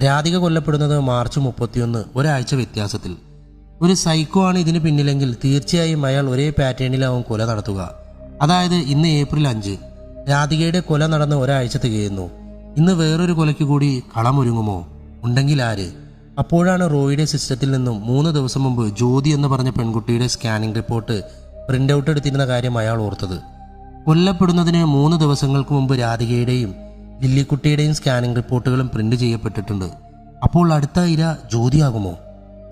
രാധിക കൊല്ലപ്പെടുന്നത് മാർച്ച് 31, ഒരാഴ്ച വ്യത്യാസത്തിൽ. ഒരു സൈക്കോ ആണ് ഇതിന് പിന്നിലെങ്കിൽ തീർച്ചയായും അയാൾ ഒരേ പാറ്റേണിലാവും കൊല നടത്തുക. അതായത് ഇന്ന് ഏപ്രിൽ 5, രാധികയുടെ കൊല നടന്ന് ഒരാഴ്ച തികയുന്നു. ഇന്ന് വേറൊരു കൊലയ്ക്ക് കൂടി കളമൊരുങ്ങുമോ? ഉണ്ടെങ്കിൽ ആര്? അപ്പോഴാണ് റോയിയുടെ സിസ്റ്റത്തിൽ നിന്നും 3 ദിവസം മുമ്പ് ജ്യോതി എന്ന് പറഞ്ഞ പെൺകുട്ടിയുടെ സ്കാനിംഗ് റിപ്പോർട്ട് പ്രിന്റ് ഔട്ട് എടുത്തിരുന്ന കാര്യം അയാൾ ഓർത്തത്. കൊല്ലപ്പെടുന്നതിന് 3 ദിവസങ്ങൾക്ക് മുമ്പ് രാധികയുടെയും ലില്ലിക്കുട്ടിയുടെയും സ്കാനിംഗ് റിപ്പോർട്ടുകളും പ്രിന്റ് ചെയ്യപ്പെട്ടിട്ടുണ്ട്. അപ്പോൾ അടുത്ത ഇര ജ്യോതിയാകുമോ?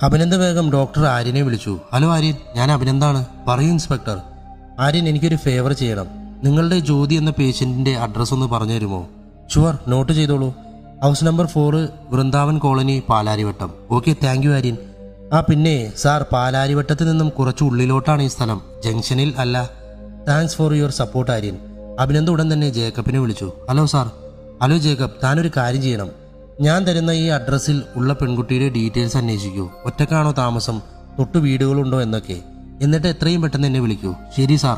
അഭിനന്ദ് വേഗം ഡോക്ടർ ആര്യനെ വിളിച്ചു. ഹലോ ആര്യൻ, ഞാൻ അഭിനന്ദാണ്. പറയൂ ഇൻസ്പെക്ടർ. ആര്യൻ, എനിക്കൊരു ഫേവർ ചെയ്യണം. നിങ്ങളുടെ ജ്യോതി എന്ന പേഷ്യന്റിന്റെ അഡ്രസ്സ് ഒന്ന് പറഞ്ഞു തരുമോ? ഷുവർ, നോട്ട് ചെയ്തോളൂ. House number 4, Vrindavan colony, Palarivattom. Okay, thank you Aryan. പിന്നെ സാർ, പാലാരിവട്ടത്ത് നിന്നും കുറച്ച് ഉള്ളിലോട്ടാണ് ഈ സ്ഥലം, ജംഗ്ഷനിൽ അല്ല. Thanks for your support Aryan. Abhinand ഉടൻ തന്നെ ജേക്കബിനെ വിളിച്ചു. Hello sir. ഹലോ ജേക്കബ്, താനൊരു കാര്യം ചെയ്യണം. ഞാൻ തരുന്ന ഈ അഡ്രസ്സിൽ ഉള്ള പെൺകുട്ടിയുടെ ഡീറ്റെയിൽസ് അന്വേഷിക്കൂ. ഒറ്റക്കാണോ താമസം, തൊട്ടു വീടുകളുണ്ടോ എന്നൊക്കെ. എന്നിട്ട് എത്രയും പെട്ടെന്ന് എന്നെ വിളിക്കൂ. ശരി സാർ.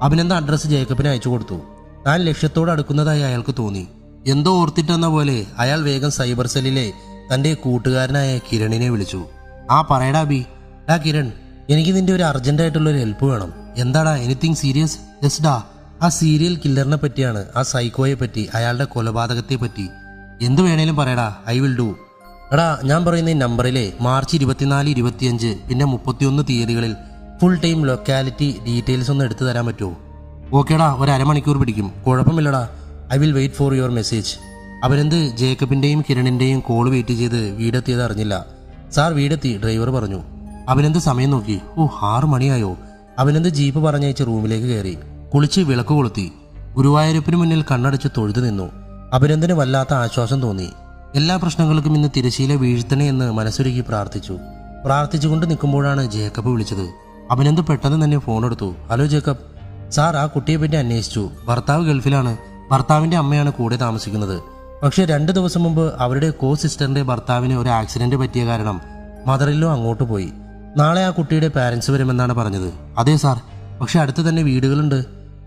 അഭിനന്ദ് അഡ്രസ്സ് ജേക്കബിന് അയച്ചു കൊടുത്തു. താൻ ലക്ഷ്യത്തോട് അടുക്കുന്നതായി അയാൾക്ക് തോന്നി. എന്തോ ഓർത്തിട്ടെന്ന പോലെ അയാൾ വേഗം സൈബർ സെല്ലിലെ തന്റെ കൂട്ടുകാരനായ കിരണിനെ വിളിച്ചു. പറയടാ ബി. കിരൺ, എനിക്ക് നിന്റെ ഒരു അർജന്റായിട്ടുള്ളൊരു ഹെൽപ്പ് വേണം. എന്താടാ, എനിത്തിങ് സീരിയസ്? യെസ് ഡാ. ആ സീരിയൽ കില്ലറിനെ പറ്റിയാണ്, ആ സൈക്കോയെ പറ്റി, അയാളുടെ കൊലപാതകത്തെ പറ്റി. എന്തു വേണേലും പറയടാ, ഐ വിൽ ഡു. എടാ, ഞാൻ പറയുന്ന ഈ നമ്പറിലെ മാർച്ച് 24, 25 പിന്നെ 31 തീയതികളിൽ ഫുൾ ടൈം ലൊക്കാലിറ്റി ഡീറ്റെയിൽസ് ഒന്ന് എടുത്തു തരാൻ പറ്റുമോ? ഓക്കേടാ, ഒരു അരമണിക്കൂർ പിടിക്കും. കുഴപ്പമില്ലടാ. I will wait for your message. അവരെന്ത് ജേക്കബിന്റെയും കിരണിന്റെയും കോൾ വെയിറ്റ് ചെയ്ത് വീടെത്തിയത് അറിഞ്ഞില്ല. സാർ, വീടെത്തി, ഡ്രൈവർ പറഞ്ഞു. അഭിനന്ദ് സമയം നോക്കി. 6 മണിയായോ? അഭിനന്ദ് ജീപ്പ് പറഞ്ഞയച്ച് റൂമിലേക്ക് കയറി. കുളിച്ച് വിളക്ക് കൊളുത്തി. ഗുരുവായൂരപ്പന് മുന്നിൽ കണ്ണടച്ച് തൊഴുതു നിന്നു. അഭിനന്ദന് വല്ലാത്ത ആശ്വാസം തോന്നി. എല്ലാ പ്രശ്നങ്ങൾക്കും ഇന്ന് തിരശീല വീഴ്ത്തണേ എന്ന് മനസ്സൊരുക്കി പ്രാർത്ഥിച്ചുകൊണ്ട് നിൽക്കുമ്പോഴാണ് ജേക്കബ് വിളിച്ചത്. അഭിനന്ദ് പെട്ടെന്ന് തന്നെ ഫോൺ എടുത്തു. Hello Jacob. സാർ, ആ കുട്ടിയെ പറ്റി അന്വേഷിച്ചു. ഭർത്താവ് ഗൾഫിലാണ്. ഭർത്താവിന്റെ അമ്മയാണ് കൂടെ താമസിക്കുന്നത്. പക്ഷേ 2 ദിവസം മുമ്പ് അവരുടെ സിസ്റ്ററിന്റെ ഭർത്താവിന് ഒരു ആക്സിഡന്റ് പറ്റിയ കാരണം മദറിലോ അങ്ങോട്ട് പോയി. നാളെ ആ കുട്ടിയുടെ പാരന്റ്സ് വരുമെന്നാണ് പറഞ്ഞത്. അതെ സാർ, പക്ഷെ അടുത്ത് തന്നെ വീടുകളുണ്ട്.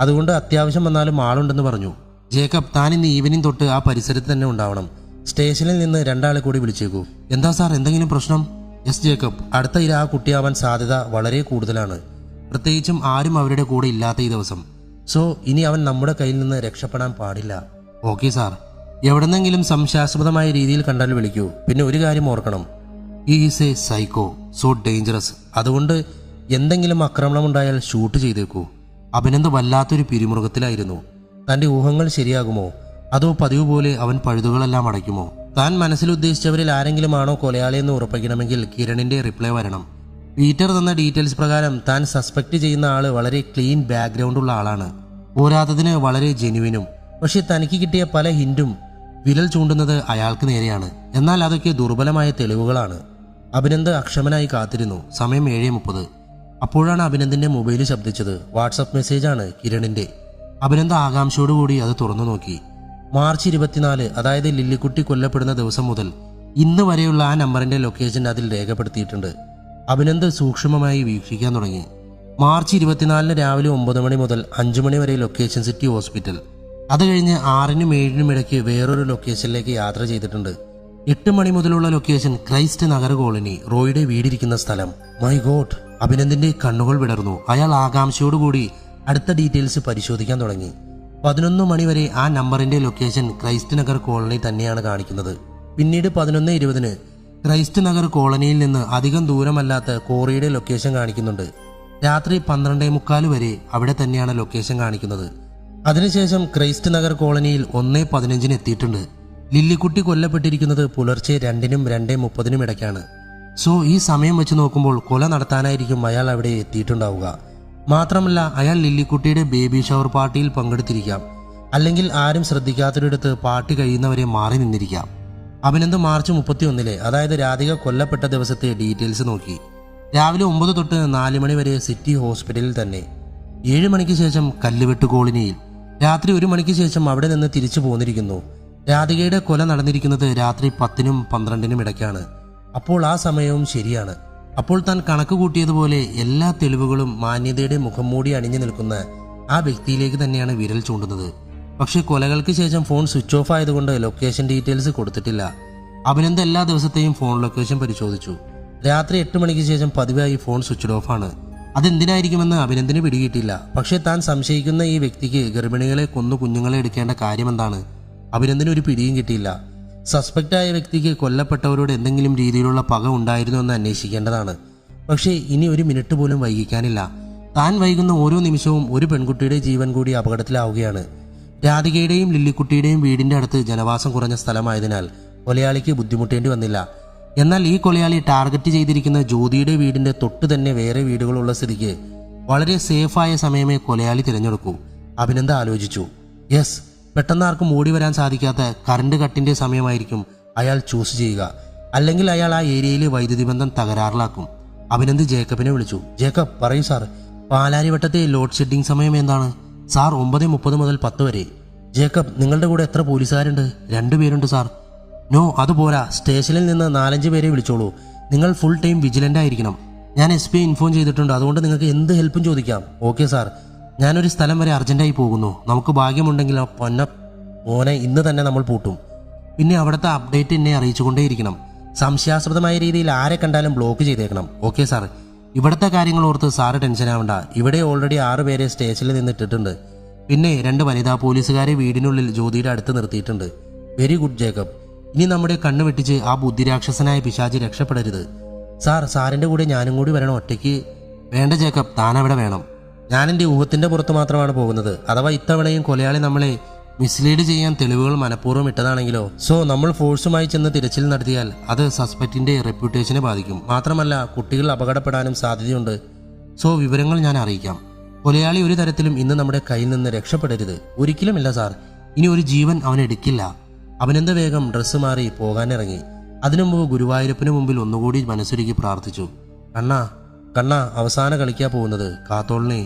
അതുകൊണ്ട് അത്യാവശ്യം വന്നാലും ആളുണ്ടെന്ന് പറഞ്ഞു. ജേക്കബ്, താൻ ഇന്ന് ഈവനിങ് തൊട്ട് ആ പരിസരത്ത് തന്നെ ഉണ്ടാവണം. സ്റ്റേഷനിൽ നിന്ന് 2 ആളെ കൂടി വിളിച്ചേക്കൂ. എന്താ സാർ, എന്തെങ്കിലും പ്രശ്നം? യെസ് ജേക്കബ്, അടുത്ത ഇര ആ കുട്ടിയാവാൻ സാധ്യത വളരെ കൂടുതലാണ്. പ്രത്യേകിച്ചും ആരും അവരുടെ കൂടെ ഇല്ലാത്ത ഈ ദിവസം. സോ ഇനി അവൻ നമ്മുടെ കയ്യിൽ നിന്ന് രക്ഷപ്പെടാൻ പാടില്ല. Okay sir. എവിടെന്നെങ്കിലും സംശയാസ്പദമായ രീതിയിൽ കണ്ടാൽ വിളിക്കൂ. പിന്നെ ഒരു കാര്യം ഓർക്കണം, he is a psycho, so dangerous. അതുകൊണ്ട് എന്തെങ്കിലും ആക്രമണം ഉണ്ടായാൽ ഷൂട്ട് ചെയ്തേക്കൂ. അഭിനന്ദ് വല്ലാത്തൊരു പിരിമുറുക്കത്തിലായിരുന്നു. തന്റെ ഊഹങ്ങൾ ശരിയാകുമോ, അതോ പതിവ് പോലെ അവൻ പഴുതുകളെല്ലാം അടയ്ക്കുമോ? താൻ മനസ്സിൽ ഉദ്ദേശിച്ചവരിൽ ആരെങ്കിലും ആണോ കൊലയാളിയെന്ന് ഉറപ്പിക്കണമെങ്കിൽ കിരണിന്റെ റിപ്ലൈ വരണം. പീറ്റർ തന്ന ഡീറ്റെയിൽസ് പ്രകാരം താൻ സസ്പെക്ട് ചെയ്യുന്ന ആള് വളരെ ക്ലീൻ ബാക്ക്ഗ്രൗണ്ട് ഉള്ള ആളാണ്. പോരാത്തതിന് വളരെ ജെനുവിനും. പക്ഷെ തനിക്ക് കിട്ടിയ പല ഹിന്റും വിരൽ ചൂണ്ടുന്നത് അയാൾക്ക് നേരെയാണ്. എന്നാൽ അതൊക്കെ ദുർബലമായ തെളിവുകളാണ്. അഭിനന്ദ് അക്ഷമനായി കാത്തിരുന്നു. സമയം 7:30. അപ്പോഴാണ് അഭിനന്ദിന്റെ മൊബൈൽ ശബ്ദിച്ചത്. വാട്സപ്പ് മെസ്സേജാണ് കിരണിന്റെ. അഭിനന്ദ് ആകാംക്ഷയോടുകൂടി അത് തുറന്നു നോക്കി. മാർച്ച് 24, അതായത് ലില്ലിക്കുട്ടി കൊല്ലപ്പെടുന്ന ദിവസം മുതൽ ഇന്ന് വരെയുള്ള ആ നമ്പറിന്റെ ലൊക്കേഷൻ അതിൽ രേഖപ്പെടുത്തിയിട്ടുണ്ട്. അഭിനന്ദ് സൂക്ഷ്മമായി വീക്ഷിക്കാൻ തുടങ്ങി. മാർച്ച് 24 രാവിലെ 9 മണി മുതൽ 5 മണി വരെ ലൊക്കേഷൻ സിറ്റി ഹോസ്പിറ്റൽ. അത് കഴിഞ്ഞ് 6-നും 7-നും ഇടയ്ക്ക് വേറൊരു ലൊക്കേഷനിലേക്ക് യാത്ര ചെയ്തിട്ടുണ്ട്. 8 മണി മുതലുള്ള ലൊക്കേഷൻ ക്രൈസ്റ്റ് നഗർ കോളനി, റോയുടെ വീടിരിക്കുന്ന സ്ഥലം. മൈ ഗോഡ്, അഭിനന്ദിന്റെ കണ്ണുകൾ വിടർന്നു. അയാൾ ആകാംക്ഷയോടുകൂടി അടുത്ത ഡീറ്റെയിൽസ് പരിശോധിക്കാൻ തുടങ്ങി. 11 മണി വരെ ആ നമ്പറിന്റെ ലൊക്കേഷൻ ക്രൈസ്റ്റ് നഗർ കോളനി തന്നെയാണ് കാണിക്കുന്നത്. പിന്നീട് 11:20 ക്രൈസ്റ്റ് നഗർ കോളനിയിൽ നിന്ന് അധികം ദൂരമല്ലാത്ത കോറിയുടെ ലൊക്കേഷൻ കാണിക്കുന്നുണ്ട്. രാത്രി 12:45 വരെ അവിടെ തന്നെയാണ് ലൊക്കേഷൻ കാണിക്കുന്നത്. അതിനുശേഷം ക്രൈസ്റ്റ് നഗർ കോളനിയിൽ 1:15 എത്തിയിട്ടുണ്ട്. ലില്ലിക്കുട്ടി കൊല്ലപ്പെട്ടിരിക്കുന്നത് പുലർച്ചെ 2-നും 2:30-നും ഇടയ്ക്കാണ്. സോ ഈ സമയം വെച്ച് നോക്കുമ്പോൾ കൊല നടത്താനായിരിക്കും അയാൾ അവിടെ എത്തിയിട്ടുണ്ടാവുക. മാത്രമല്ല, അയാൾ ലില്ലിക്കുട്ടിയുടെ ബേബി ഷവർ പാർട്ടിയിൽ പങ്കെടുത്തിരിക്കാം. അല്ലെങ്കിൽ ആരും ശ്രദ്ധിക്കാത്തൊരിടത്ത് പാർട്ടി കഴിയുന്നവരെ മാറി നിന്നിരിക്കാം. അഭിനന്ദ് മാർച്ച് 31, അതായത് രാധിക കൊല്ലപ്പെട്ട ദിവസത്തെ ഡീറ്റെയിൽസ് നോക്കി. രാവിലെ 9 തൊട്ട് 4 മണി വരെ സിറ്റി ഹോസ്പിറ്റലിൽ തന്നെ. 7 മണിക്ക് ശേഷം കല്ലുവെട്ട് കോളനിയിൽ. രാത്രി 1 മണിക്ക് ശേഷം അവിടെ നിന്ന് തിരിച്ചു പോന്നിരിക്കുന്നു. രാധികയുടെ കൊല നടന്നിരിക്കുന്നത് രാത്രി 10-നും 12-നും ഇടയ്ക്കാണ്. അപ്പോൾ ആ സമയവും ശരിയാണ്. അപ്പോൾ താൻ കണക്ക് കൂട്ടിയതുപോലെ എല്ലാ തെളിവുകളും മാന്യതയുടെ മുഖം മൂടി അണിഞ്ഞു നിൽക്കുന്ന ആ വ്യക്തിയിലേക്ക് തന്നെയാണ് വിരൽ ചൂണ്ടുന്നത്. പക്ഷെ കൊലകൾക്ക് ശേഷം ഫോൺ സ്വിച്ച് ഓഫ് ആയതുകൊണ്ട് ലൊക്കേഷൻ ഡീറ്റെയിൽസ് കൊടുത്തിട്ടില്ല. അഭിനന്ദ് എല്ലാ ദിവസത്തെയും ഫോൺ ലൊക്കേഷൻ പരിശോധിച്ചു. രാത്രി 8 മണിക്ക് ശേഷം പതിവായി ഫോൺ സ്വിച്ച് ഓഫ് ആണ്. അതെന്തിനായിരിക്കുമെന്ന് അഭിനന്ദിന് പിടികിട്ടില്ല. പക്ഷെ താൻ സംശയിക്കുന്ന ഈ വ്യക്തിക്ക് ഗർഭിണികളെ കൊന്നു കുഞ്ഞുങ്ങളെ എടുക്കേണ്ട കാര്യമെന്താണ്? അഭിനന്ദിന് ഒരു പിടിയും കിട്ടിയില്ല. സസ്പെക്റ്റായ വ്യക്തിക്ക് കൊല്ലപ്പെട്ടവരോട് എന്തെങ്കിലും രീതിയിലുള്ള പക ഉണ്ടായിരുന്നു എന്ന് അന്വേഷിക്കേണ്ടതാണ്. പക്ഷേ ഇനി ഒരു മിനിറ്റ് പോലും വൈകിക്കാനില്ല. താൻ വൈകുന്ന ഓരോ നിമിഷവും ഒരു പെൺകുട്ടിയുടെ ജീവൻ കൂടി അപകടത്തിലാവുകയാണ്. രാധികയുടെയും ലില്ലിക്കുട്ടിയുടെയും വീടിന്റെ അടുത്ത് ജനവാസം കുറഞ്ഞ സ്ഥലമായതിനാൽ കൊലയാളിക്ക് ബുദ്ധിമുട്ടേണ്ടി വന്നില്ല. എന്നാൽ ഈ കൊലയാളി ടാർഗറ്റ് ചെയ്തിരിക്കുന്ന ജ്യോതിയുടെ വീടിന്റെ തൊട്ട് തന്നെ വേറെ വീടുകളുള്ള സ്ഥിതിക്ക് വളരെ സേഫായ സമയമേ കൊലയാളി തിരഞ്ഞെടുക്കൂ. അഭിനന്ദ് ആലോചിച്ചു. യെസ്, പെട്ടെന്ന് ആർക്കും ഓടി വരാൻ സാധിക്കാത്ത കറണ്ട് കട്ടിന്റെ സമയമായിരിക്കും അയാൾ ചൂസ് ചെയ്യുക. അല്ലെങ്കിൽ അയാൾ ആ ഏരിയയിലെ വൈദ്യുതി ബന്ധം തകരാറിലാക്കും. അഭിനന്ദ് ജേക്കബിനെ വിളിച്ചു. ജേക്കബ്, പറയൂ സാർ, പാലാരിവട്ടത്തെ ലോഡ് ഷെഡിംഗ് സമയം എന്താണ്? സാർ, 9:30 മുതൽ 10 വരെ. ജേക്കബ്, നിങ്ങളുടെ കൂടെ എത്ര പോലീസുകാരുണ്ട്? 2 പേരുണ്ട് സാർ. നോ, അതുപോരാ. സ്റ്റേഷനിൽ നിന്ന് 4-5 പേരെ വിളിച്ചോളൂ. നിങ്ങൾ ഫുൾ ടൈം വിജിലന്റ് ആയിരിക്കണം. ഞാൻ SP ഇൻഫോം ചെയ്തിട്ടുണ്ട്. അതുകൊണ്ട് നിങ്ങൾക്ക് എന്ത് ഹെൽപ്പും ചോദിക്കാം. Okay sir. ഞാനൊരു സ്ഥലം വരെ അർജന്റായി പോകുന്നു. നമുക്ക് ഭാഗ്യമുണ്ടെങ്കിൽ മോനെ ഇന്ന് തന്നെ നമ്മൾ പൂട്ടും. പിന്നെ അവിടുത്തെ അപ്ഡേറ്റ് എന്നെ അറിയിച്ചുകൊണ്ടേയിരിക്കണം. സംശയാസ്പദമായ രീതിയിൽ ആരെ കണ്ടാലും ബ്ലോക്ക് ചെയ്തേക്കണം. Okay sir. ഇവിടുത്തെ കാര്യങ്ങൾ ഓർത്ത് സാറ് ടെൻഷൻ ആവണ്ട. ഇവിടെ ഓൾറെഡി 6 പേരെ സ്റ്റേഷനിൽ നിന്ന് ഇട്ടിട്ടുണ്ട്. പിന്നെ 2 വനിതാ പോലീസുകാരെ വീടിനുള്ളിൽ ജ്യോതിയുടെ അടുത്ത് നിർത്തിയിട്ടുണ്ട്. Very good Jacob. ഇനി നമ്മുടെ കണ്ണ് വെട്ടിച്ച് ആ ബുദ്ധിരാക്ഷസനായ പിശാചി രക്ഷപ്പെടരുത്. സാർ, സാറിന്റെ കൂടെ ഞാനും കൂടി വരണം. ഒറ്റയ്ക്ക് വേണ്ട ജേക്കബ്, താൻ അവിടെ വേണം. ഞാൻ എൻ്റെ ഊഹത്തിന്റെ പുറത്ത് മാത്രമാണ് പോകുന്നത്. അഥവാ ഇത്തവണയും കൊലയാളി നമ്മളെ മിസ്ലീഡ് ചെയ്യാൻ തെളിവുകൾ മനഃപൂർവ്വം ഇട്ടതാണെങ്കിലോ? സോ നമ്മൾ ഫോഴ്സുമായി ചെന്ന് തിരച്ചിൽ നടത്തിയാൽ അത് സസ്പെക്റ്റിന്റെ റെപ്യൂട്ടേഷനെ ബാധിക്കും. മാത്രമല്ല, കുട്ടികൾ അപകടപ്പെടാനും സാധ്യതയുണ്ട്. സോ വിവരങ്ങൾ ഞാൻ അറിയിക്കാം. കൊലയാളി ഒരു തരത്തിലും ഇന്ന് നമ്മുടെ കയ്യിൽ നിന്ന് രക്ഷപ്പെടരുത്. ഒരിക്കലുമില്ല സാർ. ഇനി ഒരു ജീവൻ അവൻ എടുക്കില്ല. അഭിനന്ദ വേഗം ഡ്രസ്സ് മാറി പോകാനിറങ്ങി. അതിനു മുമ്പ് ഗുരുവായൂരപ്പന് മുമ്പിൽ ഒന്നുകൂടി മനസ്സുരുക്കി പ്രാർത്ഥിച്ചു. കണ്ണാ, അവസാന കളിക്കാ പോകുന്നത്. കാത്തോളിനെ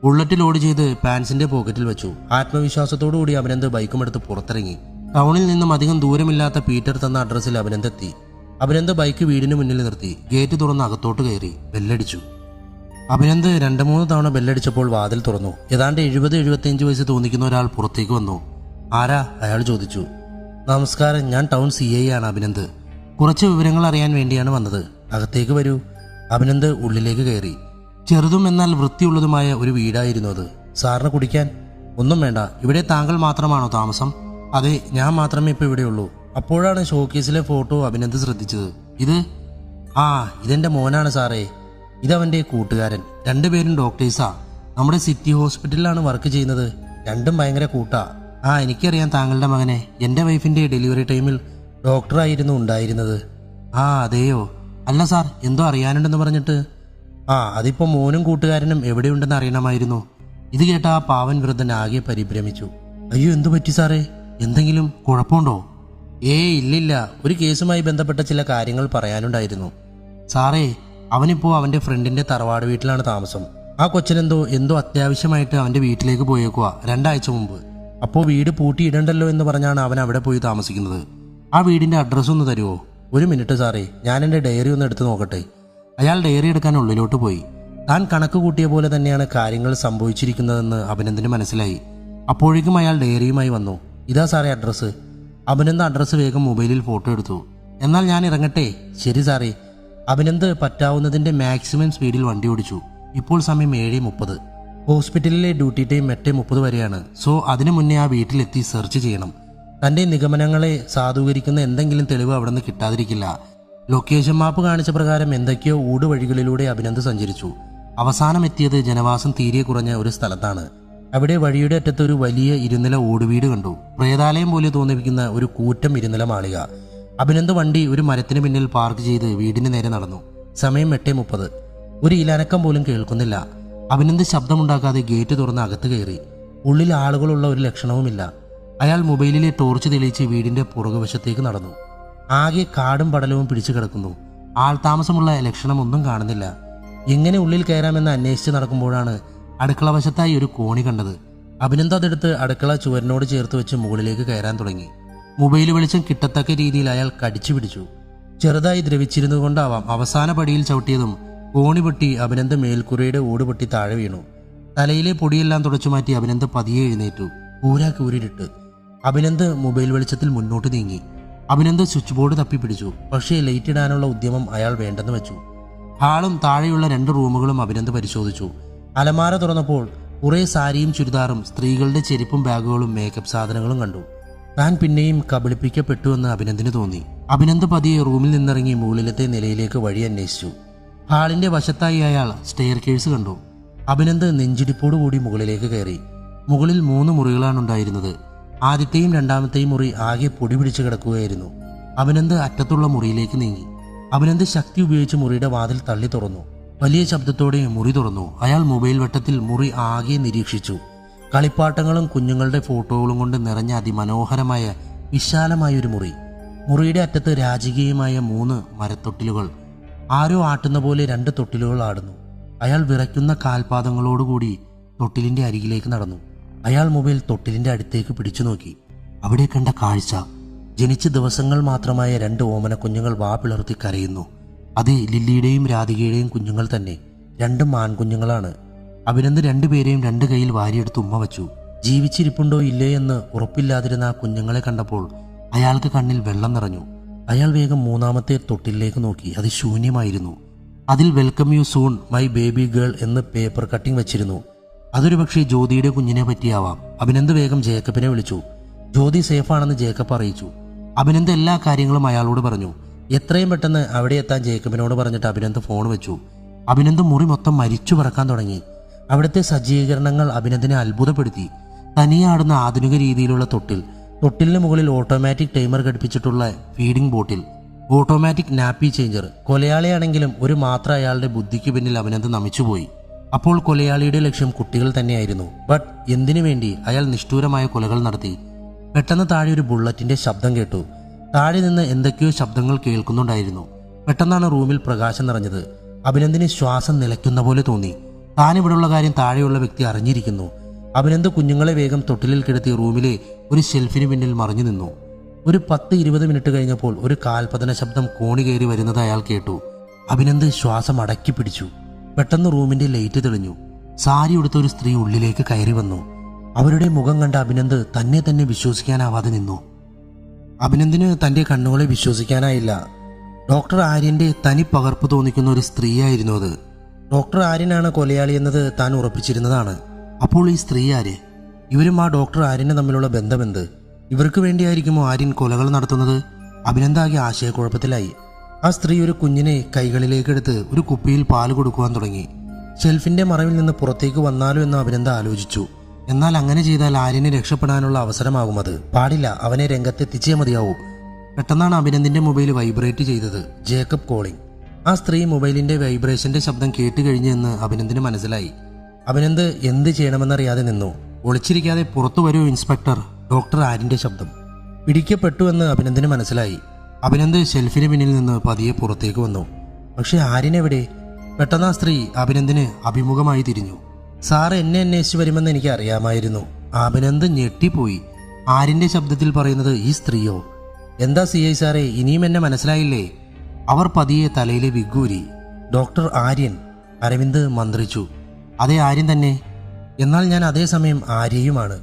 ബുള്ളറ്റ് ലോഡ് ചെയ്ത് പാൻസിന്റെ പോക്കറ്റിൽ വെച്ചു. ആത്മവിശ്വാസത്തോടുകൂടി അഭിനന്ദ് ബൈക്കുമെടുത്ത് പുറത്തിറങ്ങി. ടൗണിൽ നിന്നും അധികം ദൂരമില്ലാത്ത പീറ്റർ തന്ന അഡ്രസ്സിൽ അഭിനന്ദ് എത്തി. അഭിനന്ദ് ബൈക്ക് വീടിന് മുന്നിൽ നിർത്തി. ഗേറ്റ് തുറന്ന് അകത്തോട്ട് കയറി. ബെല്ലടിച്ചു. അഭിനന്ദ് 2-3 തവണ ബെല്ലടിച്ചപ്പോൾ വാതിൽ തുറന്നു. ഏതാണ്ട് 70-75 വയസ്സ് തോന്നിക്കുന്ന ഒരാൾ പുറത്തേക്ക് വന്നു. ആരാ? അയാൾ ചോദിച്ചു. നമസ്കാരം, ഞാൻ ടൗൺ CI ആണ് അഭിനന്ദ്. കുറച്ച് വിവരങ്ങൾ അറിയാൻ വേണ്ടിയാണ് വന്നത്. അകത്തേക്ക് വരൂ. അഭിനന്ദ് ഉള്ളിലേക്ക് കയറി. ചെറുതും എന്നാൽ വൃത്തിയുള്ളതുമായ ഒരു വീടായിരുന്നു അത്. സാറിന് കുടിക്കാൻ ഒന്നും വേണ്ട. ഇവിടെ താങ്കൾ മാത്രമാണോ താമസം? അതെ, ഞാൻ മാത്രമേ ഇപ്പോൾ ഇവിടെയുള്ളൂ. അപ്പോഴാണ് ഷോക്കേസിലെ ഫോട്ടോ അഭിനന്ദ് ശ്രദ്ധിച്ചത്. ഇതെന്റെ മോനാണ് സാറേ. ഇതവന്റെ കൂട്ടുകാരൻ. 2 പേരും ഡോക്ടേഴ്സാ. നമ്മുടെ സിറ്റി ഹോസ്പിറ്റലിലാണ് വർക്ക് ചെയ്യുന്നത്. 2ഉം ഭയങ്കര കൂട്ടാ. എനിക്കറിയാം താങ്കളുടെ മകനെ. എൻ്റെ വൈഫിന്റെ ഡെലിവറി ടൈമിൽ ഡോക്ടറായിരുന്നു ഉണ്ടായിരുന്നത്. അതെയോ? അല്ല സാർ, എന്തോ അറിയാനുണ്ടെന്ന് പറഞ്ഞിട്ട്. അതിപ്പോ മോനും കൂട്ടുകാരനും എവിടെയുണ്ടെന്ന് അറിയണമായിരുന്നു. ഇത് കേട്ട ആ പാവൻ വൃദ്ധൻ ആകെ പരിഭ്രമിച്ചു. അയ്യോ, എന്തു പറ്റി സാറേ? എന്തെങ്കിലും കുഴപ്പമുണ്ടോ? ഇല്ലില്ല. ഒരു കേസുമായി ബന്ധപ്പെട്ട ചില കാര്യങ്ങൾ പറയാനുണ്ടായിരുന്നു. സാറേ, അവനിപ്പോ അവന്റെ ഫ്രണ്ടിന്റെ തറവാട് വീട്ടിലാണ് താമസം. ആ കൊച്ചനെന്തോ അത്യാവശ്യമായിട്ട് അവന്റെ വീട്ടിലേക്ക് പോയേക്കുവാ 2 ആഴ്ച മുമ്പ്. അപ്പോൾ വീട് പൂട്ടിയിടണ്ടല്ലോ എന്ന് പറഞ്ഞാണ് അവൻ അവിടെ പോയി താമസിക്കുന്നത്. ആ വീടിന്റെ അഡ്രസ്സ് ഒന്ന് തരുമോ? 1 മിനിറ്റ് സാറേ, ഞാൻ എൻ്റെ ഡയറി ഒന്ന് എടുത്തു നോക്കട്ടെ. അയാൾ ഡയറി എടുക്കാൻ ഉള്ളിലോട്ട് പോയി. താൻ കണക്ക് കൂട്ടിയ പോലെ തന്നെയാണ് കാര്യങ്ങൾ സംഭവിച്ചിരിക്കുന്നതെന്ന് അഭിനന്ദിന് മനസ്സിലായി. അപ്പോഴേക്കും അയാൾ ഡയറിയുമായി വന്നു. ഇതാ സാറേ അഡ്രസ്സ്. അഭിനന്ദ് അഡ്രസ്സ് വേഗം മൊബൈലിൽ ഫോട്ടോ എടുത്തു. എന്നാൽ ഞാൻ ഇറങ്ങട്ടെ? ശരി സാറേ. അഭിനന്ദ് പറ്റാവുന്നതിൻ്റെ മാക്സിമം സ്പീഡിൽ വണ്ടി ഓടിച്ചു. ഇപ്പോൾ സമയം 7:30. ഹോസ്പിറ്റലിലെ ഡ്യൂട്ടി ടൈം 8:30 വരെയാണ്. സോ അതിനു മുന്നേ ആ വീട്ടിലെത്തി സെർച്ച് ചെയ്യണം. തൻ്റെ നിഗമനങ്ങളെ സാധൂകരിക്കുന്ന എന്തെങ്കിലും തെളിവ് അവിടെ നിന്ന് കിട്ടാതിരിക്കില്ല. ലൊക്കേഷൻ മാപ്പ് കാണിച്ച പ്രകാരം എന്തൊക്കെയോ ഊടുവഴികളിലൂടെ അഭിനന്ദ് സഞ്ചരിച്ചു. അവസാനം എത്തിയത് ജനവാസം തീരെ കുറഞ്ഞ ഒരു സ്ഥലത്താണ്. അവിടെ വഴിയുടെ അറ്റത്ത് ഒരു വലിയ ഇരുനില ഓടുവീട് കണ്ടു. പ്രേതാലയം പോലെ തോന്നിപ്പിക്കുന്ന ഒരു കൂറ്റം ഇരുനില മാളിക. അഭിനന്ദ് വണ്ടി ഒരു മരത്തിന് പിന്നിൽ പാർക്ക് ചെയ്ത് വീടിന് നേരെ നടന്നു. സമയം 8:30. ഒരു ഇലനക്കം പോലും കേൾക്കുന്നില്ല. അഭിനന്ദ് ശബ്ദമുണ്ടാക്കാതെ ഗേറ്റ് തുറന്ന് അകത്ത് കയറി. ഉള്ളിൽ ആളുകളുള്ള ഒരു ലക്ഷണവുമില്ല. അയാൾ മൊബൈലിലെ ടോർച്ച് തെളിയിച്ച് വീടിന്റെ പുറകുവശത്തേക്ക് നടന്നു. ആകെ കാടും പടലവും പിടിച്ചു കിടക്കുന്നു. ആൾതാമസമുള്ള ലക്ഷണമൊന്നും കാണുന്നില്ല. എങ്ങനെ ഉള്ളിൽ കയറാമെന്ന് അന്വേഷിച്ച് നടക്കുമ്പോഴാണ് അടുക്കള വശത്തായി ഒരു കോണി കണ്ടത്. അഭിനന്ദ് അതെടുത്ത് അടുക്കള ചുവരിനോട് ചേർത്ത് വെച്ച് മുകളിലേക്ക് കയറാൻ തുടങ്ങി. മൊബൈൽ വെളിച്ചം കിട്ടത്തക്ക രീതിയിൽ അയാൾ കടിച്ചു പിടിച്ചു. ചെറുതായി ദ്രവിച്ചിരുന്നു കൊണ്ടാവാം അവസാന പടിയിൽ ചവിട്ടിയതും കോണി പൊട്ടി അഭിനന്ദ് മേൽക്കുറയുടെ ഓട് പൊട്ടി താഴെ വീണു. തലയിലെ പൊടിയെല്ലാം തുടച്ചു മാറ്റി അഭിനന്ദ് പതിയെ എഴുന്നേറ്റു. കൂരിട്ട് അഭിനന്ദ് മൊബൈൽ വെളിച്ചത്തിൽ മുന്നോട്ട് നീങ്ങി. അഭിനന്ദ് സ്വിച്ച് ബോർഡ് തപ്പിപ്പിടിച്ചു. പക്ഷേ ലൈറ്റ് ഇടാനുള്ള ഉദ്യമം അയാൾ വേണ്ടെന്ന് വെച്ചു. ഹാളും താഴെയുള്ള 2 റൂമുകളും അഭിനന്ദ് പരിശോധിച്ചു. അലമാര തുറന്നപ്പോൾ കുറേ സാരിയും ചുരിദാറും സ്ത്രീകളുടെ ചെരുപ്പും ബാഗുകളും മേക്കപ്പ് സാധനങ്ങളും കണ്ടു. താൻ പിന്നെയും കബളിപ്പിക്കപ്പെട്ടുവെന്ന് അഭിനന്ദിന് തോന്നി. അഭിനന്ദ് പതിയെ റൂമിൽ നിന്നിറങ്ങി മുകളിലത്തെ നിലയിലേക്ക് വഴി അന്വേഷിച്ചു. ഹാളിന്റെ വശത്തായി അയാൾ സ്റ്റെയർ കേഴ്സ് കണ്ടു. അഭിനന്ദ് നെഞ്ചിടിപ്പോടുകൂടി മുകളിലേക്ക് കയറി. മുകളിൽ 3 മുറികളാണ് ഉണ്ടായിരുന്നത്. ആദ്യത്തെയും രണ്ടാമത്തെയും മുറി ആകെ പൊടി പിടിച്ചു കിടക്കുകയായിരുന്നു. അഭിനന്ദ് അറ്റത്തുള്ള മുറിയിലേക്ക് നീങ്ങി. അഭിനന്ദ് ശക്തി ഉപയോഗിച്ച് മുറിയുടെ വാതിൽ തള്ളി തുറന്നു. വലിയ ശബ്ദത്തോടെ മുറി തുറന്നു. അയാൾ മൊബൈൽ വട്ടത്തിൽ മുറി ആകെ നിരീക്ഷിച്ചു. കളിപ്പാട്ടങ്ങളും കുഞ്ഞുങ്ങളുടെ ഫോട്ടോകളും കൊണ്ട് നിറഞ്ഞ അതിമനോഹരമായ വിശാലമായ ഒരു മുറി. മുറിയുടെ അറ്റത്ത് രാജകീയമായ 3 മരത്തൊട്ടിലുകൾ. ആരോ ആട്ടുന്ന പോലെ 2 തൊട്ടിലുകൾ ആടുന്നു. അയാൾ വിറയ്ക്കുന്ന കാൽപാദങ്ങളോടുകൂടി തൊട്ടിലിന്റെ അരികിലേക്ക് നടന്നു. അയാൾ മൊബൈൽ തൊട്ടിലിന്റെ അടുത്തേക്ക് പിടിച്ചു നോക്കി. അവിടെ കണ്ട കാഴ്ച, ജനിച്ച ദിവസങ്ങൾ മാത്രമായ 2 ഓമന കുഞ്ഞുങ്ങൾ വാ പിളർത്തി കരയുന്നു. അത് ലില്ലിയുടെയും രാധികയുടെയും കുഞ്ഞുങ്ങൾ തന്നെ. 2 ആൺകുഞ്ഞുങ്ങളാണ്. അഭിനന്ദ് 2 പേരെയും 2 കൈയിൽ വാരിയെടുത്ത് ഉമ്മ വച്ചു. ജീവിച്ചിരിപ്പുണ്ടോ ഇല്ലേ എന്ന് ഉറപ്പില്ലാതിരുന്ന ആ കുഞ്ഞുങ്ങളെ കണ്ടപ്പോൾ അയാൾക്ക് കണ്ണിൽ വെള്ളം നിറഞ്ഞു. അയാൾ വേഗം 3ാമത്തെ തൊട്ടിലേക്ക് നോക്കി. അത് ശൂന്യമായിരുന്നു. അതിൽ welcome you soon my baby girl എന്ന് പേപ്പർ കട്ടിംഗ് വെച്ചിരുന്നു. അതൊരു പക്ഷേ ജ്യോതിയുടെ കുഞ്ഞിനെ പറ്റിയാവാം. അഭിനന്ദ് വേഗം ജേക്കബിനെ വിളിച്ചു. ജ്യോതി സേഫാണെന്ന് ജേക്കബ് അറിയിച്ചു. അഭിനന്ദ് എല്ലാ കാര്യങ്ങളും അയാളോട് പറഞ്ഞു. എത്രയും പെട്ടെന്ന് അവിടെ എത്താൻ ജേക്കബിനോട് പറഞ്ഞിട്ട് അഭിനന്ദ് ഫോൺ വെച്ചു. അഭിനന്ദ് മുറി മൊത്തം മരിച്ചു പറക്കാൻ തുടങ്ങി. അവിടുത്തെ സജ്ജീകരണങ്ങൾ അഭിനന്ദിനെ അത്ഭുതപ്പെടുത്തി. തനിയെ ആടുന്ന ആധുനിക രീതിയിലുള്ള തൊട്ടിലിന് മുകളിൽ ഓട്ടോമാറ്റിക് ടൈമർ ഘടിപ്പിച്ചിട്ടുള്ള feeding bottle, automatic nappy changer. കൊലയാളിയാണെങ്കിലും ഒരു മാത്രം അയാളുടെ ബുദ്ധിക്ക് പിന്നിൽ അഭിനന്ദ് നമിച്ചുപോയി. അപ്പോൾ കൊലയാളിയുടെ ലക്ഷ്യം കുട്ടികൾ തന്നെയായിരുന്നു. ബട്ട് എന്തിനു വേണ്ടി അയാൾ നിഷ്ഠൂരമായ കൊലകൾ നടത്തി? പെട്ടെന്ന് താഴെ ഒരു ബുള്ളറ്റിന്റെ ശബ്ദം കേട്ടു. താഴെ നിന്ന് എന്തൊക്കെയോ ശബ്ദങ്ങൾ കേൾക്കുന്നുണ്ടായിരുന്നു. പെട്ടെന്നാണ് റൂമിൽ പ്രകാശം നിറഞ്ഞത്. അഭിനന്ദിന് ശ്വാസം നിലയ്ക്കുന്ന പോലെ തോന്നി. താനിവിടെയുള്ള കാര്യം താഴെയുള്ള വ്യക്തി അറിഞ്ഞിരിക്കുന്നു. അഭിനന്ദ് കുഞ്ഞുങ്ങളെ വേഗം തൊട്ടിലിൽ കിടത്തി റൂമിലെ ഒരു ഷെൽഫിന് പിന്നിൽ മറിഞ്ഞു നിന്നു. ഒരു 10-20 മിനിറ്റ് കഴിഞ്ഞപ്പോൾ ഒരു കാൽപതന ശബ്ദം കോണി കയറി വരുന്നത് അയാൾ കേട്ടു. അഭിനന്ദ് ശ്വാസം അടക്കി പിടിച്ചു. പെട്ടെന്ന് റൂമിന്റെ ലൈറ്റ് തെളിഞ്ഞു. സാരി ഉടുത്ത ഒരു സ്ത്രീ ഉള്ളിലേക്ക് കയറി വന്നു. അവരുടെ മുഖം കണ്ട അഭിനന്ദ് തന്നെ വിശ്വസിക്കാനാവാതെ നിന്നു. അഭിനന്ദിന് തന്റെ കണ്ണുകളെ വിശ്വസിക്കാനായില്ല. ഡോക്ടർ ആര്യന്റെ തനി പകർപ്പ് തോന്നിക്കുന്ന ഒരു സ്ത്രീയായിരുന്നു അത്. ഡോക്ടർ ആര്യനാണ് കൊലയാളി എന്നത് താൻ ഉറപ്പിച്ചിരുന്നതാണ്. അപ്പോൾ ഈ സ്ത്രീ ആര്? ഇവരും ആ ഡോക്ടർ ആര്യന് തമ്മിലുള്ള ബന്ധമെന്ത്? ഇവർക്ക് വേണ്ടിയായിരിക്കുമോ ആര്യൻ കൊലകൾ നടത്തുന്നത്? അഭിനന്ദാകെ ആശയക്കുഴപ്പത്തിലായി. ആ സ്ത്രീ ഒരു കുഞ്ഞിനെ കൈകളിലേക്കെടുത്ത് ഒരു കുപ്പിയിൽ പാല് കൊടുക്കുവാൻ തുടങ്ങി. ഷെൽഫിന്റെ മറവിൽ നിന്ന് പുറത്തേക്ക് വന്നാലോ എന്ന് അഭിനന്ദ ആലോചിച്ചു. എന്നാൽ അങ്ങനെ ചെയ്താൽ ആര്യനെ രക്ഷപ്പെടാനുള്ള അവസരമാകും അത്. പാടില്ല, അവനെ രംഗത്തെത്തിച്ചേ മതിയാവൂ. പെട്ടെന്നാണ് അഭിനന്ദിന്റെ മൊബൈൽ വൈബ്രേറ്റ് ചെയ്തത്. Jacob calling. ആ സ്ത്രീ മൊബൈലിന്റെ വൈബ്രേഷന്റെ ശബ്ദം കേട്ട് കഴിഞ്ഞെന്ന് അഭിനന്ദിന് മനസ്സിലായി. അഭിനന്ദ് എന്ത് ചെയ്യണമെന്നറിയാതെ നിന്നു. ഒളിച്ചിരിക്കാതെ പുറത്തു വരൂ ഇൻസ്പെക്ടർ. ഡോക്ടർ ആര്യന്റെ ശബ്ദം. പിടിക്കപ്പെട്ടു എന്ന് അഭിനന്ദിന് മനസ്സിലായി. അഭിനന്ദ് ഷെൽഫിന് പിന്നിൽ നിന്ന് പതിയെ പുറത്തേക്ക് വന്നു. പക്ഷെ ആര്യനെവിടെ? പെട്ടെന്ന് ആ സ്ത്രീ അഭിനന്ദിന് അഭിമുഖമായി തിരിഞ്ഞു. സാർ എന്നെ അന്വേഷിച്ചു വരുമെന്ന് എനിക്ക് അറിയാമായിരുന്നു. അഭിനന്ദ് ഞെട്ടിപ്പോയി. ആര്യന്റെ ശബ്ദത്തിൽ പറയുന്നത് ഈ സ്ത്രീയോ? എന്താ CI സാറേ, ഇനിയും എന്നെ മനസ്സിലായില്ലേ? അവർ പതിയെ തലയിലെ വിഗൂരി. ഡോക്ടർ ആര്യൻ. അരവിന്ദ് മന്ത്രിച്ചു. അതേ, ആര്യൻ തന്നെ. എന്നാൽ ഞാൻ അതേസമയം ആര്യയുമാണ്.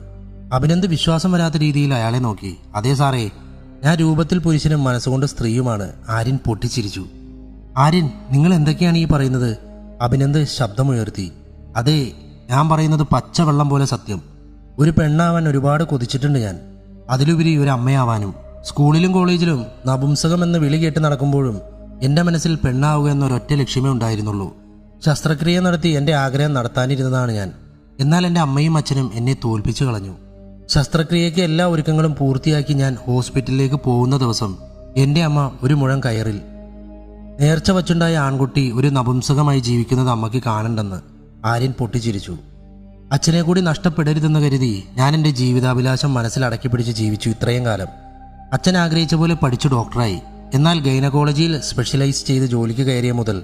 അഭിനന്ദ് വിശ്വാസം വരാത്ത രീതിയിൽ അയാളെ നോക്കി. അതേ സാറേ, ഞാൻ രൂപത്തിൽ പുരുഷനും മനസ്സുകൊണ്ട് സ്ത്രീയുമാണ്. ആര്യൻ പൊട്ടിച്ചിരിച്ചു. ആര്യൻ, നിങ്ങൾ എന്തൊക്കെയാണ് ഈ പറയുന്നത്? അഭിനന്ദ് ശബ്ദമുയർത്തി. അതെ, ഞാൻ പറയുന്നത് പച്ചവെള്ളം പോലെ സത്യം. ഒരു പെണ്ണാവാൻ ഒരുപാട് കൊതിച്ചിട്ടുണ്ട് ഞാൻ. അതിലുപരി ഒരു അമ്മയാവാനും. സ്കൂളിലും കോളേജിലും നപുംസകം എന്ന് വിളി കേട്ട് നടക്കുമ്പോഴും എൻ്റെ മനസ്സിൽ പെണ്ണാവുക എന്നൊരൊറ്റ ലക്ഷ്യമേ ഉണ്ടായിരുന്നുള്ളൂ. ശസ്ത്രക്രിയ നടത്തി എൻ്റെ ആഗ്രഹം നടത്താനിരുന്നതാണ് ഞാൻ. എന്നാൽ എൻ്റെ അമ്മയും അച്ഛനും എന്നെ തോൽപ്പിച്ചു കളഞ്ഞു. ശസ്ത്രക്രിയയ്ക്ക് എല്ലാ ഒരുക്കങ്ങളും പൂർത്തിയാക്കി ഞാൻ ഹോസ്പിറ്റലിലേക്ക് പോകുന്ന ദിവസം എൻ്റെ അമ്മ ഒരു മുഴം കയറിൽ നേർച്ച വച്ചുണ്ടായ ആൺകുട്ടി ഒരു നപുംസകമായി ജീവിക്കുന്നത് അമ്മയ്ക്ക് കാണണ്ടെന്ന്. ആര്യൻ പൊട്ടിച്ചിരിച്ചു. അച്ഛനെ കൂടി നഷ്ടപ്പെടരുതെന്ന് കരുതി ഞാൻ എൻ്റെ ജീവിതാഭിലാഷം മനസ്സിൽ അടക്കി പിടിച്ച് ജീവിച്ചു ഇത്രയും കാലം. അച്ഛൻ ആഗ്രഹിച്ച പോലെ പഠിച്ചു ഡോക്ടറായി. എന്നാൽ ഗൈനക്കോളജിയിൽ സ്പെഷ്യലൈസ് ചെയ്ത് ജോലിക്ക് കയറിയ മുതൽ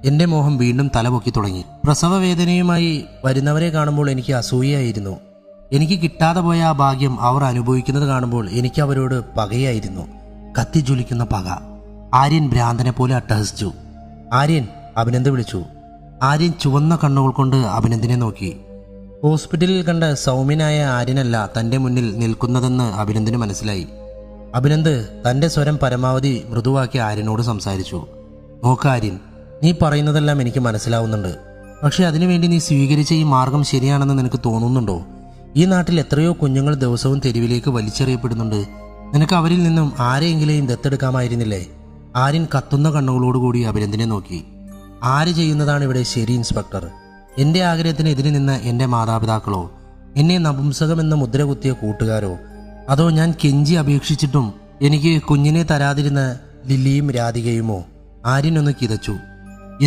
എൻ്റെ മോഹം വീണ്ടും തലപൊക്കി തുടങ്ങി. പ്രസവ വേദനയുമായി വരുന്നവരെ കാണുമ്പോൾ എനിക്ക് അസൂയയായിരുന്നു. എനിക്ക് കിട്ടാതെ പോയ ആ ഭാഗ്യം അവർ അനുഭവിക്കുന്നത് കാണുമ്പോൾ എനിക്ക് അവരോട് പകയായിരുന്നു. കത്തിജ്വലിക്കുന്ന പക. ആര്യൻ ഭ്രാന്തനെ പോലെ അട്ടഹസിച്ചു. ആര്യൻ, അഭിനന്ദ് വിളിച്ചു. ആര്യൻ ചുവന്ന കണ്ണുകൾ കൊണ്ട് അഭിനന്ദിനെ നോക്കി. ഹോസ്പിറ്റലിൽ കണ്ട സൗമ്യനായ ആര്യനല്ല തൻ്റെ മുന്നിൽ നിൽക്കുന്നതെന്ന് അഭിനന്ദിന് മനസ്സിലായി. അഭിനന്ദ് തൻ്റെ സ്വരം പരമാവധി മൃദുവാക്കി ആര്യനോട് സംസാരിച്ചു. നോക്ക് ആര്യൻ, നീ പറയുന്നതെല്ലാം എനിക്ക് മനസ്സിലാവുന്നുണ്ട്. പക്ഷെ അതിനുവേണ്ടി നീ സ്വീകരിച്ച ഈ മാർഗം ശരിയാണെന്ന് നിനക്ക് തോന്നുന്നുണ്ടോ? ഈ നാട്ടിൽ എത്രയോ കുഞ്ഞുങ്ങൾ ദിവസവും തെരുവിലേക്ക് വലിച്ചെറിയപ്പെടുന്നുണ്ട്. നിനക്ക് അവരിൽ നിന്നും ആരെയെങ്കിലും ദത്തെടുക്കാമായിരുന്നില്ലേ? ആര്യൻ കത്തുന്ന കണ്ണുകളോടുകൂടി അഭിനന്ദിനെ നോക്കി. ആര് ചെയ്യുന്നതാണ് ഇവിടെ ശരി ഇൻസ്പെക്ടർ? എൻ്റെ ആഗ്രഹത്തിന് എതിരെ നിന്ന എൻ്റെ മാതാപിതാക്കളോ, എന്നെ നപുംസകമെന്ന മുദ്ര കുത്തിയ കൂട്ടുകാരോ, അതോ ഞാൻ കെഞ്ചി അപേക്ഷിച്ചിട്ടും എനിക്ക് കുഞ്ഞിനെ തരാതിരുന്ന ലില്ലിയും രാധികയുമോ? ആര്യനൊന്ന് കിതച്ചു.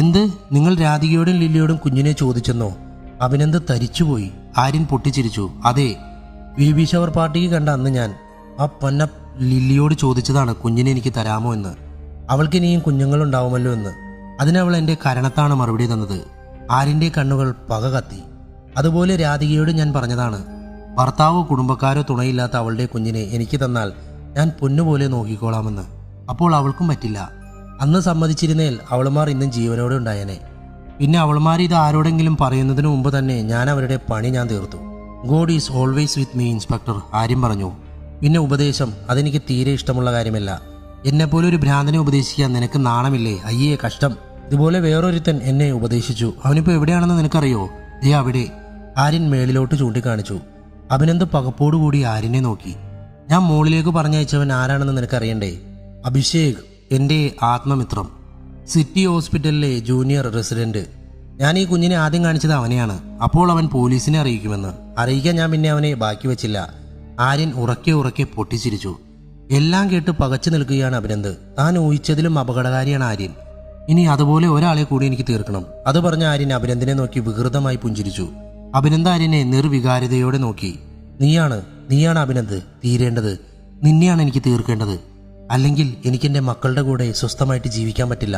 എന്ത്? നിങ്ങൾ രാധികയോടും ലില്ലിയോടും കുഞ്ഞിനെ ചോദിച്ചെന്നോ? അഭിനന്ദ് തരിച്ചുപോയി. ആര്യൻ പൊട്ടിച്ചിരിച്ചു. അതെ, ബേബി ഷവർ പാർട്ടിക്ക് കണ്ട അന്ന് ഞാൻ ആ പൊന്ന ലില്ലിയോട് ചോദിച്ചതാണ് കുഞ്ഞിനെ എനിക്ക് തരാമോ എന്ന്. അവൾക്ക് ഇനിയും കുഞ്ഞുങ്ങളുണ്ടാവുമല്ലോ എന്ന്. അതിനവൾ എൻ്റെ കരണത്താണ് മറുപടി തന്നത്. ആര്യൻ്റെ കണ്ണുകൾ പക കത്തി. അതുപോലെ രാധികയോട് ഞാൻ പറഞ്ഞതാണ്, ഭർത്താവോ കുടുംബക്കാരോ തുണയില്ലാത്ത അവളുടെ കുഞ്ഞിനെ എനിക്ക് തന്നാൽ ഞാൻ പൊന്നുപോലെ നോക്കിക്കോളാമെന്ന്. അപ്പോൾ അവൾക്കും പറ്റില്ല. അന്ന് സമ്മതിച്ചിരുന്നേൽ അവളുമാർ ഇന്നും ജീവനോടെ ഉണ്ടായേനെ. പിന്നെ അവളുമാർ ഇത് ആരോടെങ്കിലും പറയുന്നതിന് മുമ്പ് തന്നെ ഞാൻ അവരുടെ പണി ഞാൻ തീർത്തു. God is always with me inspector, Aryan പറഞ്ഞു. പിന്നെ ഉപദേശം, അതെനിക്ക് തീരെ ഇഷ്ടമുള്ള കാര്യമല്ല. എന്നെപ്പോലെ ഒരു ഭ്രാന്തനെ ഉപദേശിക്കാൻ നിനക്ക് നാണമില്ലേ? അയ്യേ കഷ്ടം. ഇതുപോലെ വേറൊരുത്തൻ എന്നെ ഉപദേശിച്ചു. അവനിപ്പോൾ എവിടെയാണെന്ന് നിനക്കറിയോ? അവിടെ. ആര്യൻ മേളിലോട്ട് ചൂണ്ടിക്കാണിച്ചു. അഭിനന്ദ് പകപ്പോടുകൂടി ആര്യനെ നോക്കി. ഞാൻ മോളിലേക്ക് പറഞ്ഞയച്ചവൻ ആരാണെന്ന് നിനക്കറിയണ്ടേ? അഭിഷേക്, എൻ്റെ ആത്മമിത്രം, സിറ്റി ഹോസ്പിറ്റലിലെ ജൂനിയർ റെസിഡന്റ്. ഞാൻ ഈ കുഞ്ഞിനെ ആദ്യം കാണിച്ചത് അവനെയാണ്. അപ്പോൾ അവൻ പോലീസിനെ അറിയിക്കുമെന്ന്. അറിയിക്കാൻ ഞാൻ പിന്നെ അവനെ ബാക്കി വെച്ചില്ല. ആര്യൻ ഉറക്കെ പൊട്ടിച്ചിരിച്ചു. എല്ലാം കേട്ട് പകച്ചു നിൽക്കുകയാണ് അഭിനന്ദ്. താൻ ഊഹിച്ചതിലും അപകടകാരിയാണ് ആര്യൻ. ഇനി അതുപോലെ ഒരാളെ കൂടി എനിക്ക് തീർക്കണം. അത് പറഞ്ഞ ആര്യൻ അഭിനന്ദിനെ നോക്കി വികൃതമായി പുഞ്ചിരിച്ചു. അഭിനന്ദ് ആര്യനെ നിർവികാരതയോടെ നോക്കി. നീയാണ് അഭിനന്ദ് തീരേണ്ടത്. നിന്നെയാണ് എനിക്ക് തീർക്കേണ്ടത്. അല്ലെങ്കിൽ എനിക്കെൻ്റെ മക്കളുടെ കൂടെ സ്വസ്ഥമായിട്ട് ജീവിക്കാൻ പറ്റില്ല.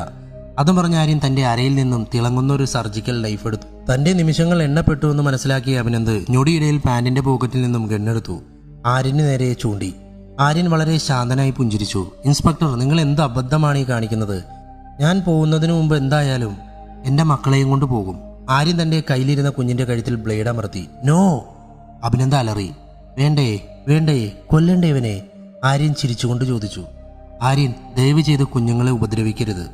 അതും പറഞ്ഞ ആര്യൻ തൻ്റെ അരയിൽ നിന്നും തിളങ്ങുന്ന ഒരു സർജിക്കൽ നൈഫ് എടുത്തു. തൻ്റെ നിമിഷങ്ങൾ എണ്ണപ്പെട്ടു എന്ന് മനസ്സിലാക്കിയ അഭിനന്ദ് ഞൊടിയിടയിൽ പാൻറിന്റെ പോക്കറ്റിൽ നിന്നും ഗണ്ണെടുത്തു. ആര്യന് നേരെ ചൂണ്ടി. ആര്യൻ വളരെ ശാന്തനായി പുഞ്ചിരിച്ചു. ഇൻസ്പെക്ടർ, നിങ്ങൾ എന്ത് അബദ്ധമാണ് ഈ കാണിക്കുന്നത്? ഞാൻ പോകുന്നതിന് മുമ്പ് എന്തായാലും എൻ്റെ മക്കളെയും കൊണ്ട് പോകും. ആര്യൻ തൻ്റെ കയ്യിലിരുന്ന കുഞ്ഞിൻ്റെ കഴുത്തിൽ ബ്ലേഡ് അമർത്തി. നോ! അഭിനന്ദ് അലറി. വേണ്ടേ കൊല്ലണ്ടേ ഇവനെ? ആര്യൻ ചിരിച്ചുകൊണ്ട് ചോദിച്ചു. ആര്യൻ, ദയവ് ചെയ്ത് കുഞ്ഞുങ്ങളെ ഉപദ്രവിക്കരുത്,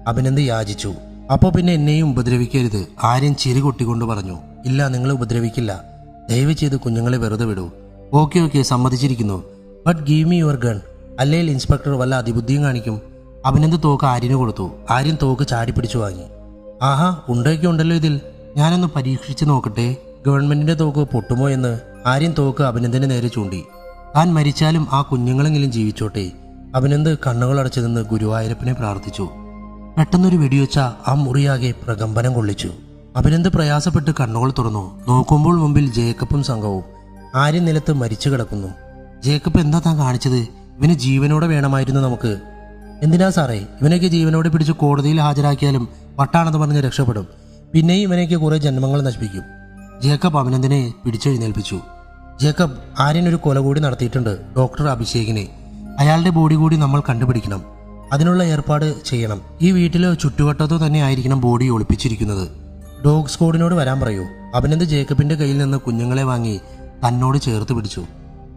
അഭിനന്ദ് യാചിച്ചു. അപ്പോൾ പിന്നെ എന്നെയും ഉപദ്രവിക്കരുത്, ആര്യൻ ചിരി കൊട്ടിക്കൊണ്ട് പറഞ്ഞു. ഇല്ല, നിങ്ങളെ ഉപദ്രവിക്കില്ല. ദയവ് ചെയ്ത് കുഞ്ഞുങ്ങളെ വെറുതെ വിടൂ. ഓക്കെ സമ്മതിച്ചിരിക്കുന്നു. But give me your gun. അല്ലെങ്കിൽ ഇൻസ്പെക്ടർ വല്ല അതിബുദ്ധിയും കാണിക്കും. അഭിനന്ദ് തോക്ക് ആര്യന് കൊടുത്തു. ആര്യൻ തോക്ക് ചാടിപ്പിടിച്ചു വാങ്ങി. ആഹാ, ഉണ്ടൊക്കെ ഉണ്ടല്ലോ ഇതിൽ. ഞാനൊന്ന് പരീക്ഷിച്ച് നോക്കട്ടെ, ഗവൺമെന്റിന്റെ തോക്ക് പൊട്ടുമോ എന്ന്. ആര്യൻ തോക്ക് അഭിനന്ദിന് നേരെ ചൂണ്ടി. താൻ മരിച്ചാലും ആ കുഞ്ഞുങ്ങളെങ്കിലും ജീവിച്ചോട്ടെ. അഭിനന്ദ് കണ്ണുകളടച്ചു നിന്ന് ഗുരുവായൂരപ്പനെ പ്രാർത്ഥിച്ചു. പെട്ടെന്നൊരു വെടിവെച്ച ആ മുറിയാകെ പ്രകമ്പനം കൊള്ളിച്ചു. അഭിനന്ദ് പ്രയാസപ്പെട്ട് കണ്ണുകൾ തുറന്നു. നോക്കുമ്പോൾ മുമ്പിൽ ജേക്കബും സംഘവും. ആര്യൻ നിലത്ത് മരിച്ചു കിടക്കുന്നു. ജേക്കബ്, എന്താ താൻ കാണിച്ചത്? ഇവന് ജീവനോടെ വേണമായിരുന്നു നമുക്ക്. എന്തിനാ സാറേ? ഇവനൊക്കെ ജീവനോടെ പിടിച്ച് കോടതിയിൽ ഹാജരാക്കിയാലും വട്ടാണെന്ന് പറഞ്ഞ് രക്ഷപ്പെടും. പിന്നെയും ഇവനൊക്കെ കുറെ ജന്മങ്ങൾ നശിപ്പിക്കും. ജേക്കബ് അഭിനന്ദിനെ പിടിച്ചെഴുന്നേൽപ്പിച്ചു. ജേക്കബ്, ആര്യൻ ഒരു കൊല കൂടി നടത്തിയിട്ടുണ്ട്, ഡോക്ടർ അഭിഷേകിനെ. അയാളുടെ ബോഡി കൂടി നമ്മൾ കണ്ടുപിടിക്കണം. അതിനുള്ള ഏർപ്പാട് ചെയ്യണം. ഈ വീട്ടിലോ ചുറ്റുവട്ടത്തോ തന്നെ ആയിരിക്കണം ബോഡി ഒളിപ്പിച്ചിരിക്കുന്നത്. ഡോഗ് സ്ക്വാഡിനോട് വരാൻ പറയൂ. അഭിനന്ദ് ജേക്കബിന്റെ കയ്യിൽ നിന്ന് കുഞ്ഞുങ്ങളെ വാങ്ങി തന്നോട് ചേർത്ത് പിടിച്ചു.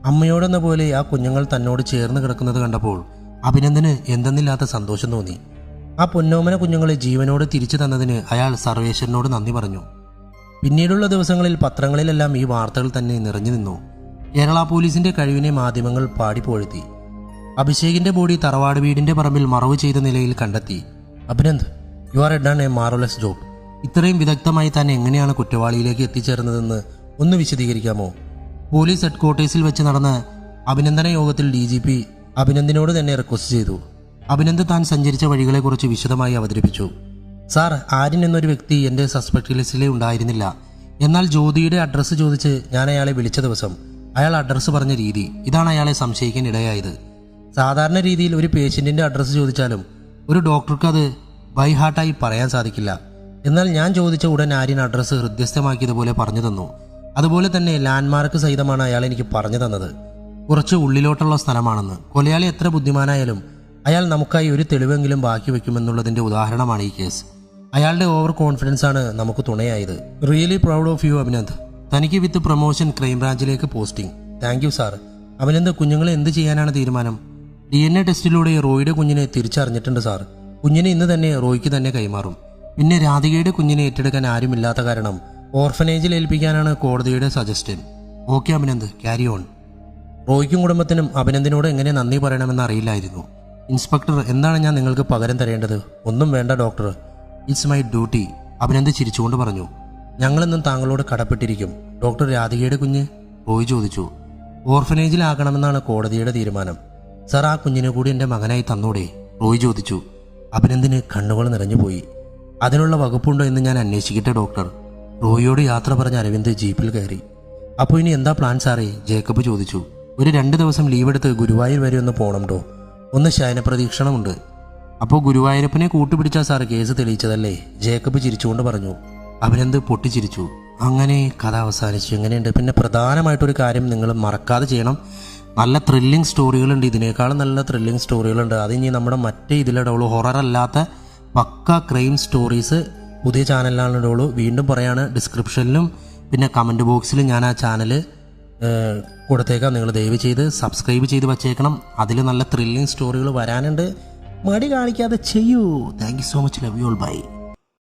അമ്മയോടെന്ന പോലെ ആ കുഞ്ഞുങ്ങൾ തന്നോട് ചേർന്ന് കിടക്കുന്നത് കണ്ടപ്പോൾ അഭിനന്ദന് എന്തെന്നില്ലാത്ത സന്തോഷം തോന്നി. ആ പൊന്നോമന കുഞ്ഞുങ്ങളെ ജീവനോട് തിരിച്ചു തന്നതിന് അയാൾ സർവേശ്വരനോട് നന്ദി പറഞ്ഞു. പിന്നീടുള്ള ദിവസങ്ങളിൽ പത്രങ്ങളിലെല്ലാം ഈ വാർത്തകൾ തന്നെ നിറഞ്ഞു നിന്നു. കേരള പോലീസിന്റെ കഴിവിനെ മാധ്യമങ്ങൾ പാടിപ്പോഴ്ത്തി. അഭിഷേകിന്റെ ബോഡി തറവാട് വീടിന്റെ പറമ്പിൽ മറവ് ചെയ്ത നിലയിൽ കണ്ടെത്തി. Abhinand, you are done A marvellous job. ഇത്രയും വിദഗ്ധമായി താൻ എങ്ങനെയാണ് കുറ്റവാളിയിലേക്ക് എത്തിച്ചേർന്നതെന്ന് ഒന്ന് വിശദീകരിക്കാമോ? പോലീസ് ഹെഡ്ക്വാർട്ടേഴ്സിൽ വെച്ച് നടന്ന അഭിനന്ദന യോഗത്തിൽ DGP അഭിനന്ദിനോട് തന്നെ റിക്വസ്റ്റ് ചെയ്തു. അഭിനന്ദ് താൻ സഞ്ചരിച്ച വഴികളെക്കുറിച്ച് വിശദമായി അവതരിപ്പിച്ചു. സാർ, ആര്യൻ എന്നൊരു വ്യക്തി എൻ്റെ സസ്പെക്ട് ലിസ്റ്റിലേ ഉണ്ടായിരുന്നില്ല. എന്നാൽ ജ്യോതിയുടെ അഡ്രസ്സ് ചോദിച്ച് ഞാൻ അയാളെ വിളിച്ച ദിവസം അയാൾ അഡ്രസ്സ് പറഞ്ഞ രീതി, ഇതാണ് അയാളെ സംശയിക്കാൻ ഇടയായത്. സാധാരണ രീതിയിൽ ഒരു പേഷ്യൻറ്റിൻ്റെ അഡ്രസ്സ് ചോദിച്ചാലും ഒരു ഡോക്ടർക്ക് അത് ബൈ ഹാർട്ടായി പറയാൻ സാധിക്കില്ല. എന്നാൽ ഞാൻ ചോദിച്ച ഉടൻ ആര്യൻ അഡ്രസ്സ് ഹൃദ്യസ്ഥമാക്കിയതുപോലെ പറഞ്ഞു തന്നു. അതുപോലെ തന്നെ ലാൻഡ്മാർക്ക് സഹിതമാണ് അയാൾ എനിക്ക് പറഞ്ഞു തന്നത്. കുറച്ച് ഉള്ളിലോട്ടുള്ള സ്ഥലമാണെന്ന്. കൊലയാളി എത്ര ബുദ്ധിമാനായാലും അയാൾ നമുക്കായി ഒരു തെളിവെങ്കിലും ബാക്കി വെക്കുമെന്നുള്ളതിൻ്റെ ഉദാഹരണമാണ് ഈ കേസ്. അയാളുടെ ഓവർ കോൺഫിഡൻസ് ആണ് നമുക്ക് തുണയായത്. Really proud of you Abhinand. തനിക്ക് വിത്ത് പ്രൊമോഷൻ ക്രൈംബ്രാഞ്ചിലേക്ക് posting. Thank you sir. Abhinand, കുഞ്ഞുങ്ങളെ എന്ത് ചെയ്യാനാണ് തീരുമാനം? DNA ടെസ്റ്റിലൂടെ റോയിയുടെ കുഞ്ഞിനെ തിരിച്ചറിഞ്ഞിട്ടുണ്ട് സാർ. കുഞ്ഞിനെ ഇന്ന് തന്നെ റോയ്ക്ക് തന്നെ കൈമാറും. പിന്നെ രാധികയുടെ കുഞ്ഞിനെ ഏറ്റെടുക്കാൻ ആരുമില്ലാത്ത കാരണം ഓർഫനേജിൽ ഏൽപ്പിക്കാനാണ് കോടതിയുടെ suggestion. Okay Abhinand, carry on. റോയ്ക്കും കുടുംബത്തിനും അഭിനന്ദിനോട് എങ്ങനെ നന്ദി പറയണമെന്ന് അറിയില്ലായിരുന്നു. ഇൻസ്പെക്ടർ, എന്താണ് ഞാൻ നിങ്ങൾക്ക് പകരം തരേണ്ടത്? ഒന്നും വേണ്ട doctor, it's my duty. Abhinand ചിരിച്ചുകൊണ്ട് പറഞ്ഞു. ഞങ്ങളെന്നും താങ്കളോട് കടപ്പെട്ടിരിക്കും. ഡോക്ടർ, രാധികയുടെ കുഞ്ഞ്? റോയ് ചോദിച്ചു. ഓർഫനേജിലാക്കണമെന്നാണ് കോടതിയുടെ തീരുമാനം. സാർ, ആ കുഞ്ഞിനെ കൂടി എൻ്റെ മകനായി തന്നൂടെ? റോയ് ചോദിച്ചു. അഭിനന്ദിന് കണ്ണുകൾ നിറഞ്ഞുപോയി. അതിനുള്ള വകുപ്പുണ്ടോ എന്ന് ഞാൻ അന്വേഷിക്കട്ടെ ഡോക്ടർ. റോയിയോട് യാത്ര പറഞ്ഞ അരവിന്ദ് ജീപ്പിൽ കയറി. അപ്പോൾ ഇനി എന്താ പ്ലാൻ സാറേ? ജേക്കബ് ചോദിച്ചു. ഒരു 2 ദിവസം ലീവെടുത്ത് ഗുരുവായൂർ വരെ ഒന്ന് പോകണം ഡോ. ഒന്ന് ശയനപ്രതീക്ഷണമുണ്ട്. അപ്പോൾ ഗുരുവായൂരപ്പനെ കൂട്ടുപിടിച്ചാൽ സാറ് കേസ് തെളിയിച്ചതല്ലേ? ജേക്കബ് ചിരിച്ചുകൊണ്ട് പറഞ്ഞു. അഭിനന്ദ് പൊട്ടിച്ചിരിച്ചു. അങ്ങനെ കഥ അവസാനിച്ചു. എങ്ങനെയുണ്ട്? പിന്നെ പ്രധാനമായിട്ടൊരു കാര്യം നിങ്ങൾ മറക്കാതെ ചെയ്യണം. നല്ല ത്രില്ലിംഗ് സ്റ്റോറികളുണ്ട്. ഇതിനേക്കാളും നല്ല ത്രില്ലിംഗ് സ്റ്റോറികളുണ്ട്. അത് ഇനി നമ്മുടെ മറ്റേ ഇതിലിടുള്ളൂ. ഹൊറർ അല്ലാത്ത പക്ക ക്രൈം സ്റ്റോറീസ് പുതിയ ചാനലിലാണ് ഇടുള്ളൂ. വീണ്ടും പറയാണ്, ഡിസ്ക്രിപ്ഷനിലും പിന്നെ കമൻറ്റ് ബോക്സിലും ഞാൻ ആ ചാനൽ കൊടുത്തേക്കാം. നിങ്ങൾ ദയവ് ചെയ്ത് സബ്സ്ക്രൈബ് ചെയ്ത് വച്ചേക്കണം. അതിൽ നല്ല ത്രില്ലിംഗ് സ്റ്റോറികൾ വരാനുണ്ട്. മടി കാണിക്കാതെ ചെയ്യൂ. Thank you so much. Love you all. By.